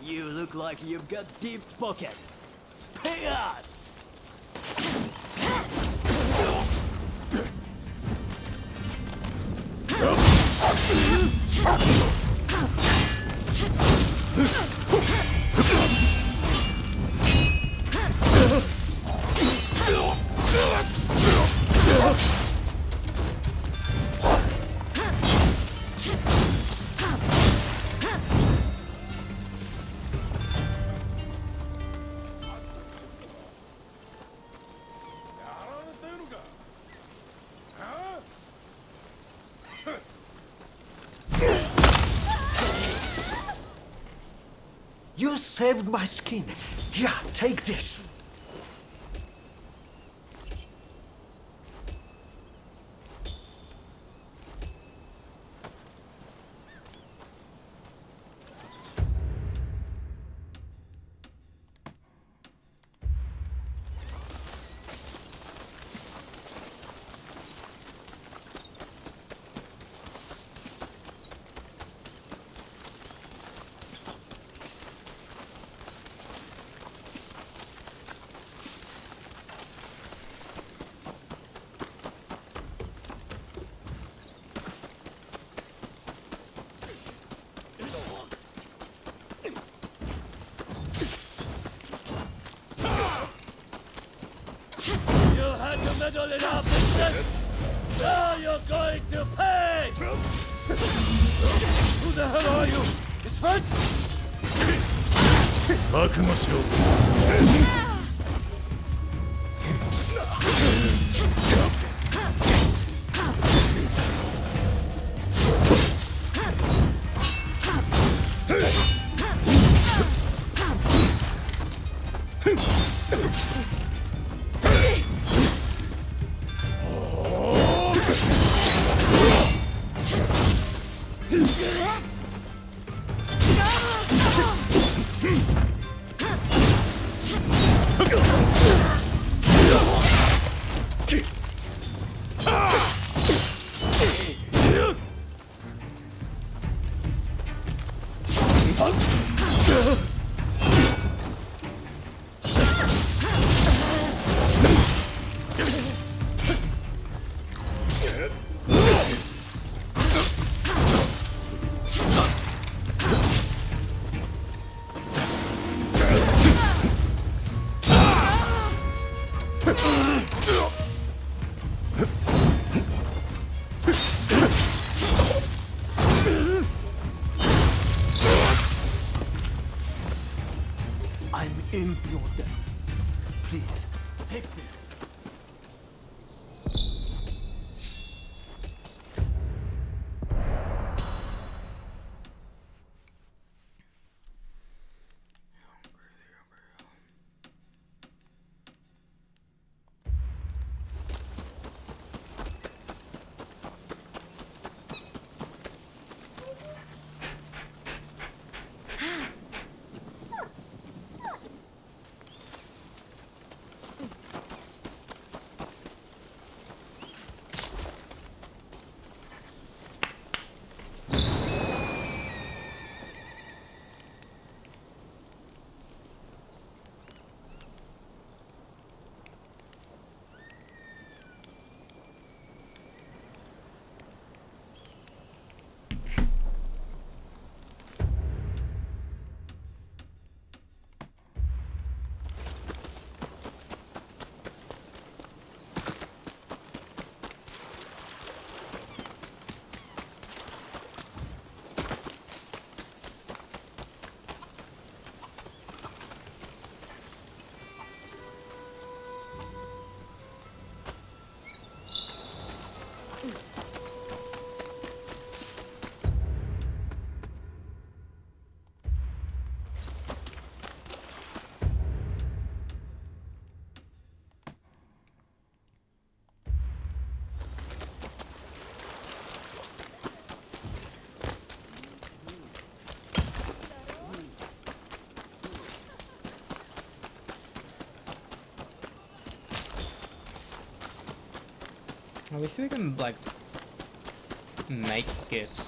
S: You look like you've got deep pockets. Pay on!
P: You saved my skin. Yeah, take this.
R: You had to meddle in our business! Now you're going to pay! Who the hell are you? His friend?
G: 覚悟しろ
Q: in your debt. Please, take this.
A: I wish we can, like, make gifts.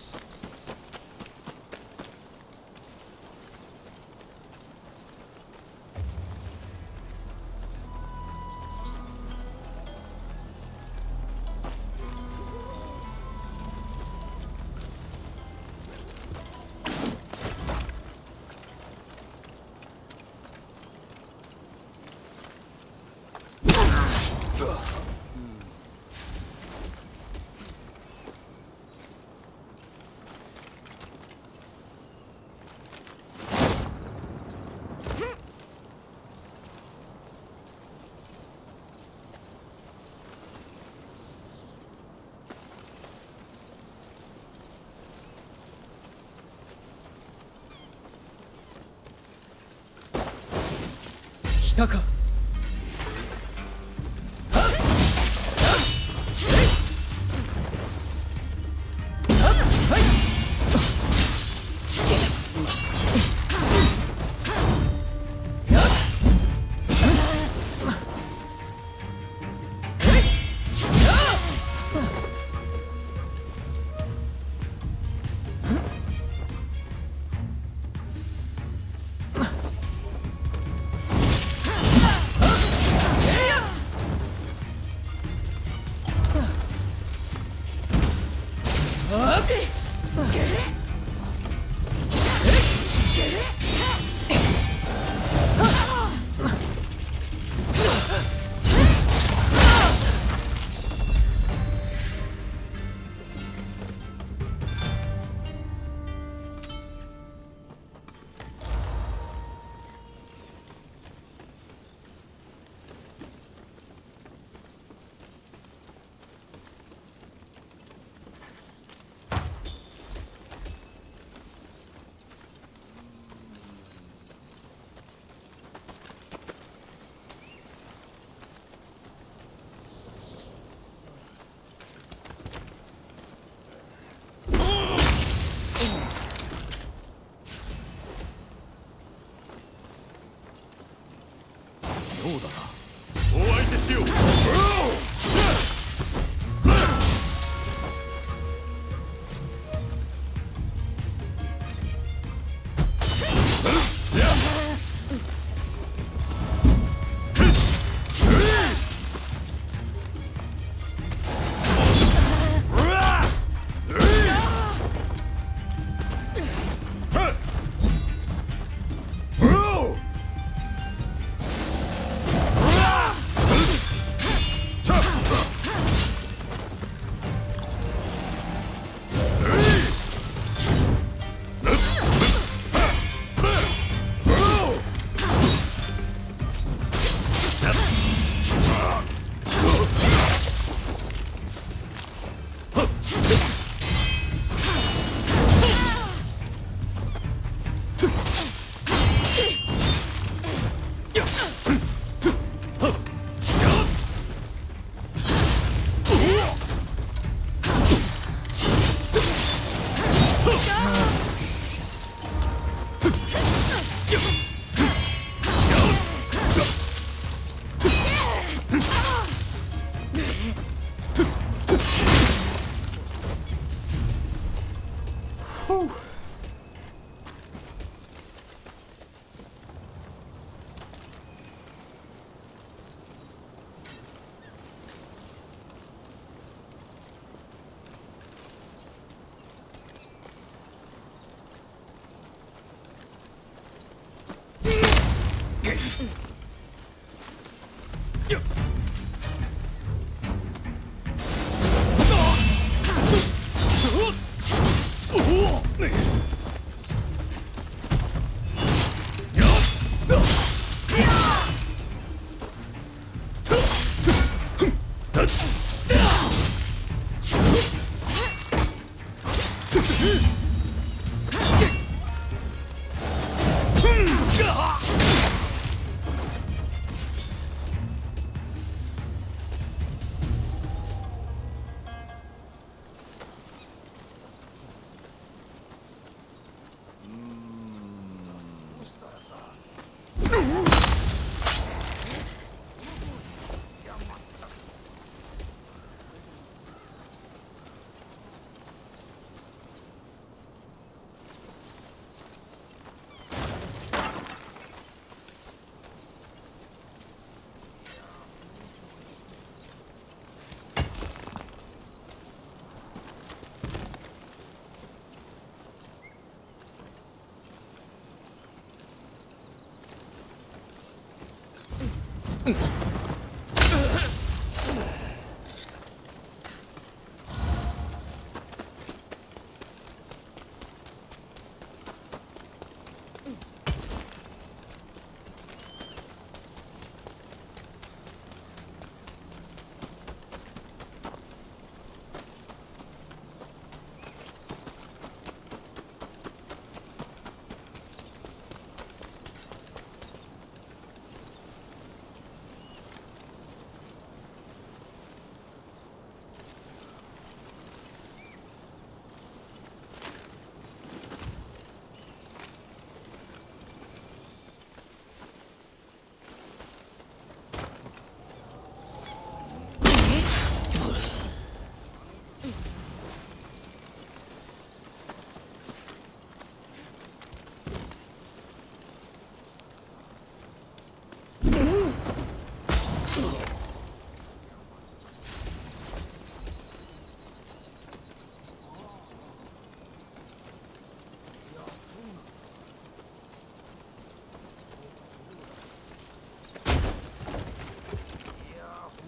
A: Whew.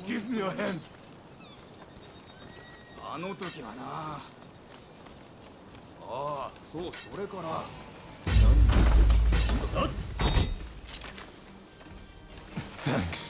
C: Give me your hand.
Q: あの時はな。ああ、そう、それから。
C: Thanks.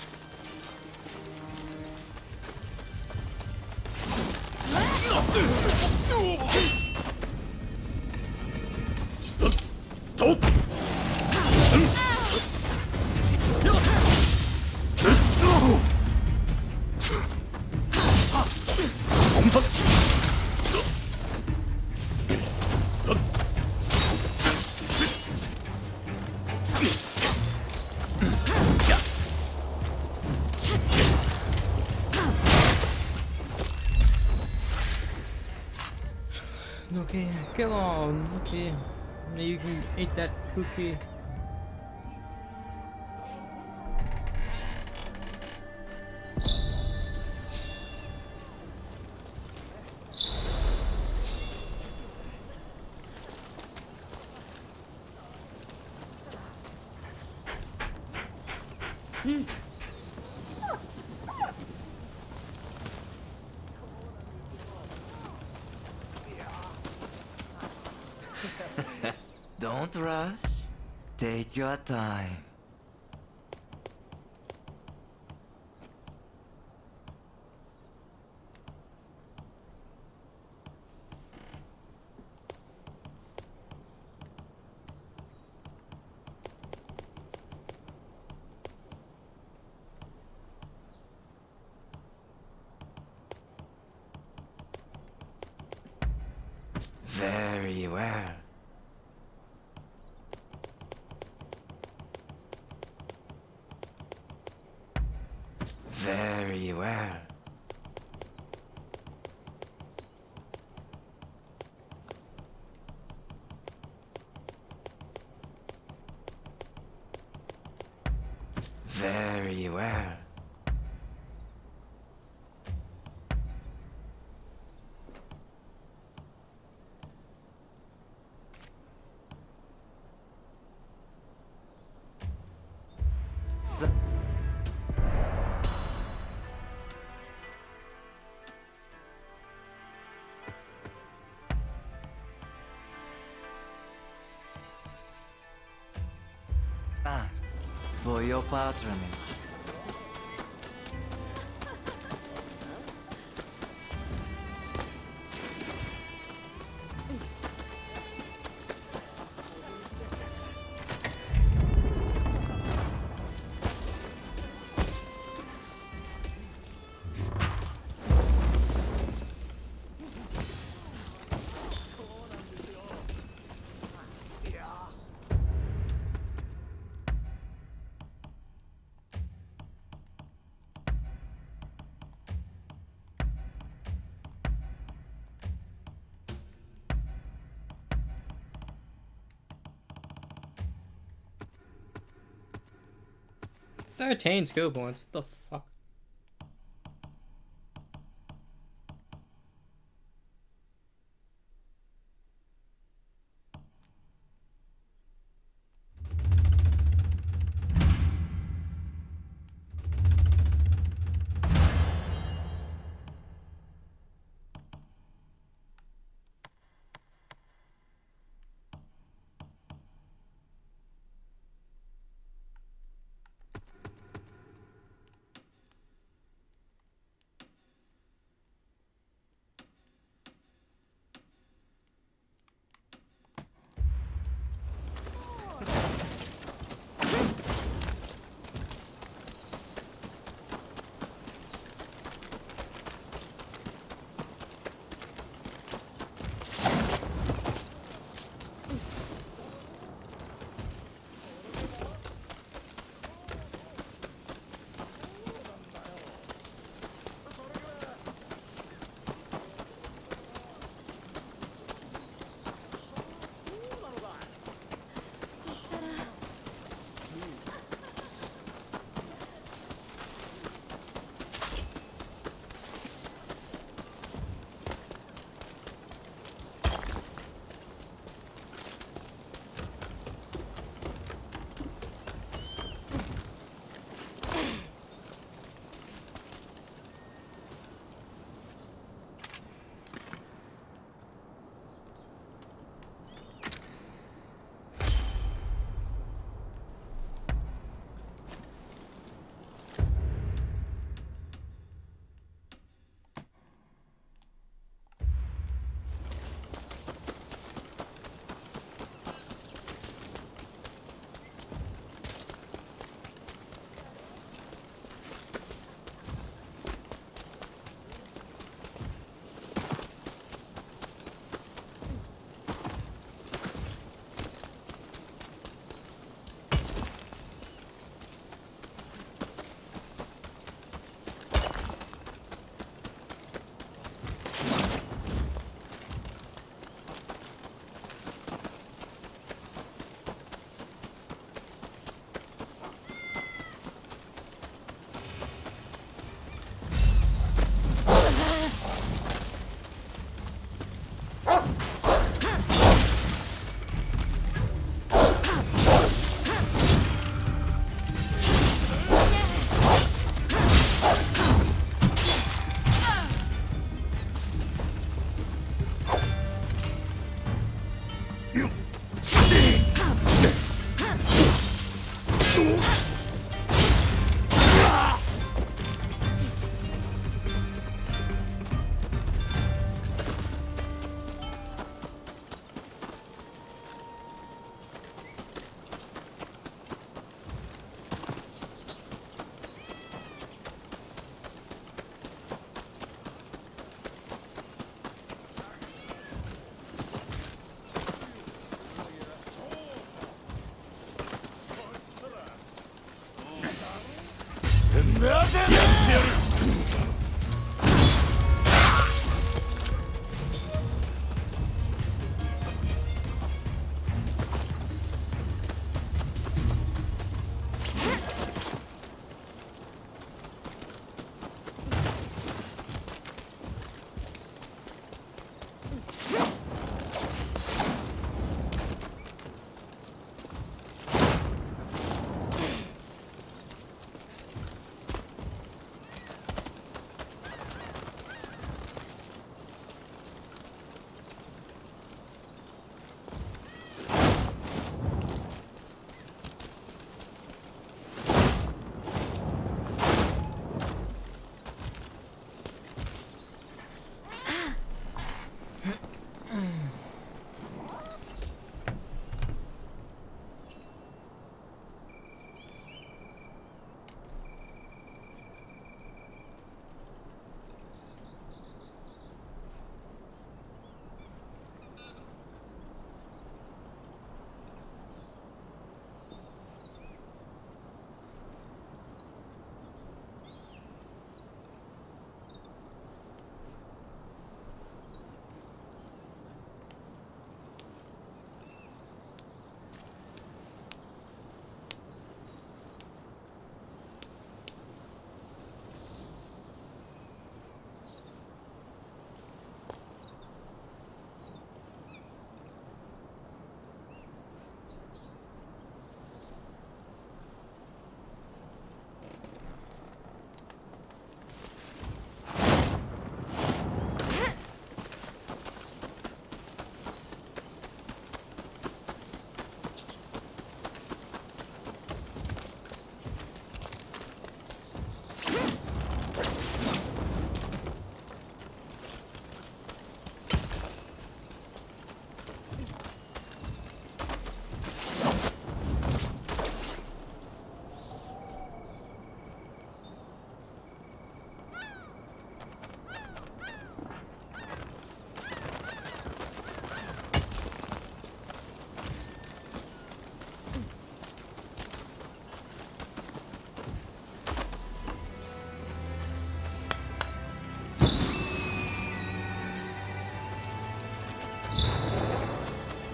A: Okay, come on. Okay, now you can eat that cookie.
L: Don't rush. Take your time. Very well. Very well. Very well. Thanks for your patronage.
A: "13 skill points. What the fuck?"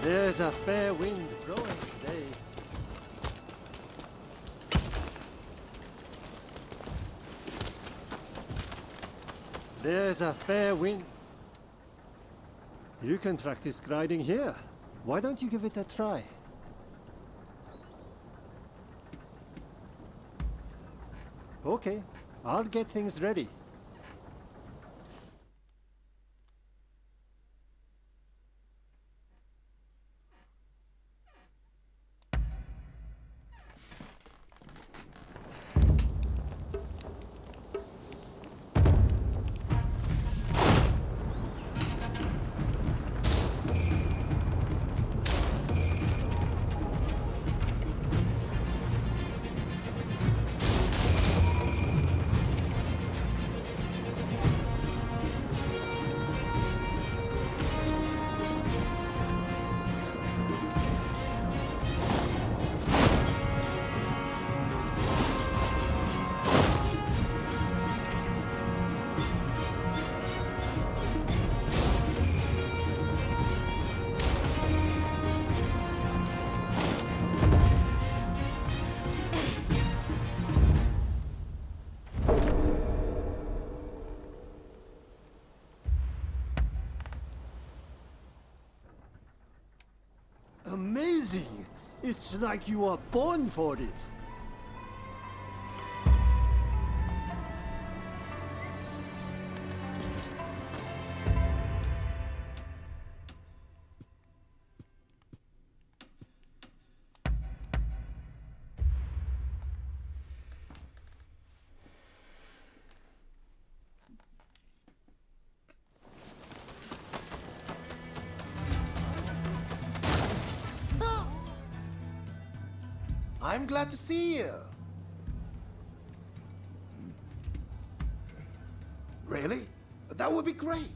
K: There's a fair wind blowing today. There's a fair wind. You can practice gliding here. Why don't you give it a try? Okay, I'll get things ready. Amazing! It's like you are born for it.
P: I'm glad to see you. Really? That would be great.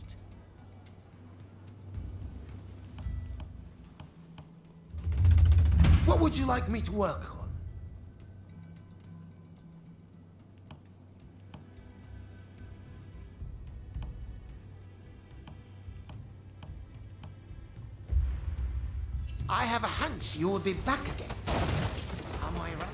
P: What would you like me to work on? I have a hunch you will be back again. Am I right?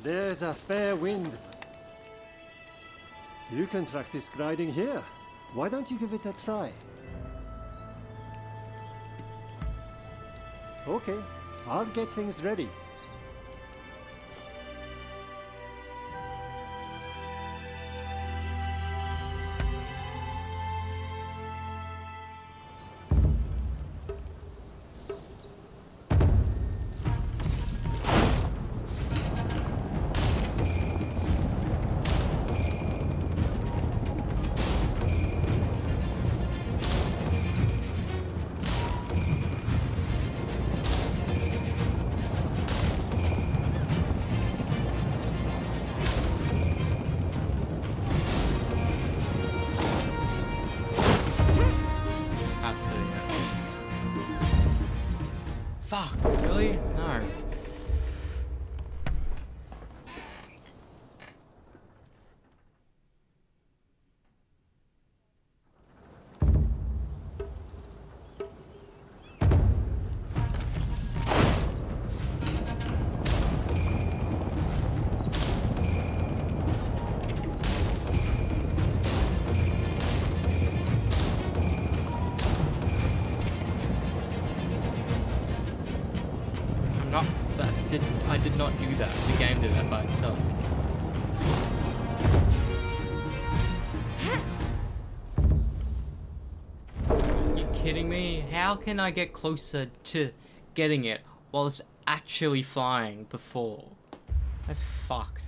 K: There's a fair wind. You can practice gliding here. Why don't you give it a try? Okay, I'll get things ready.
A: Fuck, really? No. I did not do that. The game did that by itself. Are you kidding me? How can I get closer to getting it while it's actually flying before. That's fucked.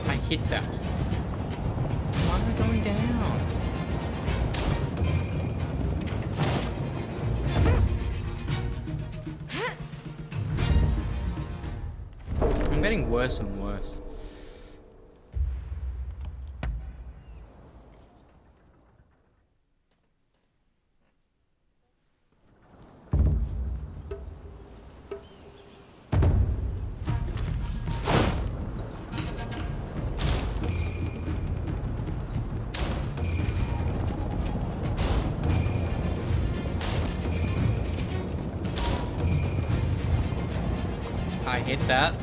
A: I hit that. Why am I going down? I'm getting worse and worse. I hit that.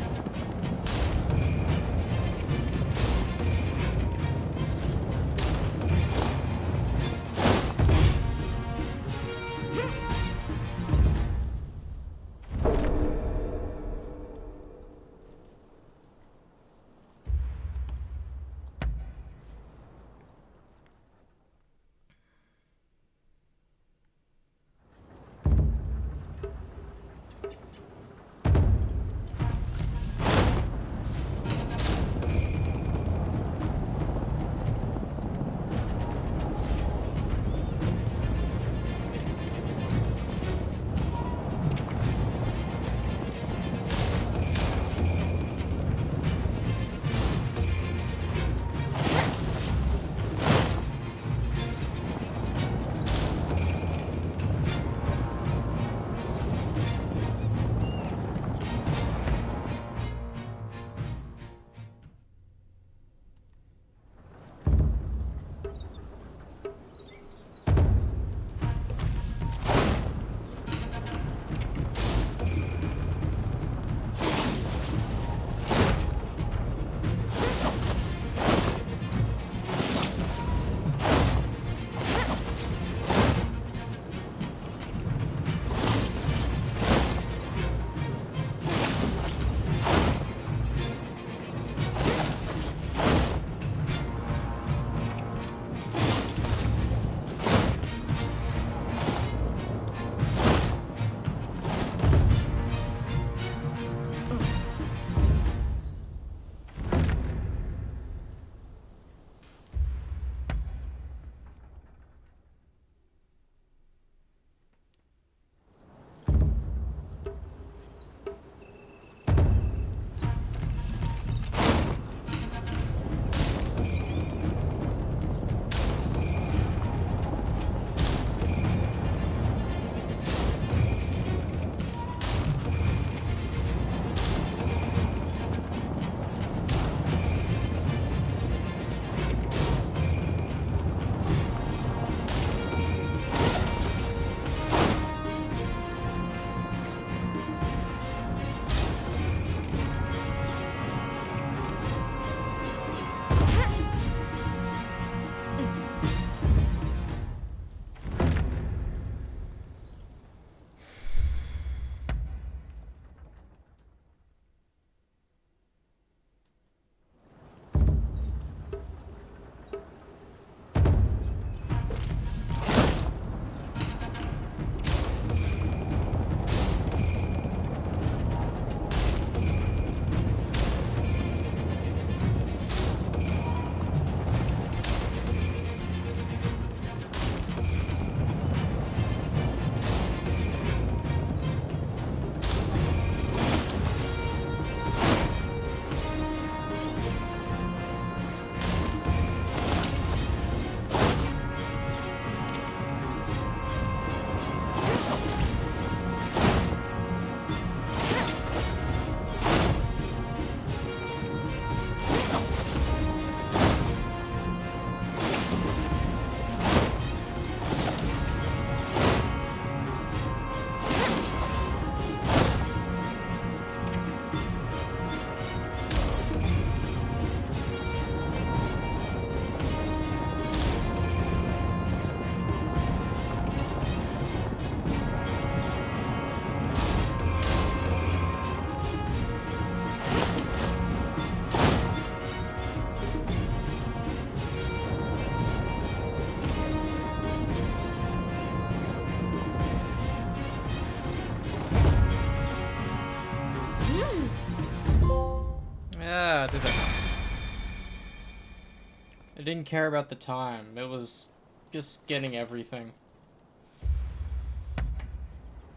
A: I didn't care about the time. It was just getting everything.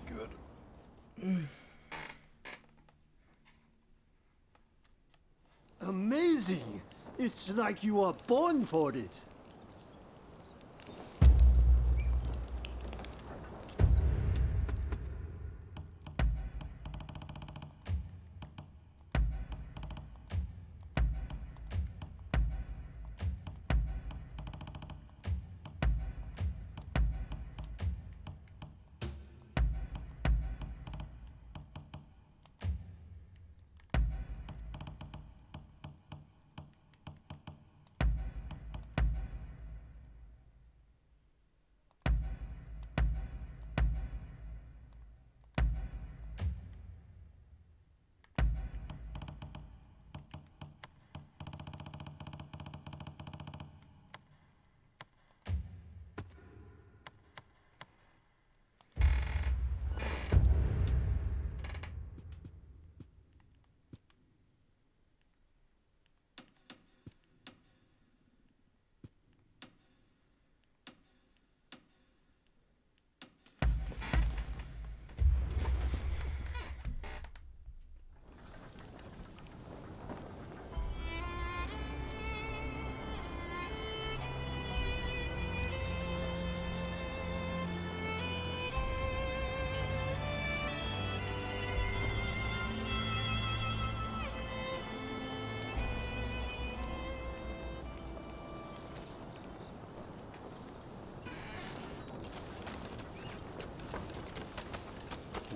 A: Good.
K: Amazing! It's like you are born for it.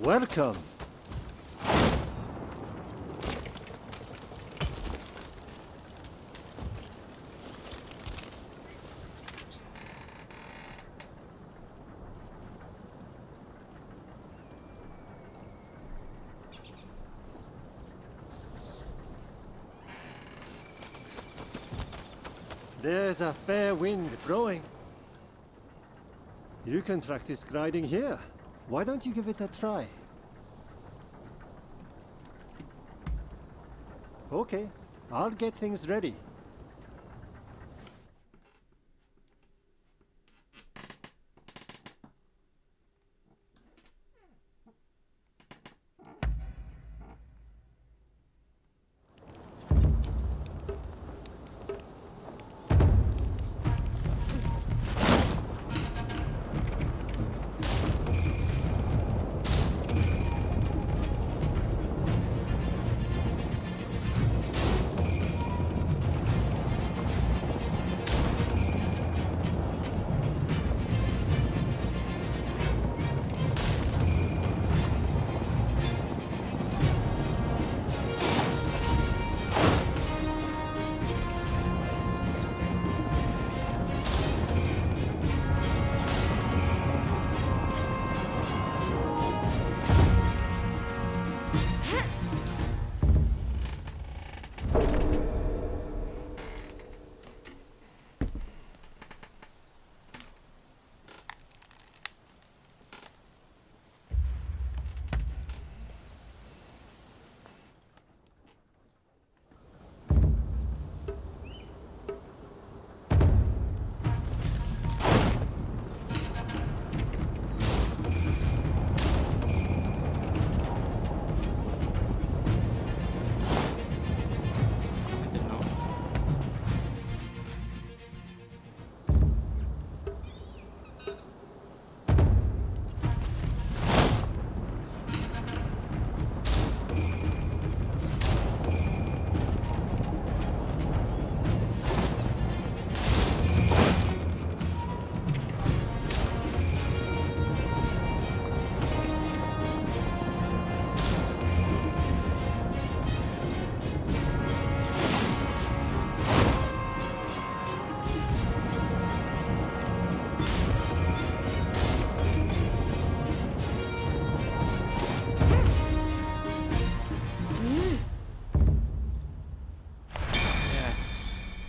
K: Welcome. There's a fair wind blowing. You can practice gliding here. Why don't you give it a try? Okay, I'll get things ready.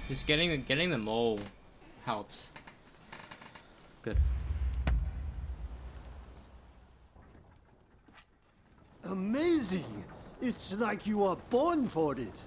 A: Just getting them all helps. Good.
K: Amazing! It's like you are born for it.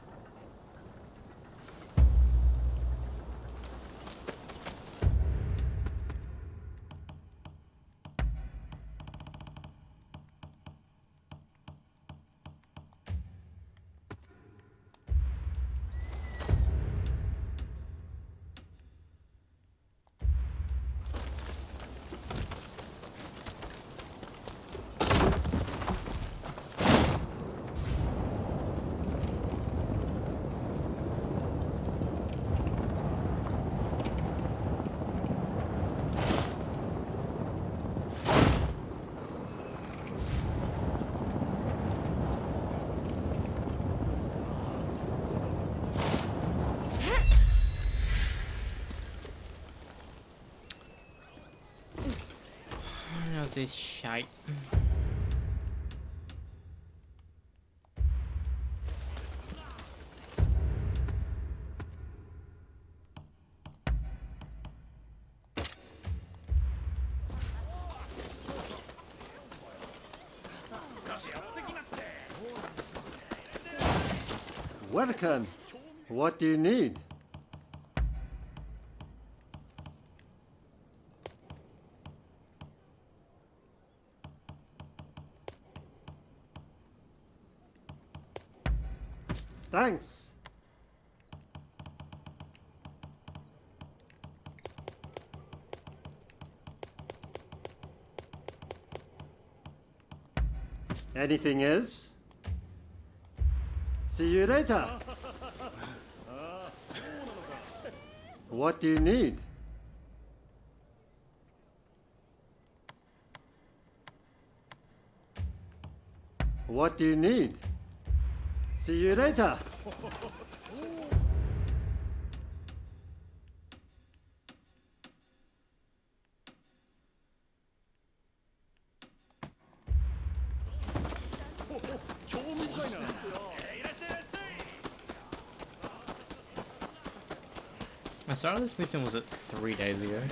A: with this shite.
K: Welcome. What do you need? Thanks. Anything else? See you later. What do you need? What do you need? See you later.
A: I started this mission, was it 3 days ago?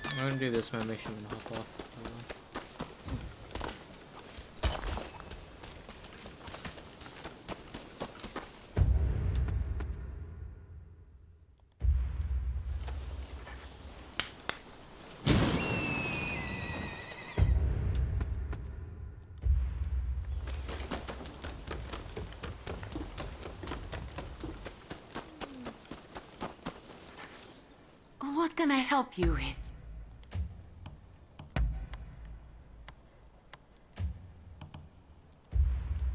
A: I'm gonna do this my mission and hop off.
O: What can I help you with?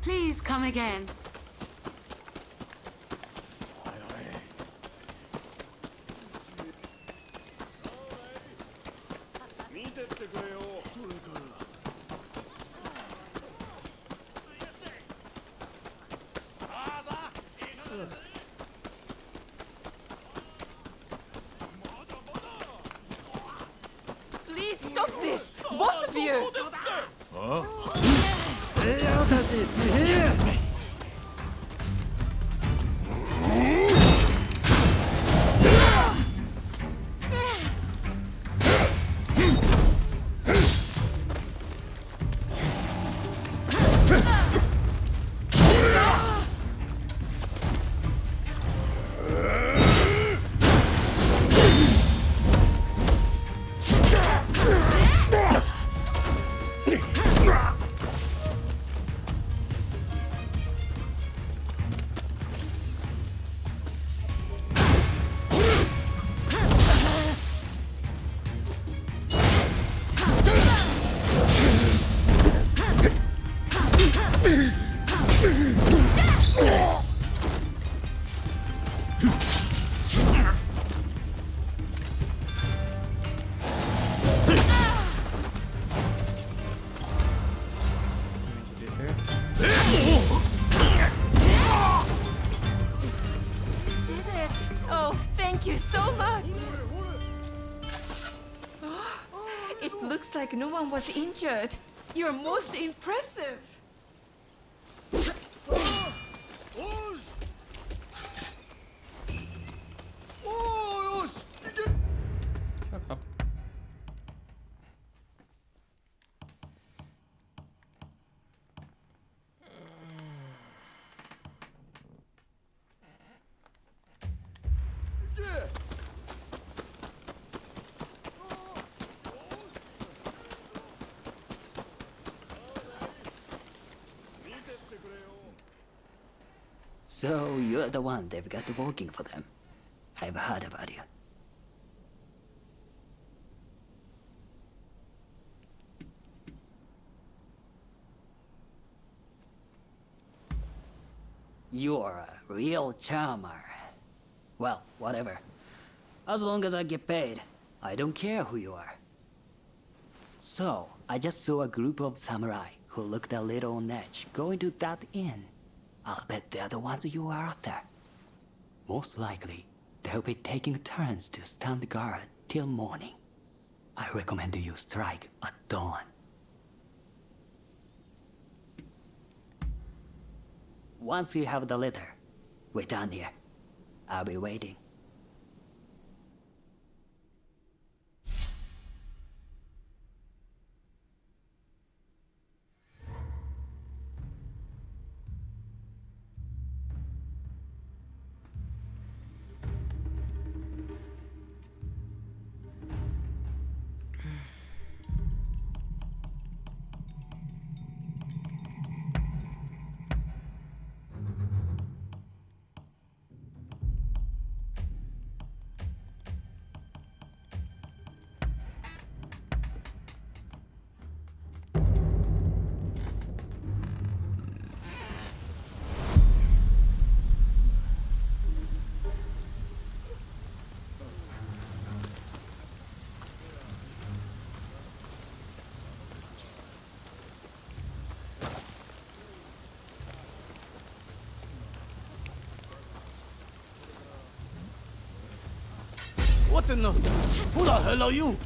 O: Please come again.
B: Please stop this! Both of you!
C: Huh?
K: Stay out of this, you hear?
B: Did it! Oh, thank you so much! It looks like no one was injured. You're most impressive.
T: So you're the one they've got working for them. I've heard about you. You're a real charmer. Well, whatever. As long as I get paid, I don't care who you are. So, I just saw a group of samurai who looked a little on edge going to that inn. I'll bet they're the ones you are after. Most likely, they'll be taking turns to stand guard till morning. I recommend you strike at dawn. Once you have the letter, wait down here. I'll be waiting.
C: What in the... Who the hell are you?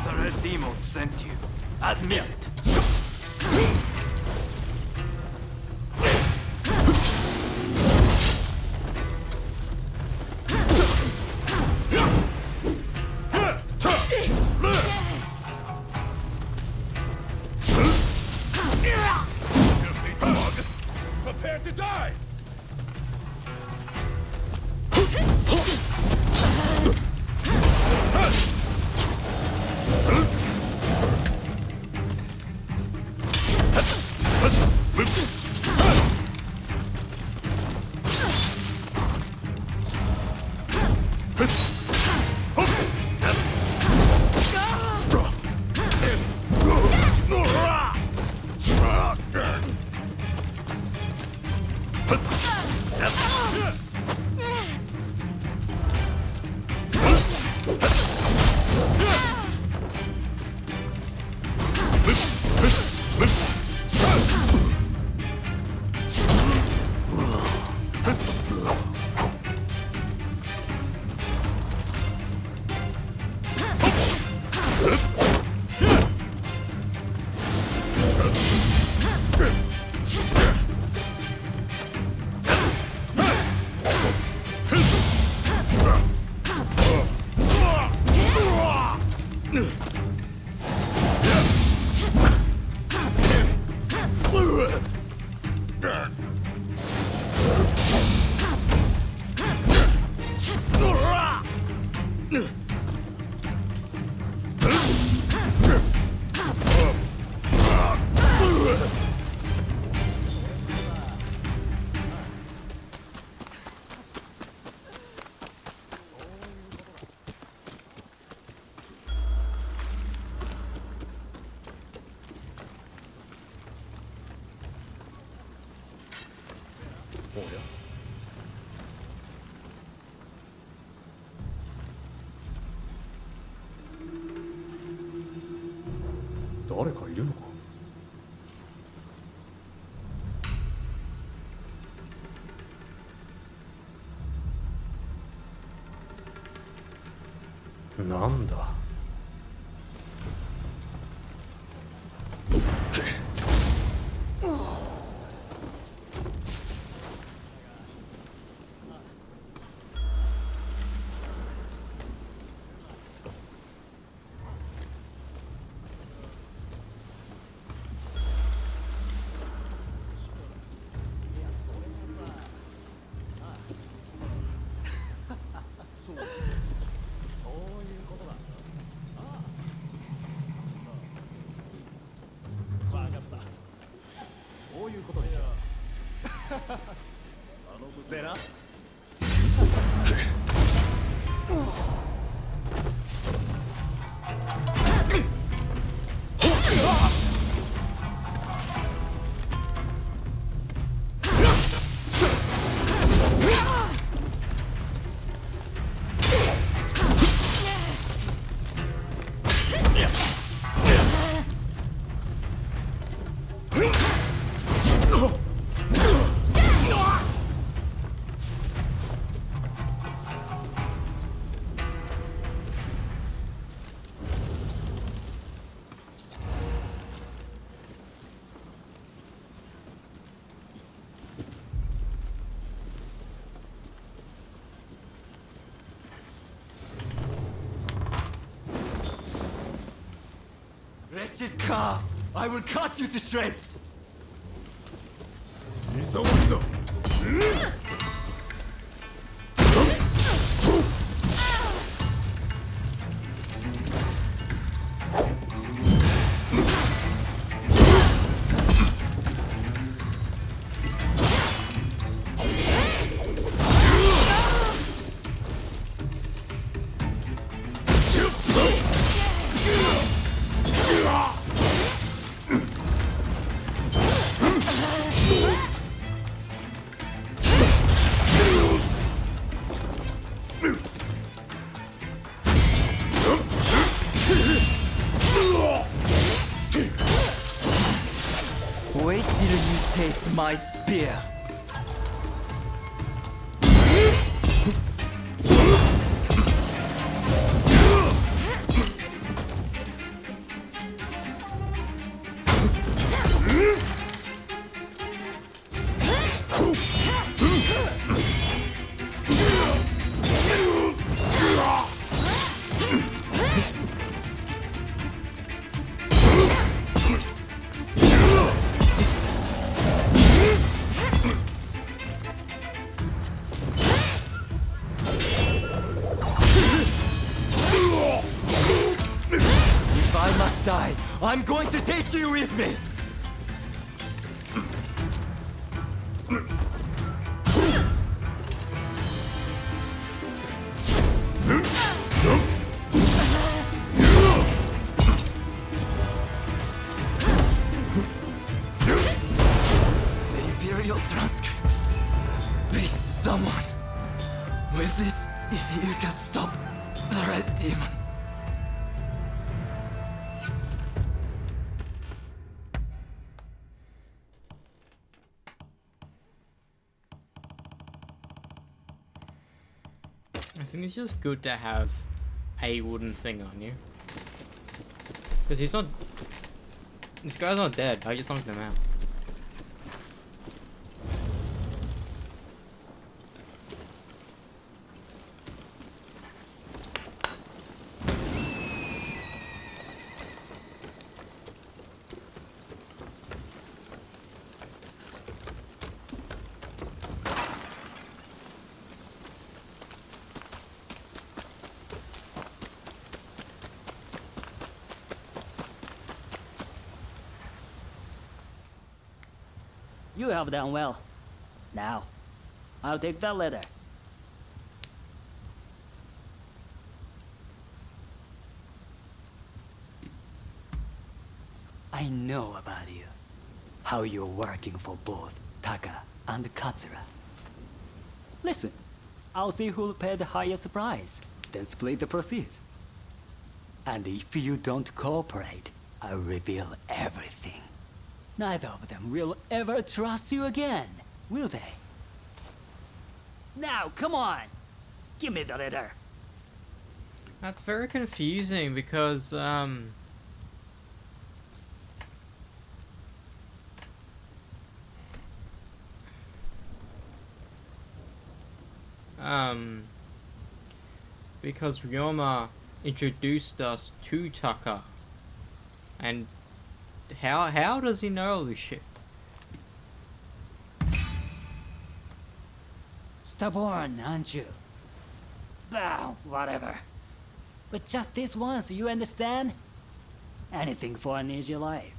Q: The red demon sent you. Admit it.
C: Prepare to die!
W: 뭐야?誰かいるのか？なんだ？
R: そういうことだ。わかった。そういうことでしょ。でな。
L: Wretched car! I will cut you to shreds!
G: いざまりだ。
L: Wait till you taste my spear. If I must die, I'm going to take you with me! The Imperial transcript. Please, someone. With this, you can stop the Red Demon.
A: I think it's just good to have a wooden thing on you. Because he's not... This guy's not dead, I just knocked him out.
T: You have done well. Now, I'll take that letter. I know about you. How you're working for both Taka and Katsura. Listen, I'll see who'll pay the highest price, then split the proceeds. And if you don't cooperate, I'll reveal everything. Neither of them will ever trust you again, will they? Now, come on! Give me the letter.
A: That's very confusing because, because Ryoma introduced us to Tucker. And how does he know all this shit?
T: Stubborn, aren't you? Bah, whatever. But just this once, you understand? Anything for an easy life.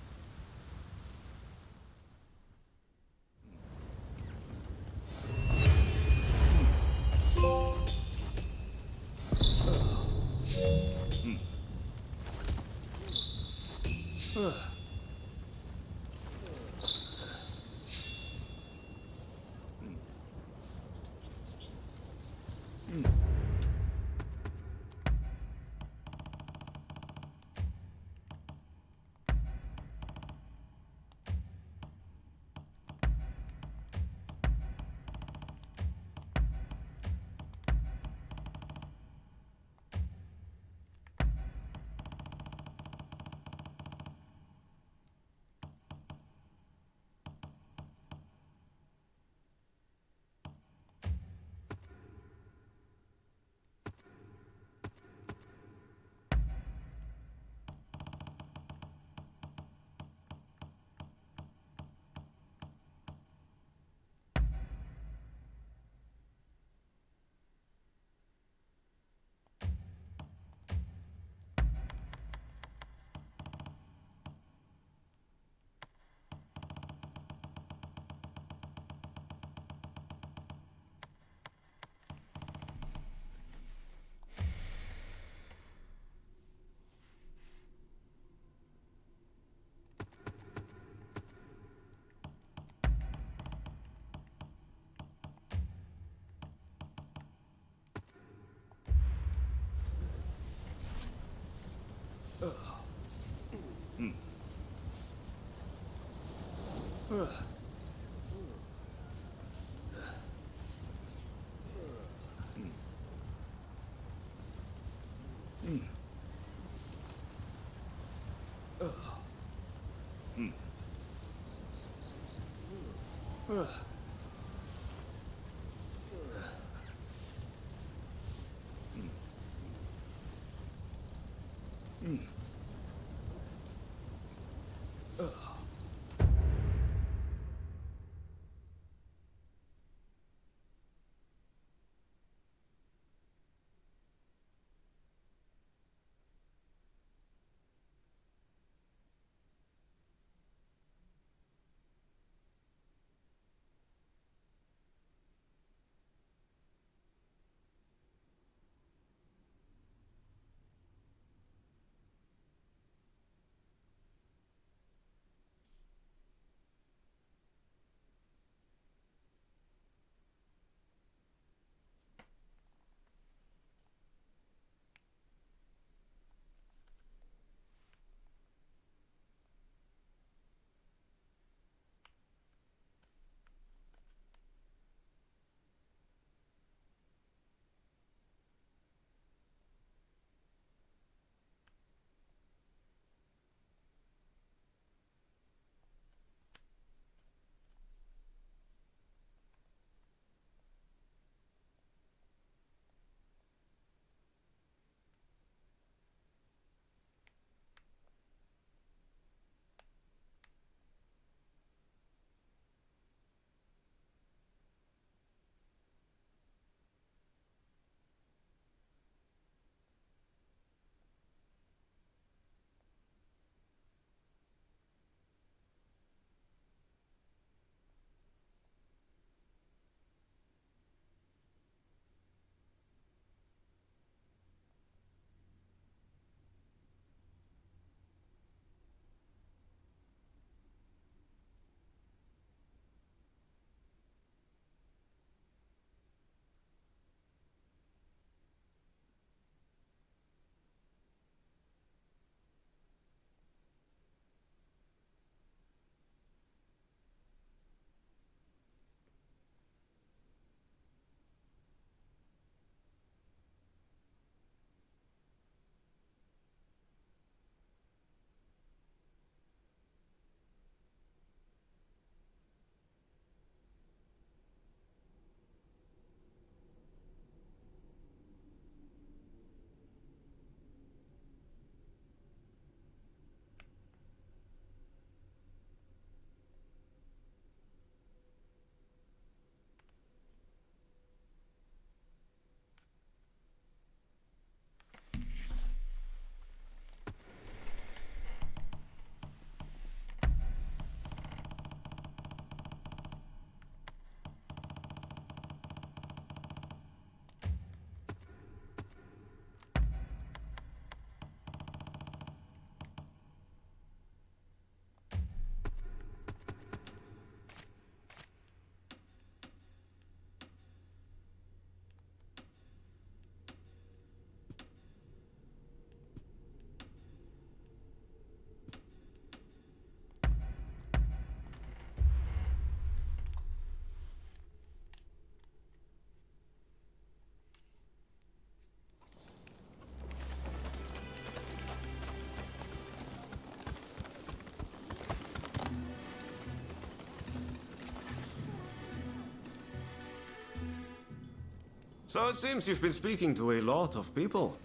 N: So it seems you've been speaking to a lot of people.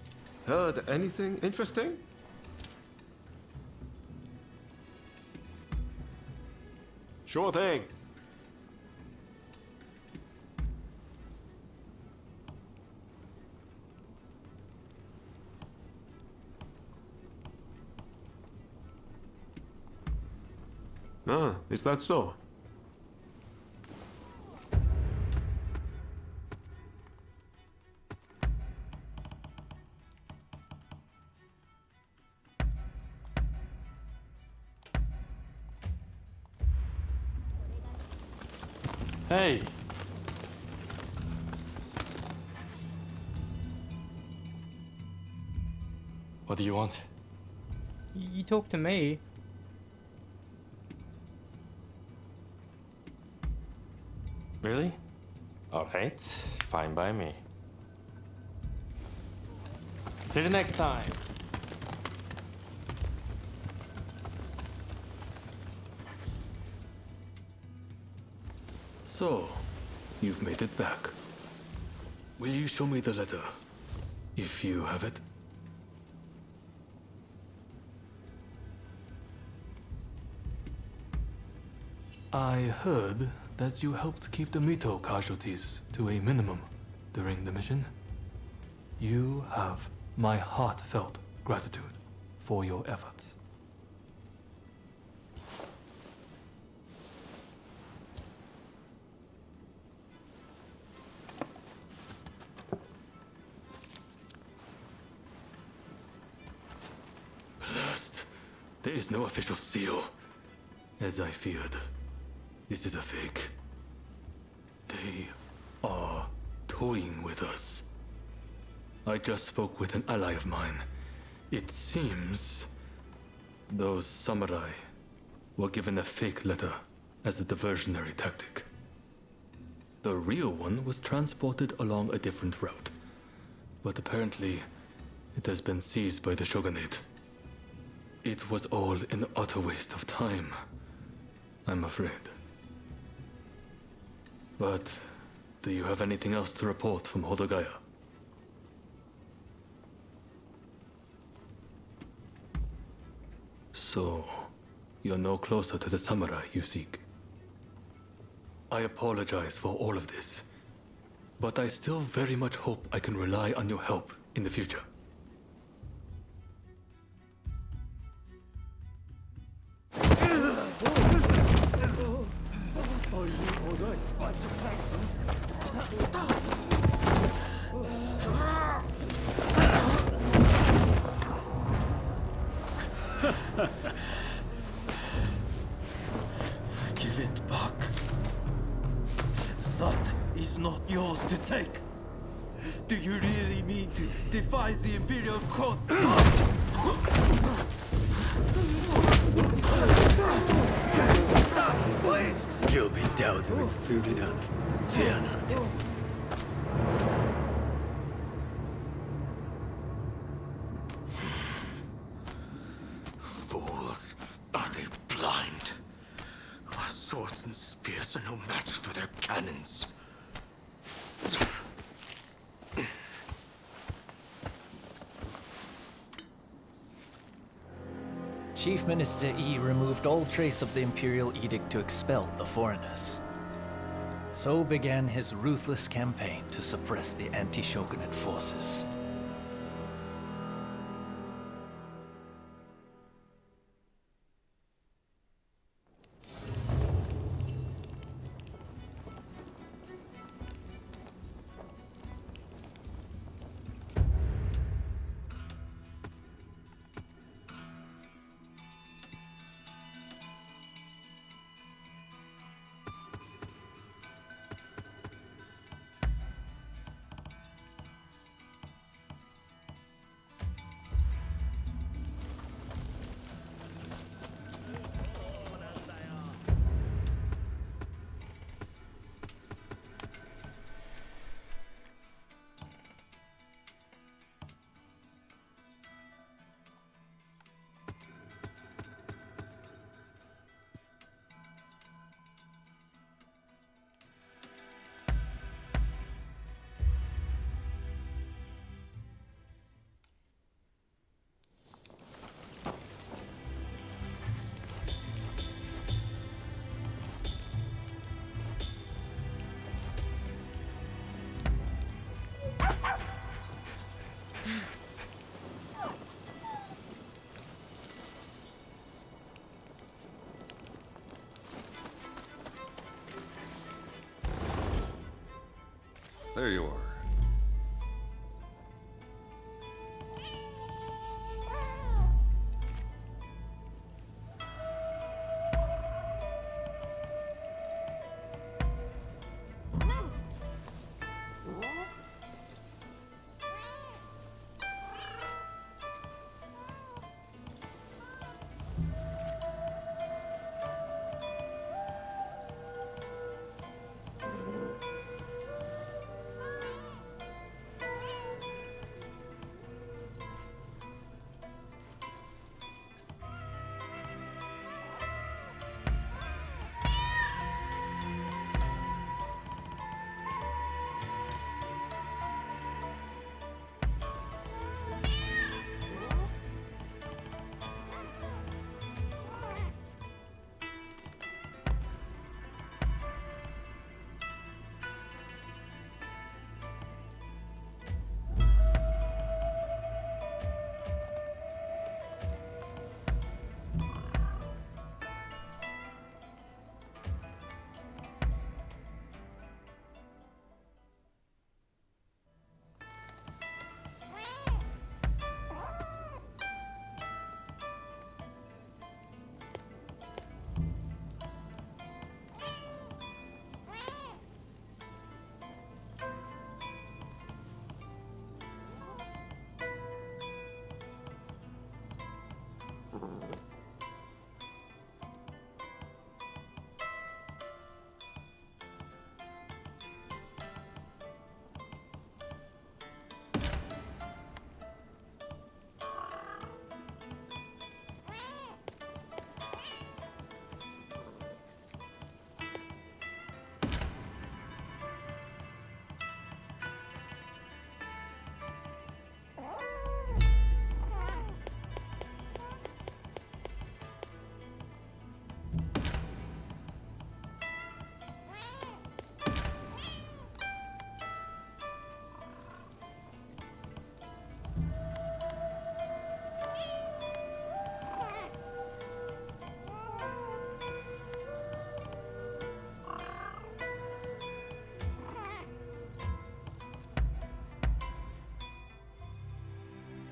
N: Heard anything interesting? Sure thing. Ah, is that so?
W: Hey! What do you want?
A: You talk to me.
W: Really? Alright, fine by me. Till the next time! So, you've made it back. Will you show me the letter, if you have it? I heard that you helped keep the Mito casualties to a minimum during the mission. You have my heartfelt gratitude for your efforts. Blast! There is no official seal. As I feared. This is a fake. They are toying with us. I just spoke with an ally of mine. It seems those samurai were given a fake letter as a diversionary tactic. The real one was transported along a different route, but apparently it has been seized by the shogunate. It was all an utter waste of time, I'm afraid. But do you have anything else to report from Hodogaya? So, you're no closer to the samurai you seek. I apologize for all of this, but I still very much hope I can rely on your help in the future.
C: Give it back. That is not yours to take. Do you really mean to defy the Imperial Code? Stop, please! You'll be dealt with soon enough. Fear not. Fools. Are they blind? Our swords and spears are no match for their cannons.
D: Chief Minister Yi removed all trace of the Imperial Edict to expel the foreigners. So began his ruthless campaign to suppress the anti-shogunate forces.
F: There you are.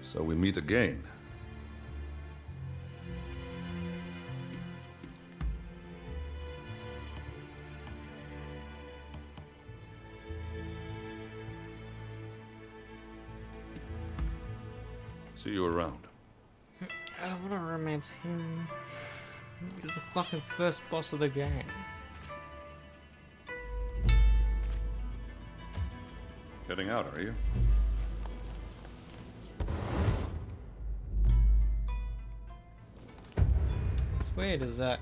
F: So we meet again. See you around.
A: I don't want to romance him. He's the fucking first boss of the game.
F: Heading out, are you?
A: What's weird is that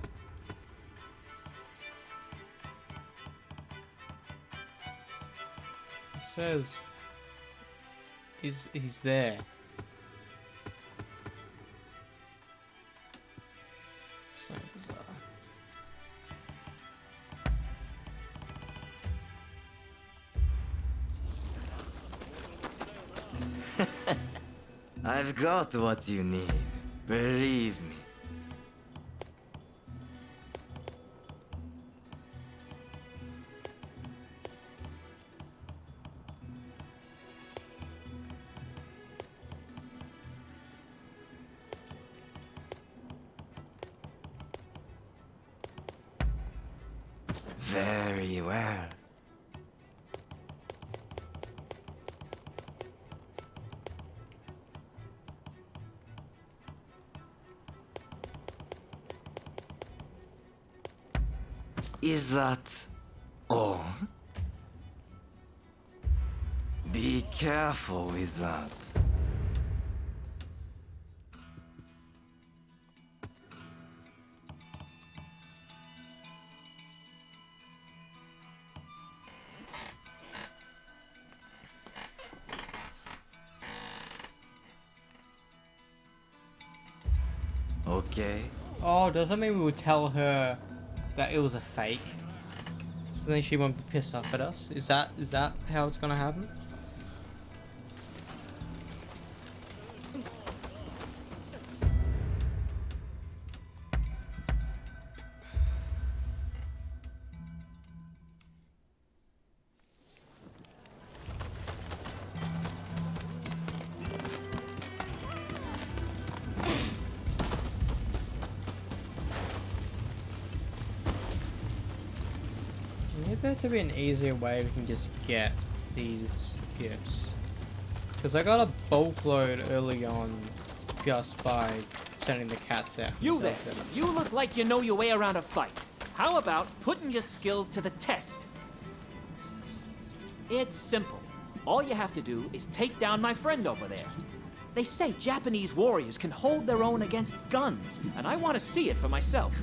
A: it says he's there. So
L: bizarre. I've got what you need. Believe me. Very well. Is that all? Be careful with that. Okay.
A: Oh, does that mean we would tell her that it was a fake? So then she won't be pissed off at us? Is that how it's gonna happen? Maybe there to be an easier way we can just get these gifts. Because I got a bulk load early on just by sending the cats out.
J: You there! You look like you know your way around a fight. How about putting your skills to the test? It's simple. All you have to do is take down my friend over there. They say Japanese warriors can hold their own against guns, and I want to see it for myself.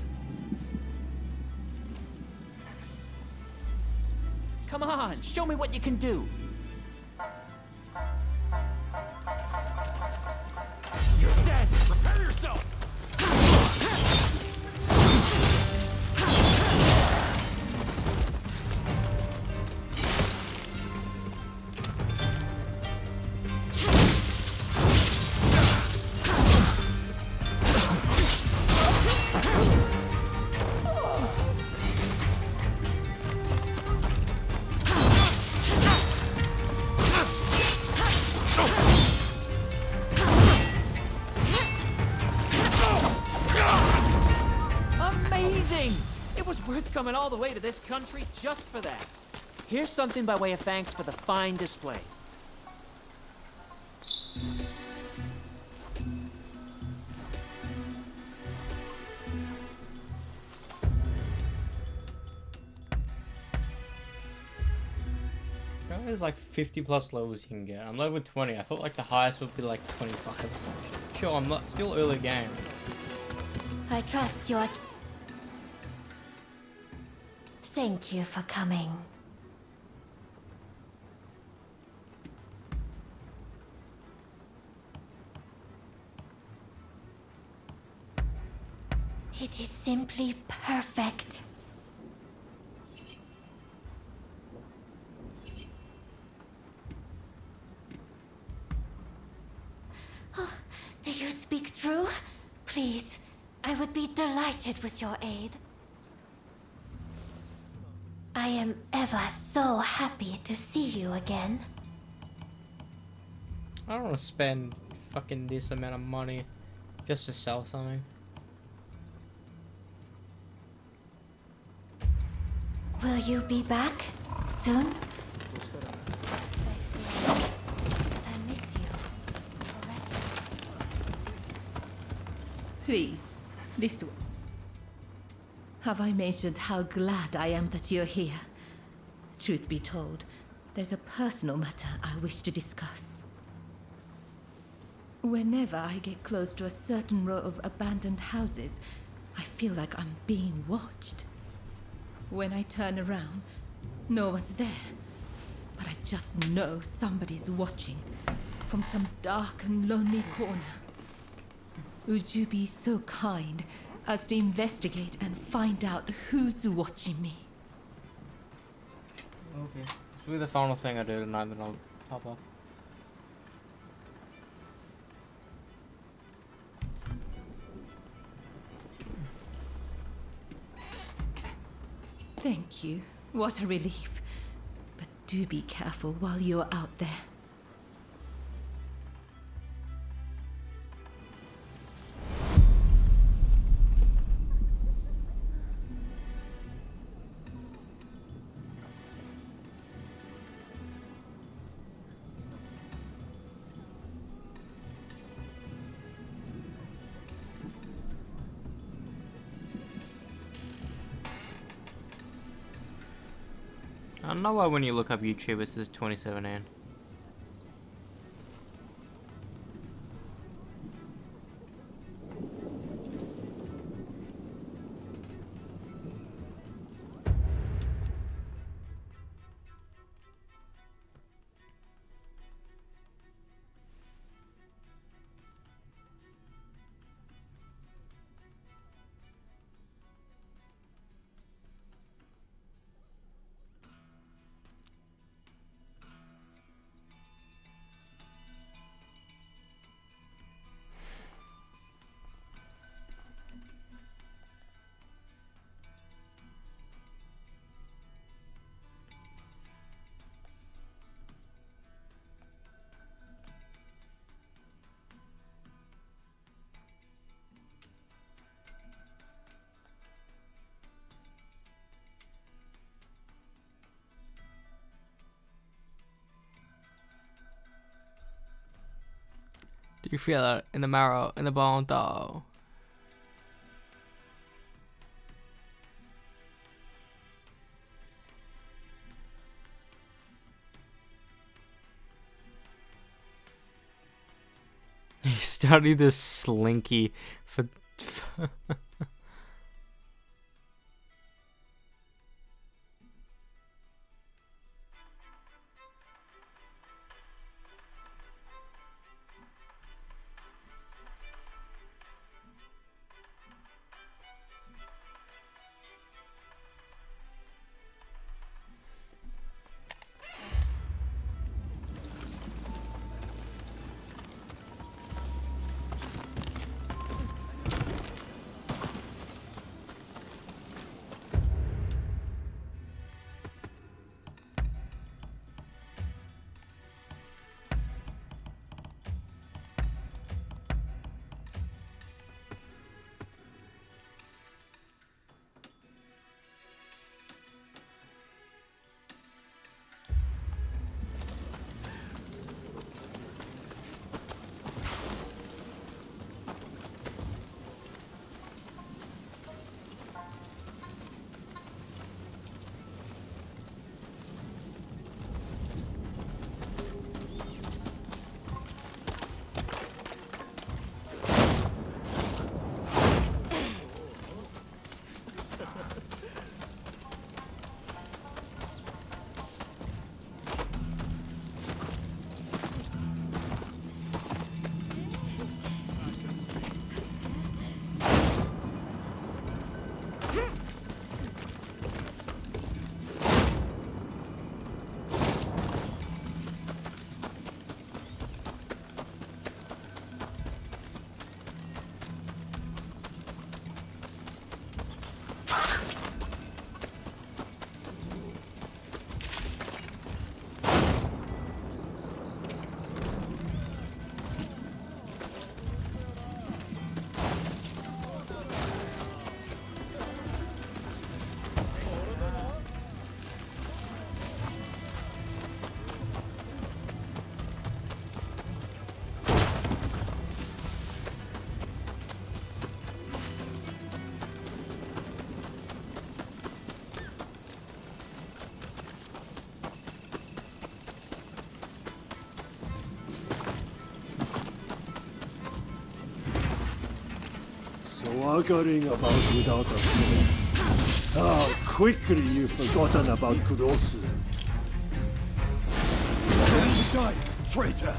J: Come on, show me what you can do. You're dead! Prepare yourself! Amazing! It was worth coming all the way to this country just for that. Here's something by way of thanks for the fine display.
A: There's like 50 plus levels you can get. I'm level 20. I thought like the highest would be like 25 or something. Sure, I'm not still early game.
E: I trust you are... Thank you for coming. It is simply perfect. Oh, do you speak true? Please, I would be delighted with your aid. I am ever so happy to see you again.
A: I don't want to spend fucking this amount of money just to sell something.
E: Will you be back soon? I miss you already.
B: Please, this way. Have I mentioned how glad I am that you're here? Truth be told, there's a personal matter I wish to discuss. Whenever I get close to a certain row of abandoned houses, I feel like I'm being watched. When I turn around, no one's there. But I just know somebody's watching from some dark and lonely corner. Would you be so kind as to investigate and find out who's watching me?
A: Okay. This will be the final thing I do tonight, then I'll pop off.
B: Thank you. What a relief. But do be careful while you're out there.
A: I don't know why when you look up YouTube it says 2017. You feel it in the marrow, in the bone, though. He studied this slinky for
P: Swaggering about without a clue. How quickly you've forgotten about Kurosu. Die, traitor!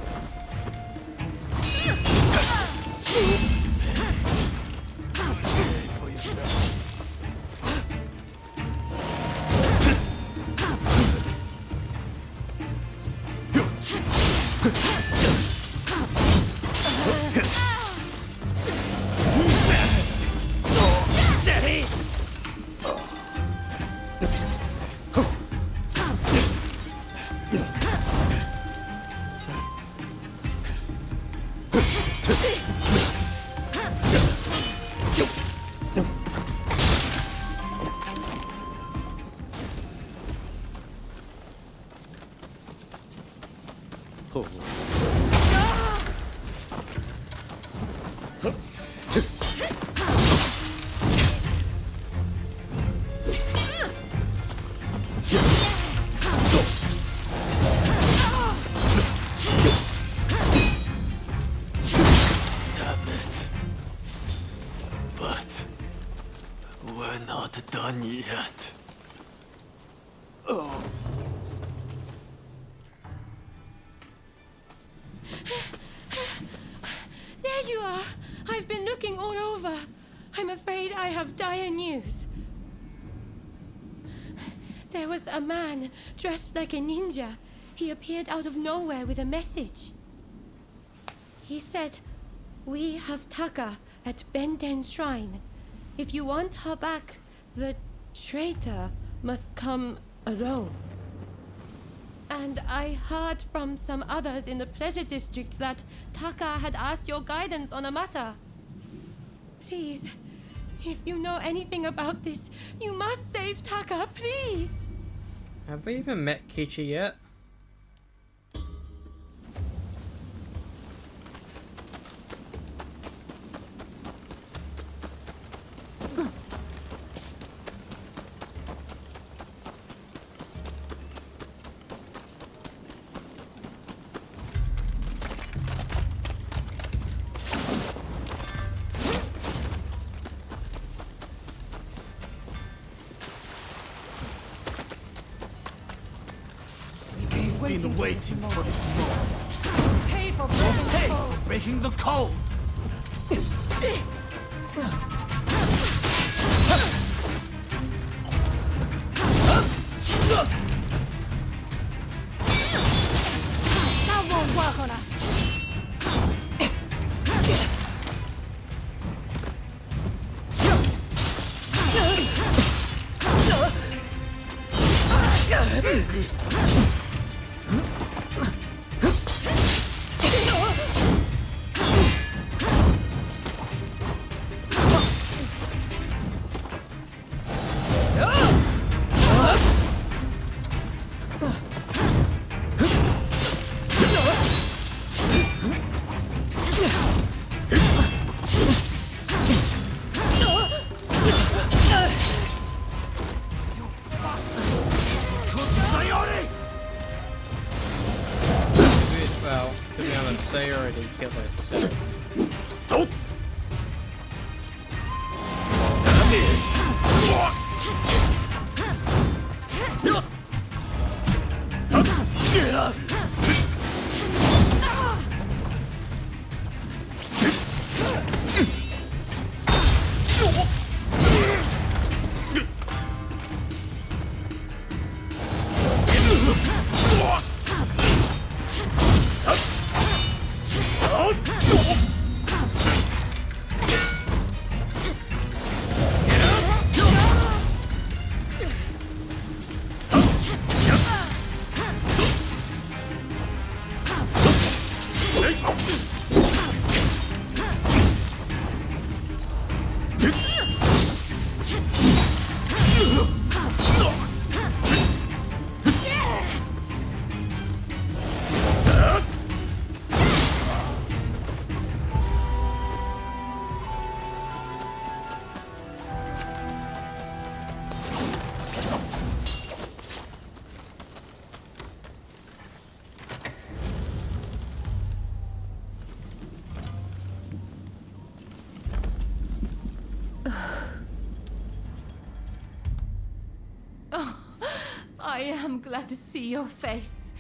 B: There you are! I've been looking all over. I'm afraid I have dire news. There was a man dressed like a ninja. He appeared out of nowhere with a message. He said, "We have Taka at Benten Shrine. If you want her back, the traitor must come alone." And I heard from some others in the Pleasure District that Taka had asked your guidance on a matter. Please, if you know anything about this, you must save Taka, please!
A: Have we even met Kichi yet?
C: been waiting for this moment.
B: Pay for
C: Pay for breaking the code.
B: That won't work on us.
A: Well, to be honest, they already killed us, so...
B: I am glad to see your face,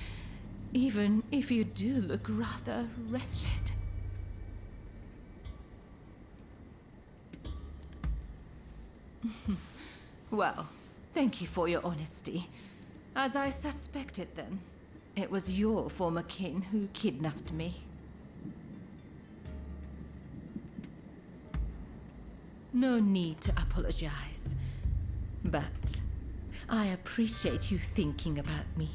B: even if you do look rather wretched. Well, thank you for your honesty. As I suspected then, it was your former kin who kidnapped me. No need to apologize, but I appreciate you thinking about me.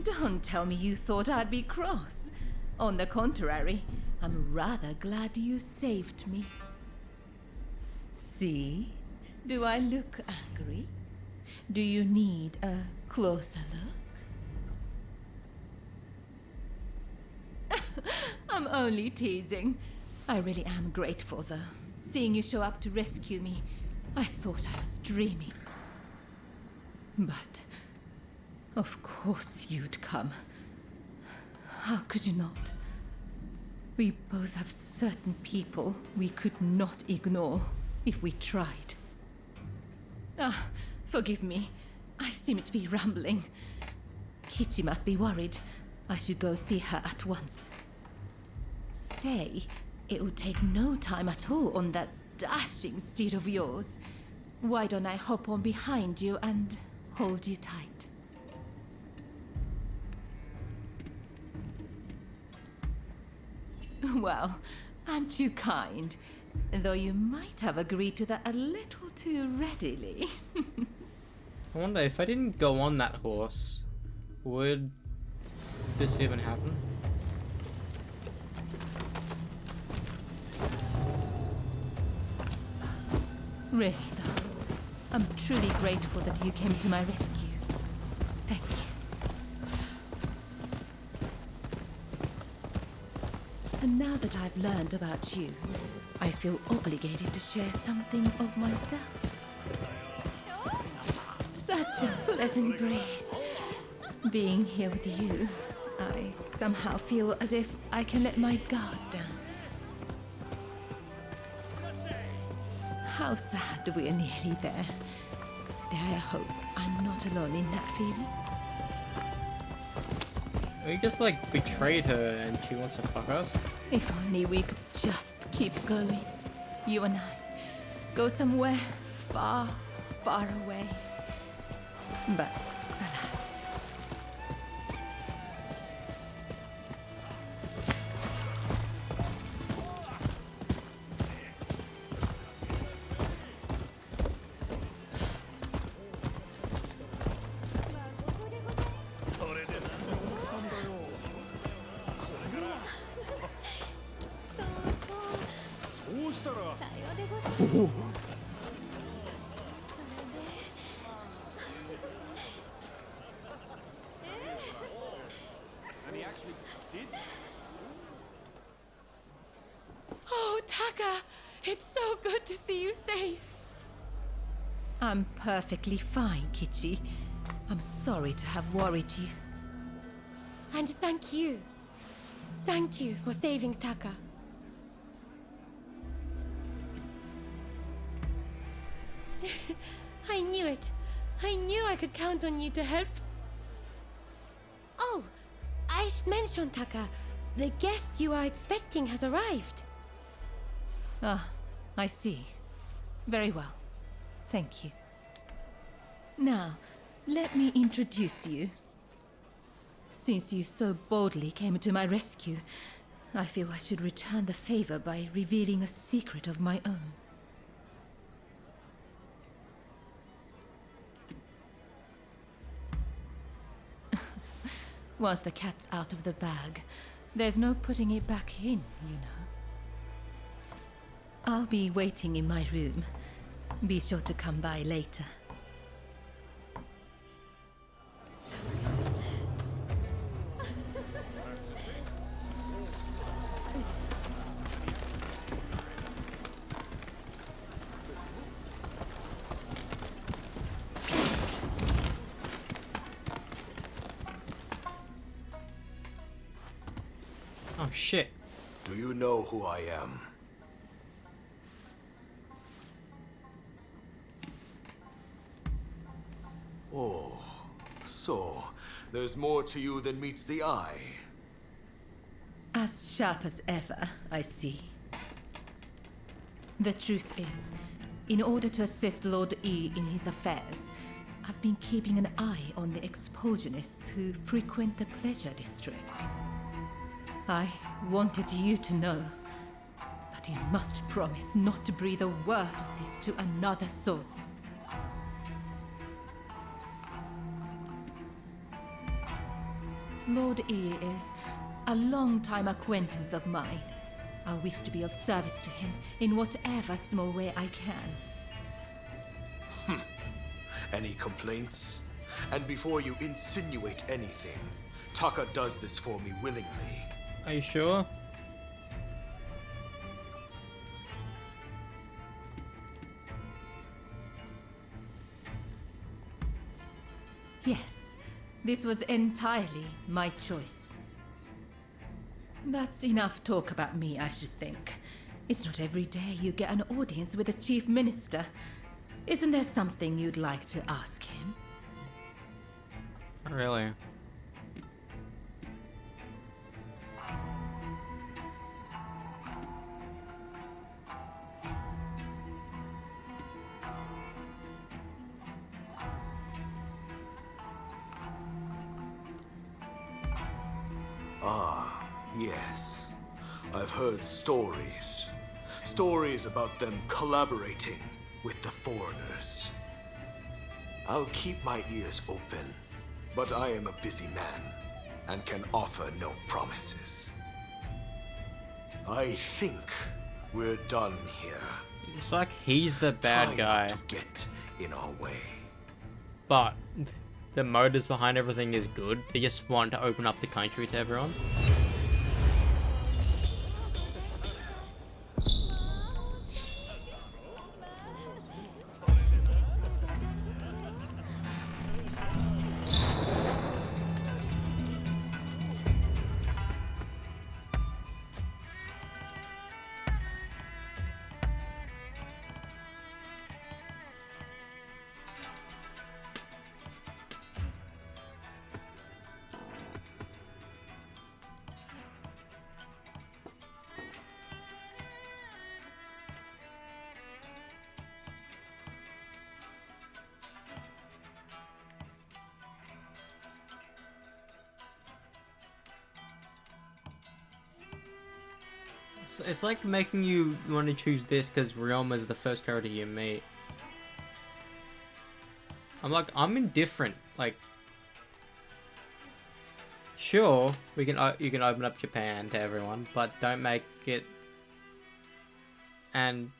B: Don't tell me you thought I'd be cross. On the contrary, I'm rather glad you saved me. See? Do I look angry? Do you need a closer look? I'm only teasing. I really am grateful, though. Seeing you show up to rescue me, I thought I was dreaming. But, of course you'd come. How could you not? We both have certain people we could not ignore if we tried. Ah, forgive me. I seem to be rambling. Kichi must be worried. I should go see her at once. Say, it would take no time at all on that dashing steed of yours. Why don't I hop on behind you and hold you tight? Well, aren't you kind? Though you might have agreed to that a little too readily.
A: I wonder if I didn't go on that horse, would this even happen?
B: Really, though, I'm truly grateful that you came to my rescue. Thank you. And now that I've learned about you, I feel obligated to share something of myself. Such a pleasant breeze. Being here with you, I somehow feel as if I can let my guard down. How sad we're nearly there. Dare I hope I'm not alone in that feeling?
A: We just like betrayed her and she wants to fuck us.
B: If only we could just keep going. You and I. Go somewhere far, far away. But alas.
O: Oh, Taka! It's so good to see you safe.
B: I'm perfectly fine, Kichi. I'm sorry to have worried you.
O: And thank you. Thank you for saving Taka. I knew it. I knew I could count on you to help. Oh, I should mention, Taka. The guest you are expecting has arrived.
B: Ah, I see. Very well. Thank you. Now, let me introduce you. Since you so boldly came to my rescue, I feel I should return the favor by revealing a secret of my own. Once the cat's out of the bag, there's no putting it back in, you know. I'll be waiting in my room. Be sure to come by later.
A: Oh shit.
C: Do you know who I am? Oh, so there's more to you than meets the eye.
B: As sharp as ever, I see. The truth is, in order to assist Lord E in his affairs, I've been keeping an eye on the expulsionists who frequent the Pleasure District. I wanted you to know, but you must promise not to breathe a word of this to another soul. Lord E is a long-time acquaintance of mine. I wish to be of service to him in whatever small way I can.
C: Any complaints? And before you insinuate anything, Taka does this for me willingly.
A: Are you sure?
B: Yes, this was entirely my choice. That's enough talk about me, I should think. It's not every day you get an audience with the Chief Minister. Isn't there something you'd like to ask him?
A: Not really.
C: Ah, yes. I've heard stories. Stories about them collaborating with the foreigners. I'll keep my ears open, but I am a busy man and can offer no promises. I think we're done here.
A: It's like he's the bad
C: Try
A: guy.
C: not to get in our way.
A: But the motives behind everything is good. They just want to open up the country to everyone. It's like making you want to choose this because Ryoma is the first character you meet. I'm indifferent. Like, sure, you can open up Japan to everyone, but don't make it and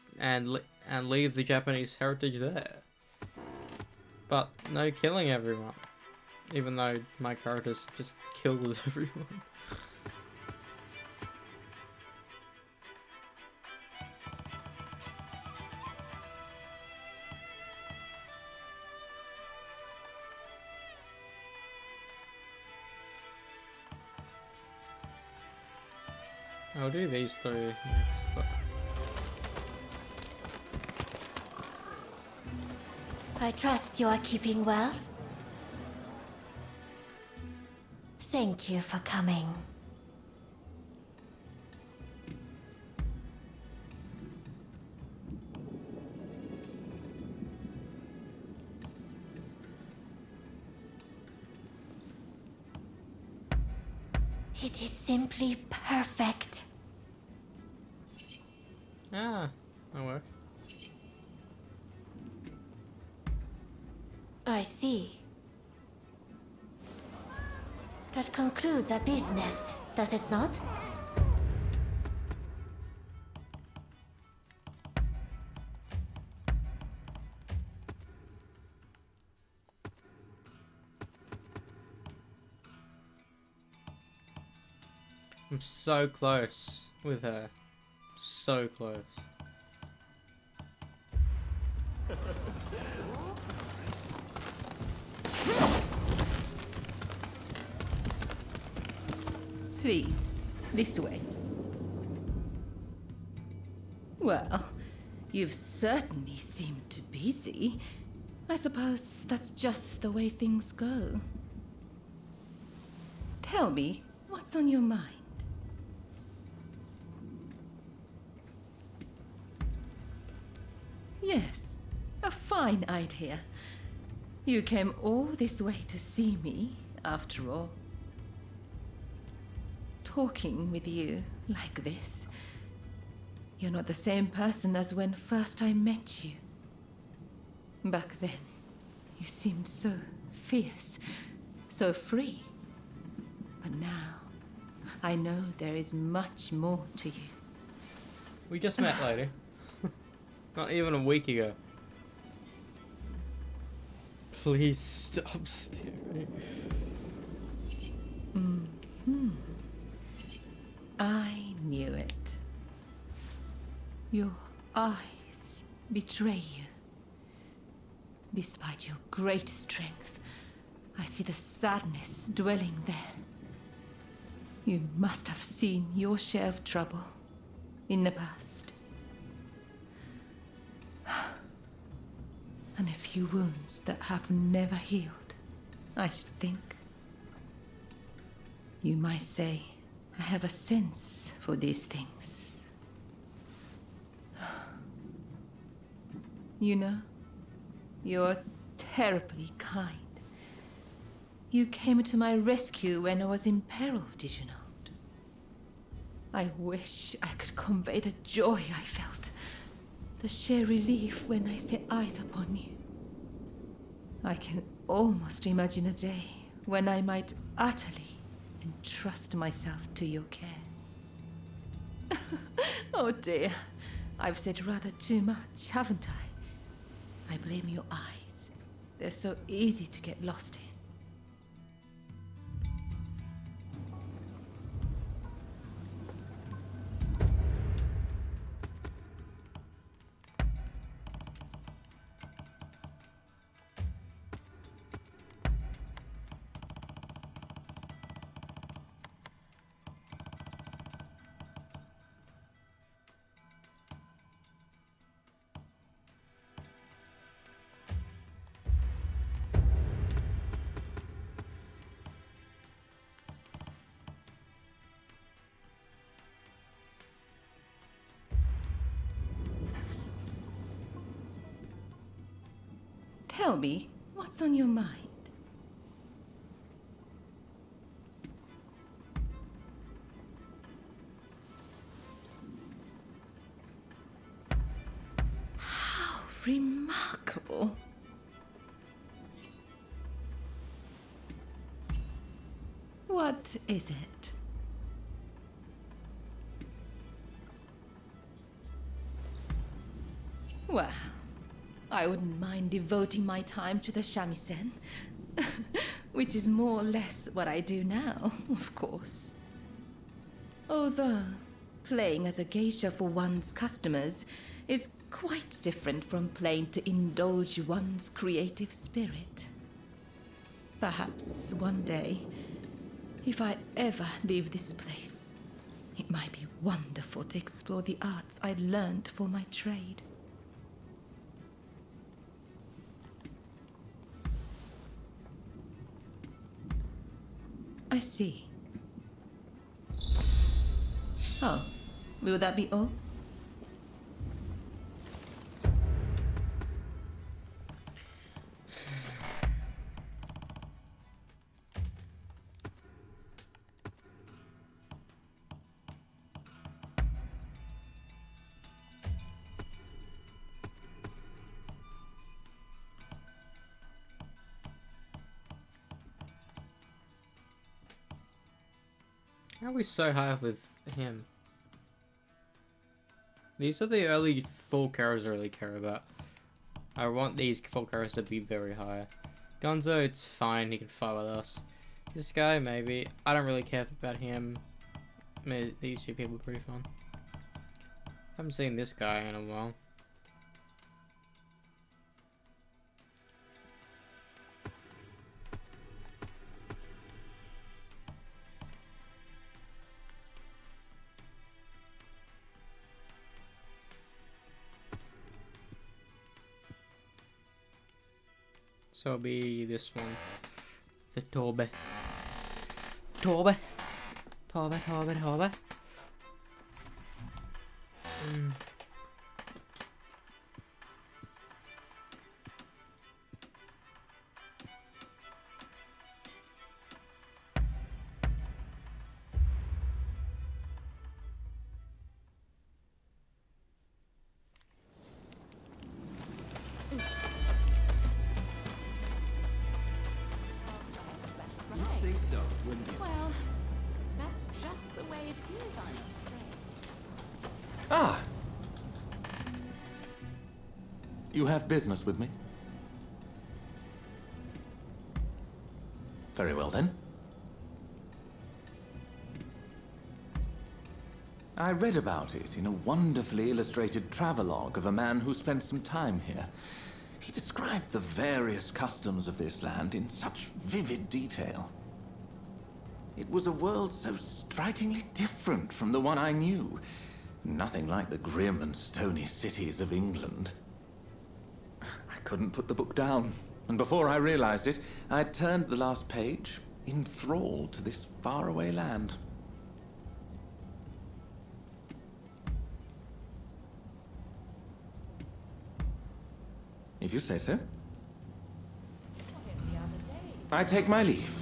A: leave the Japanese heritage there. But no killing everyone, even though my character just kills everyone. I'll do these three next, but...
O: I trust you are keeping well. Thank you for coming. It is simply perfect.
A: Ah, that works.
O: I see. That concludes our business, does it not?
A: I'm so close with her. So close.
B: Please, this way. Well, you've certainly seemed to be busy. I suppose that's just the way things go. Tell me, what's on your mind? Yes, a fine idea. You came all this way to see me, after all. Talking with you like this, you're not the same person as when first I met you. Back then, you seemed so fierce, so free. But now, I know there is much more to you.
A: We just met, lady. Not even a week ago. Please stop staring.
B: Mm-hmm. I knew it. Your eyes betray you. Despite your great strength, I see the sadness dwelling there. You must have seen your share of trouble in the past. And a few wounds that have never healed, I should think. You might say I have a sense for these things. You know, you're terribly kind. You came to my rescue when I was in peril, did you not? I wish I could convey the joy I felt, the sheer relief when I set eyes upon you. I can almost imagine a day when I might utterly entrust myself to your care. Oh dear, I've said rather too much, haven't I? I blame your eyes. They're so easy to get lost in. Tell me, what's on your mind? What is it? Well, I wouldn't mind devoting my time to the shamisen, which is more or less what I do now, of course. Although, playing as a geisha for one's customers is quite different from playing to indulge one's creative spirit. Perhaps one day, if I ever leave this place, it might be wonderful to explore the arts I learned for my trade. I see. Oh, will that be all?
A: How are we so high with him? These are the early full characters I really care about. I want these full characters to be very high. Gonzo, it's fine, he can fight with us. This guy, maybe. I don't really care about him. I mean, these two people are pretty fun. Haven't seen this guy in a while. So it'll be this one. The Torbe. Torbe. Torbe, Torbe, Torbe.
B: Well, that's just the way it is, I'm afraid.
H: Ah! You have business with me? Very well then. I read about it in a wonderfully illustrated travelogue of a man who spent some time here. He described the various customs of this land in such vivid detail. It was a world so strikingly different from the one I knew. Nothing like the grim and stony cities of England. I couldn't put the book down, and before I realized it, I'd turned the last page, enthralled to this faraway land. If you say so. I take my leave.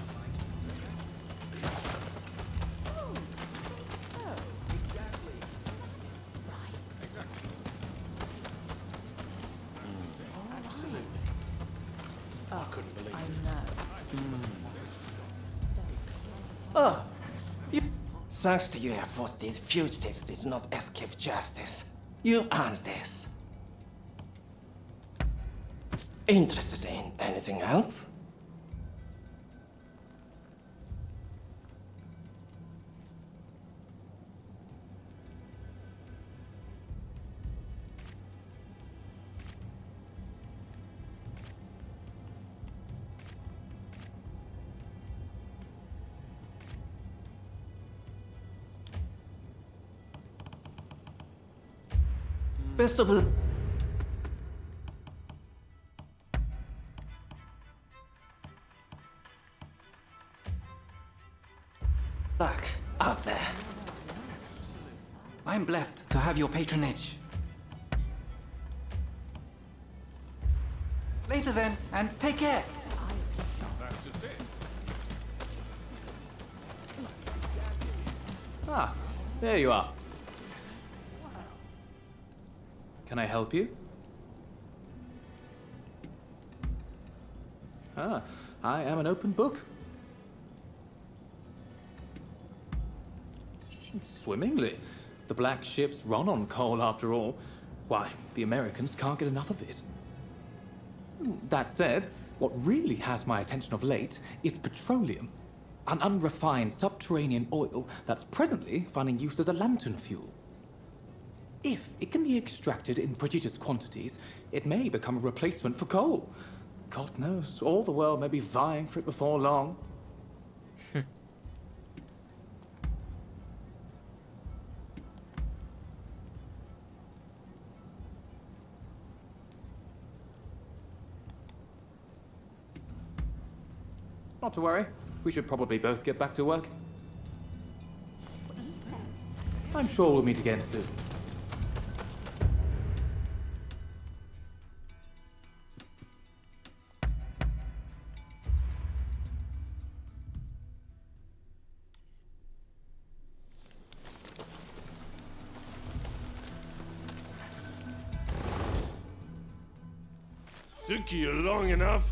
I: Thanks to your efforts, these fugitives did not escape justice. You earned this. Interested in anything else? Best of luck. Out there. I'm blessed to have your patronage. Later then, and take care.
F: That's just it.
H: Ah, there you are. Can I help you? Ah, I am an open book. Swimmingly. The black ships run on coal after all. Why, the Americans can't get enough of it. That said, what really has my attention of late is petroleum. An unrefined subterranean oil that's presently finding use as a lantern fuel. If it can be extracted in prodigious quantities, it may become a replacement for coal. God knows, all the world may be vying for it before long. Not to worry. We should probably both get back to work. I'm sure we'll meet again soon.
G: Took you long enough.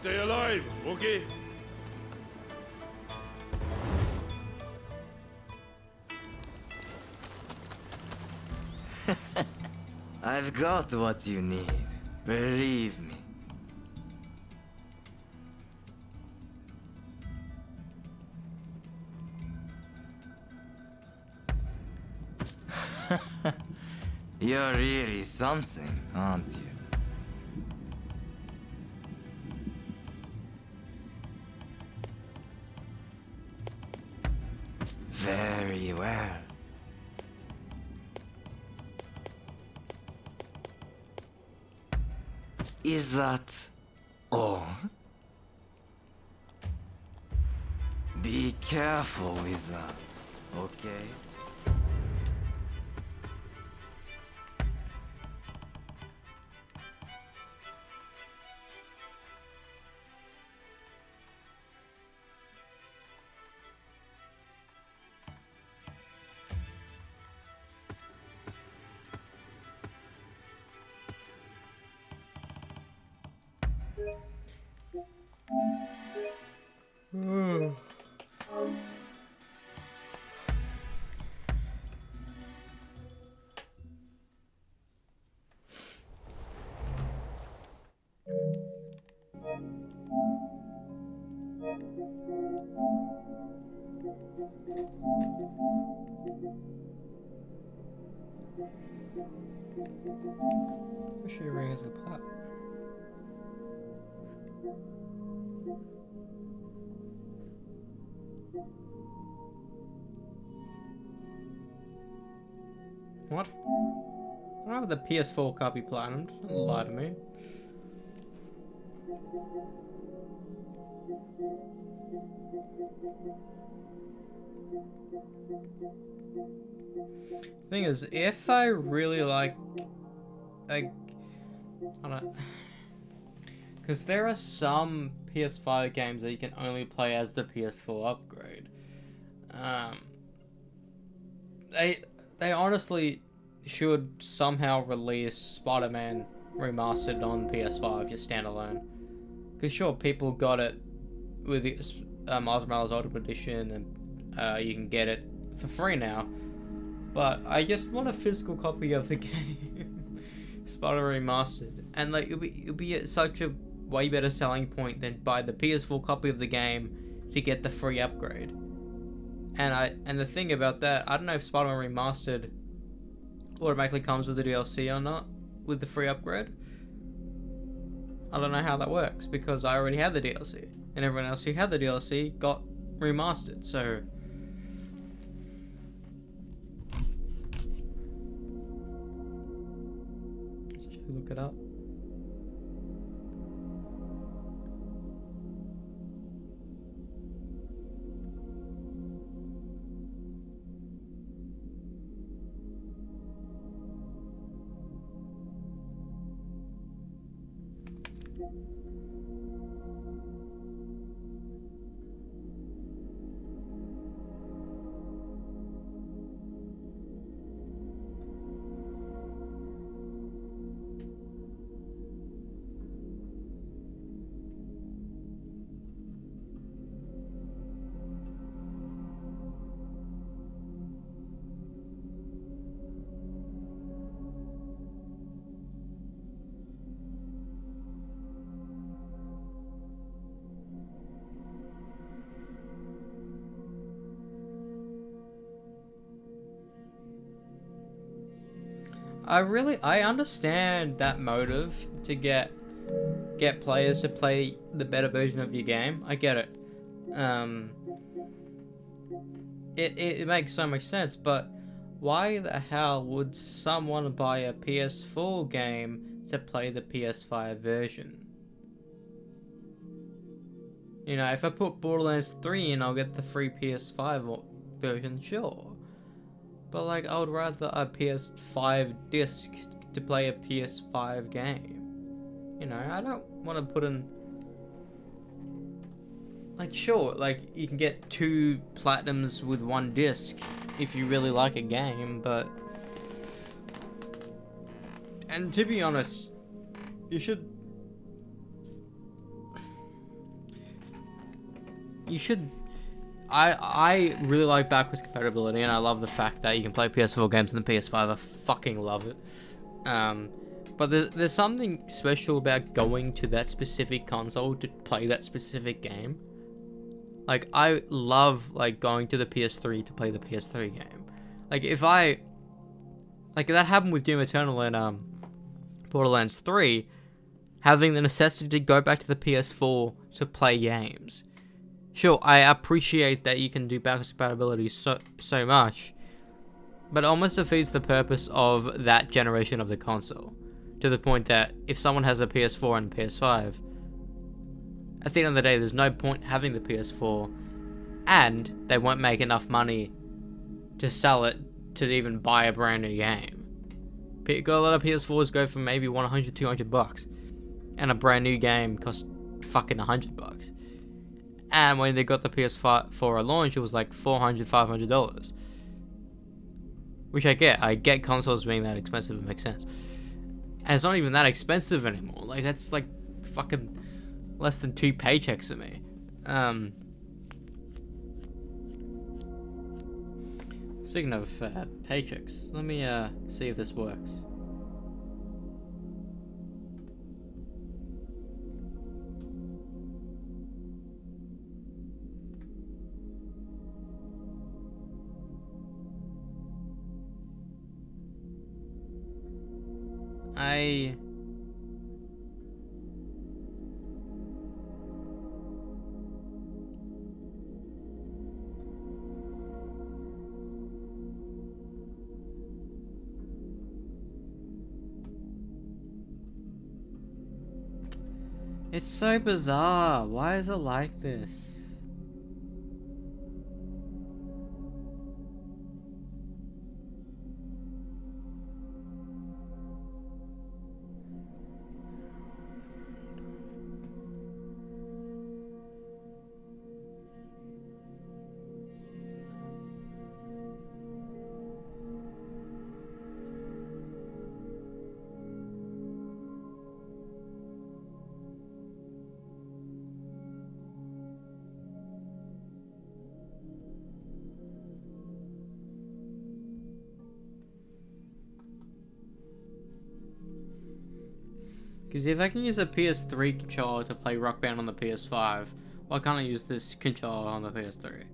G: Stay alive, okay?
L: I've got what you need. Believe me. You're really something, aren't you? Very well. Is that all? Be careful with that, okay?
A: Wish she rings the plot. What? I don't have the PS4 copy planned. Don't lie to me. Thing is, if I really like, I don't, because there are some PS5 games that you can only play as the PS4 upgrade. They honestly should somehow release Spider-Man remastered on PS5 just standalone. Because sure, people got it with the Miles Morales Ultimate Edition, and you can get it for free now. But I just want a physical copy of the game, Spider-Man remastered, and like it'll be such a way better selling point than buy the PS4 copy of the game to get the free upgrade. And the thing about that, I don't know if Spider-Man remastered automatically comes with the DLC or not with the free upgrade. I don't know how that works because I already had the DLC, and everyone else who had the DLC got remastered. So let's just look it up. I understand that motive to get players to play the better version of your game. I get it. It makes so much sense, but why the hell would someone buy a PS4 game to play the PS5 version? You know, if I put Borderlands 3 in, I'll get the free PS5 version, sure. But like, I would rather a PS5 disc to play a PS5 game. You know, I don't want to put in... Like, sure, like, you can get 2 platinums with 1 disc if you really like a game, but... And to be honest, you should... I really like backwards compatibility, and I love the fact that you can play PS4 games on the PS5. I fucking love it. But there's something special about going to that specific console to play that specific game. Like, I love, like, going to the PS3 to play the PS3 game. Like, if I... Like, that happened with Doom Eternal and, Borderlands 3, having the necessity to go back to the PS4 to play games. Sure, I appreciate that you can do backwards compatibility so much, but it almost defeats the purpose of that generation of the console. To the point that if someone has a PS4 and a PS5, at the end of the day, there's no point having the PS4, and they won't make enough money to sell it to even buy a brand new game. A lot of PS4s go for maybe $100, $200, and a brand new game costs fucking $100. And when they got the PS4 at launch, it was like $400, $500. Which I get. I get consoles being that expensive, it makes sense. And it's not even that expensive anymore. Like, that's like fucking less than 2 paychecks to me. Speaking of paychecks, let me see if this works. It's so bizarre. Why is it like this? Because if I can use a PS3 controller to play Rock Band on the PS5, why can't I use this controller on the PS3?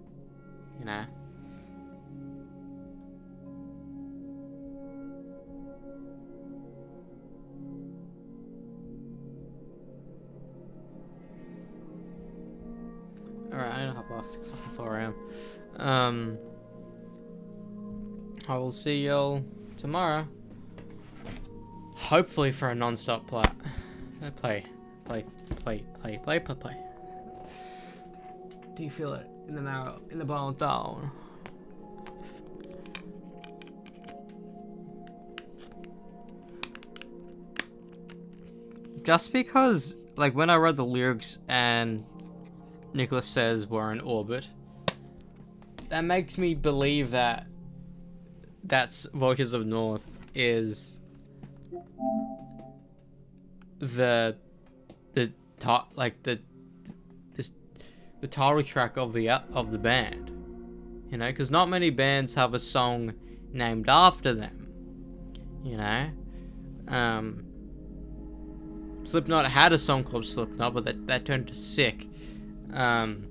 A: You know? off. It's fucking 4 a.m. I will see y'all tomorrow. Hopefully for a non-stop play. Do you feel it in the marrow, in the bone down? Just because, like, when I read the lyrics and Nicholas says we're in orbit, that makes me believe that that's Voyages of North is the title track of the band, you know, because not many bands have a song named after them, you know. Slipknot had a song called Slipknot, but that turned to Sick. Do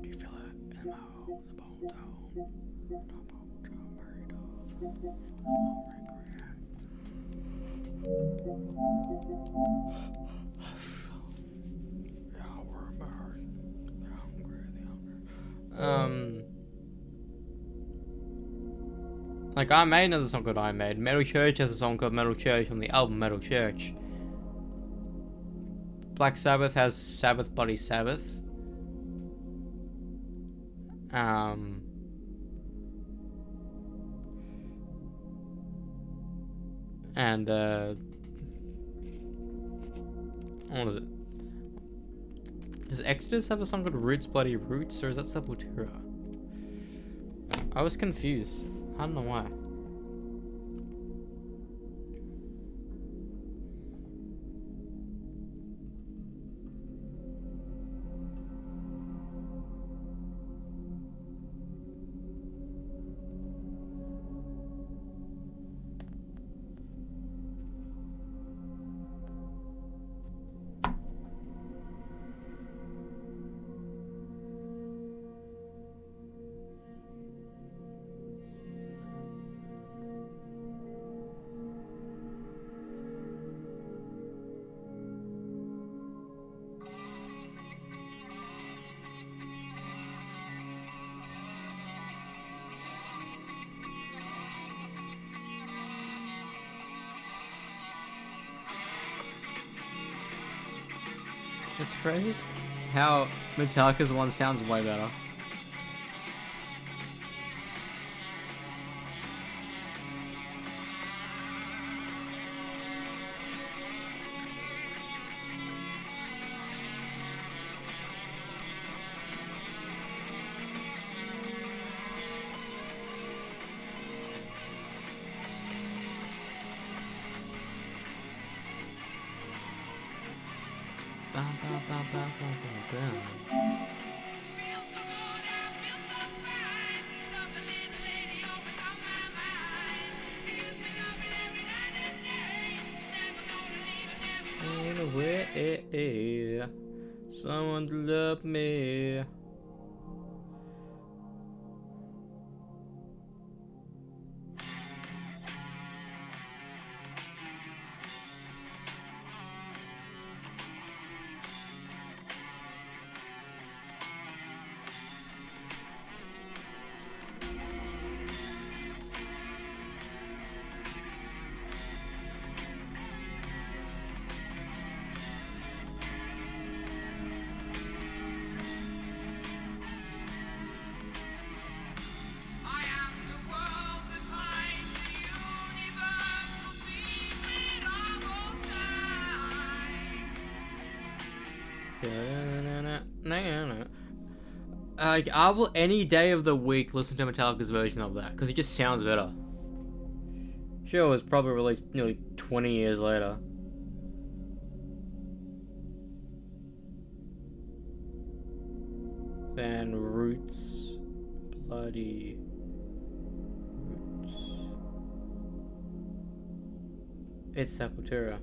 A: you feel it? Like, I made another song called I Made. Metal Church has a song called Metal Church on the album Metal Church. Black Sabbath has Sabbath Bloody Sabbath. And what is it? Does Exodus have a song called Roots Bloody Roots, or is that Sepultura? I was confused. I don't know why. It's crazy how Metallica's one sounds way better. Anyway, someone to love me. Like, I will any day of the week listen to Metallica's version of that because it just sounds better. Sure, it was probably released nearly 20 years later. Than Roots, Bloody Roots. It's Sepultura.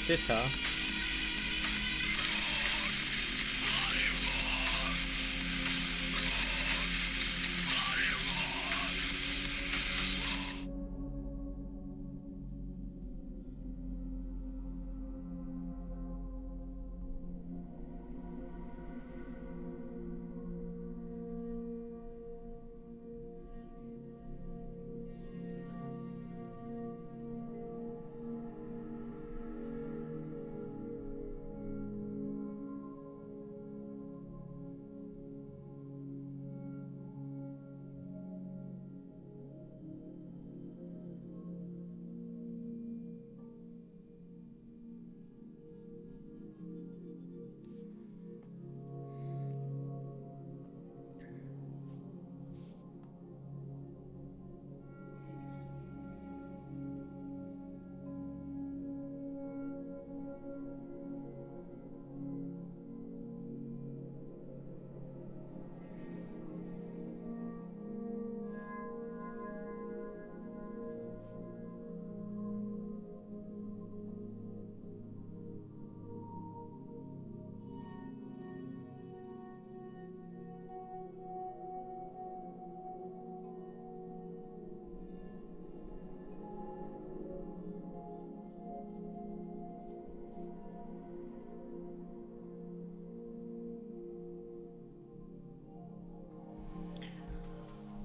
A: sitter.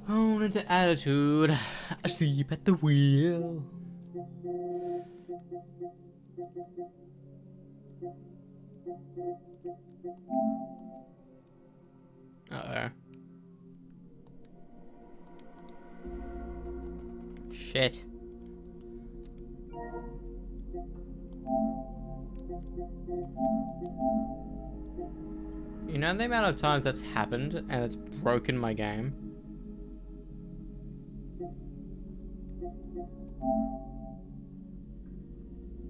A: On into attitude. Asleep at the wheel. Uh-oh. Shit. You know the amount of times that's happened and it's broken my game?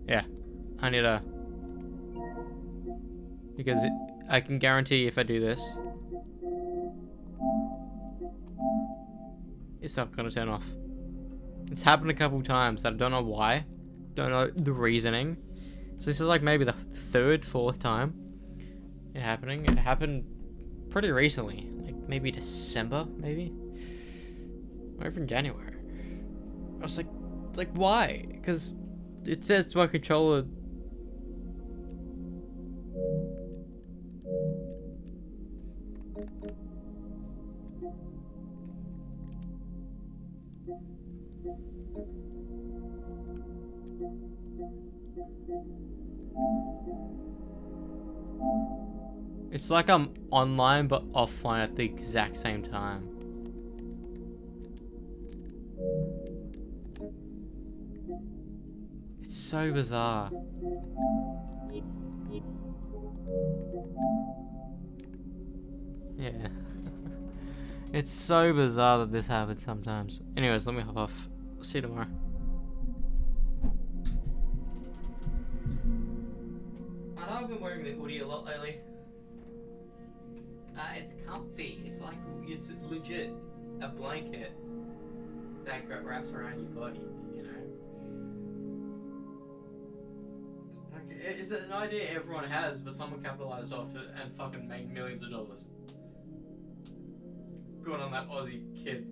A: Yeah, I need a... Because I can guarantee if I do this, it's not gonna turn off. It's happened a couple times. I don't know why. Don't know the reasoning. So this is like maybe the third, fourth time it happening. It happened pretty recently, like maybe December, maybe, or even January. I was like why? Because it says my controller. It's like I'm online but offline at the exact same time. It's so bizarre. Yeah. It's so bizarre that this happens sometimes. Anyways, let me hop off. See you tomorrow. I know I've been wearing the hoodie a lot lately. It's comfy. It's like, it's legit a blanket that wraps around your body, you know? Like, it's an idea everyone has, but someone capitalized off it and fucking made millions of dollars. Good on that Aussie kid.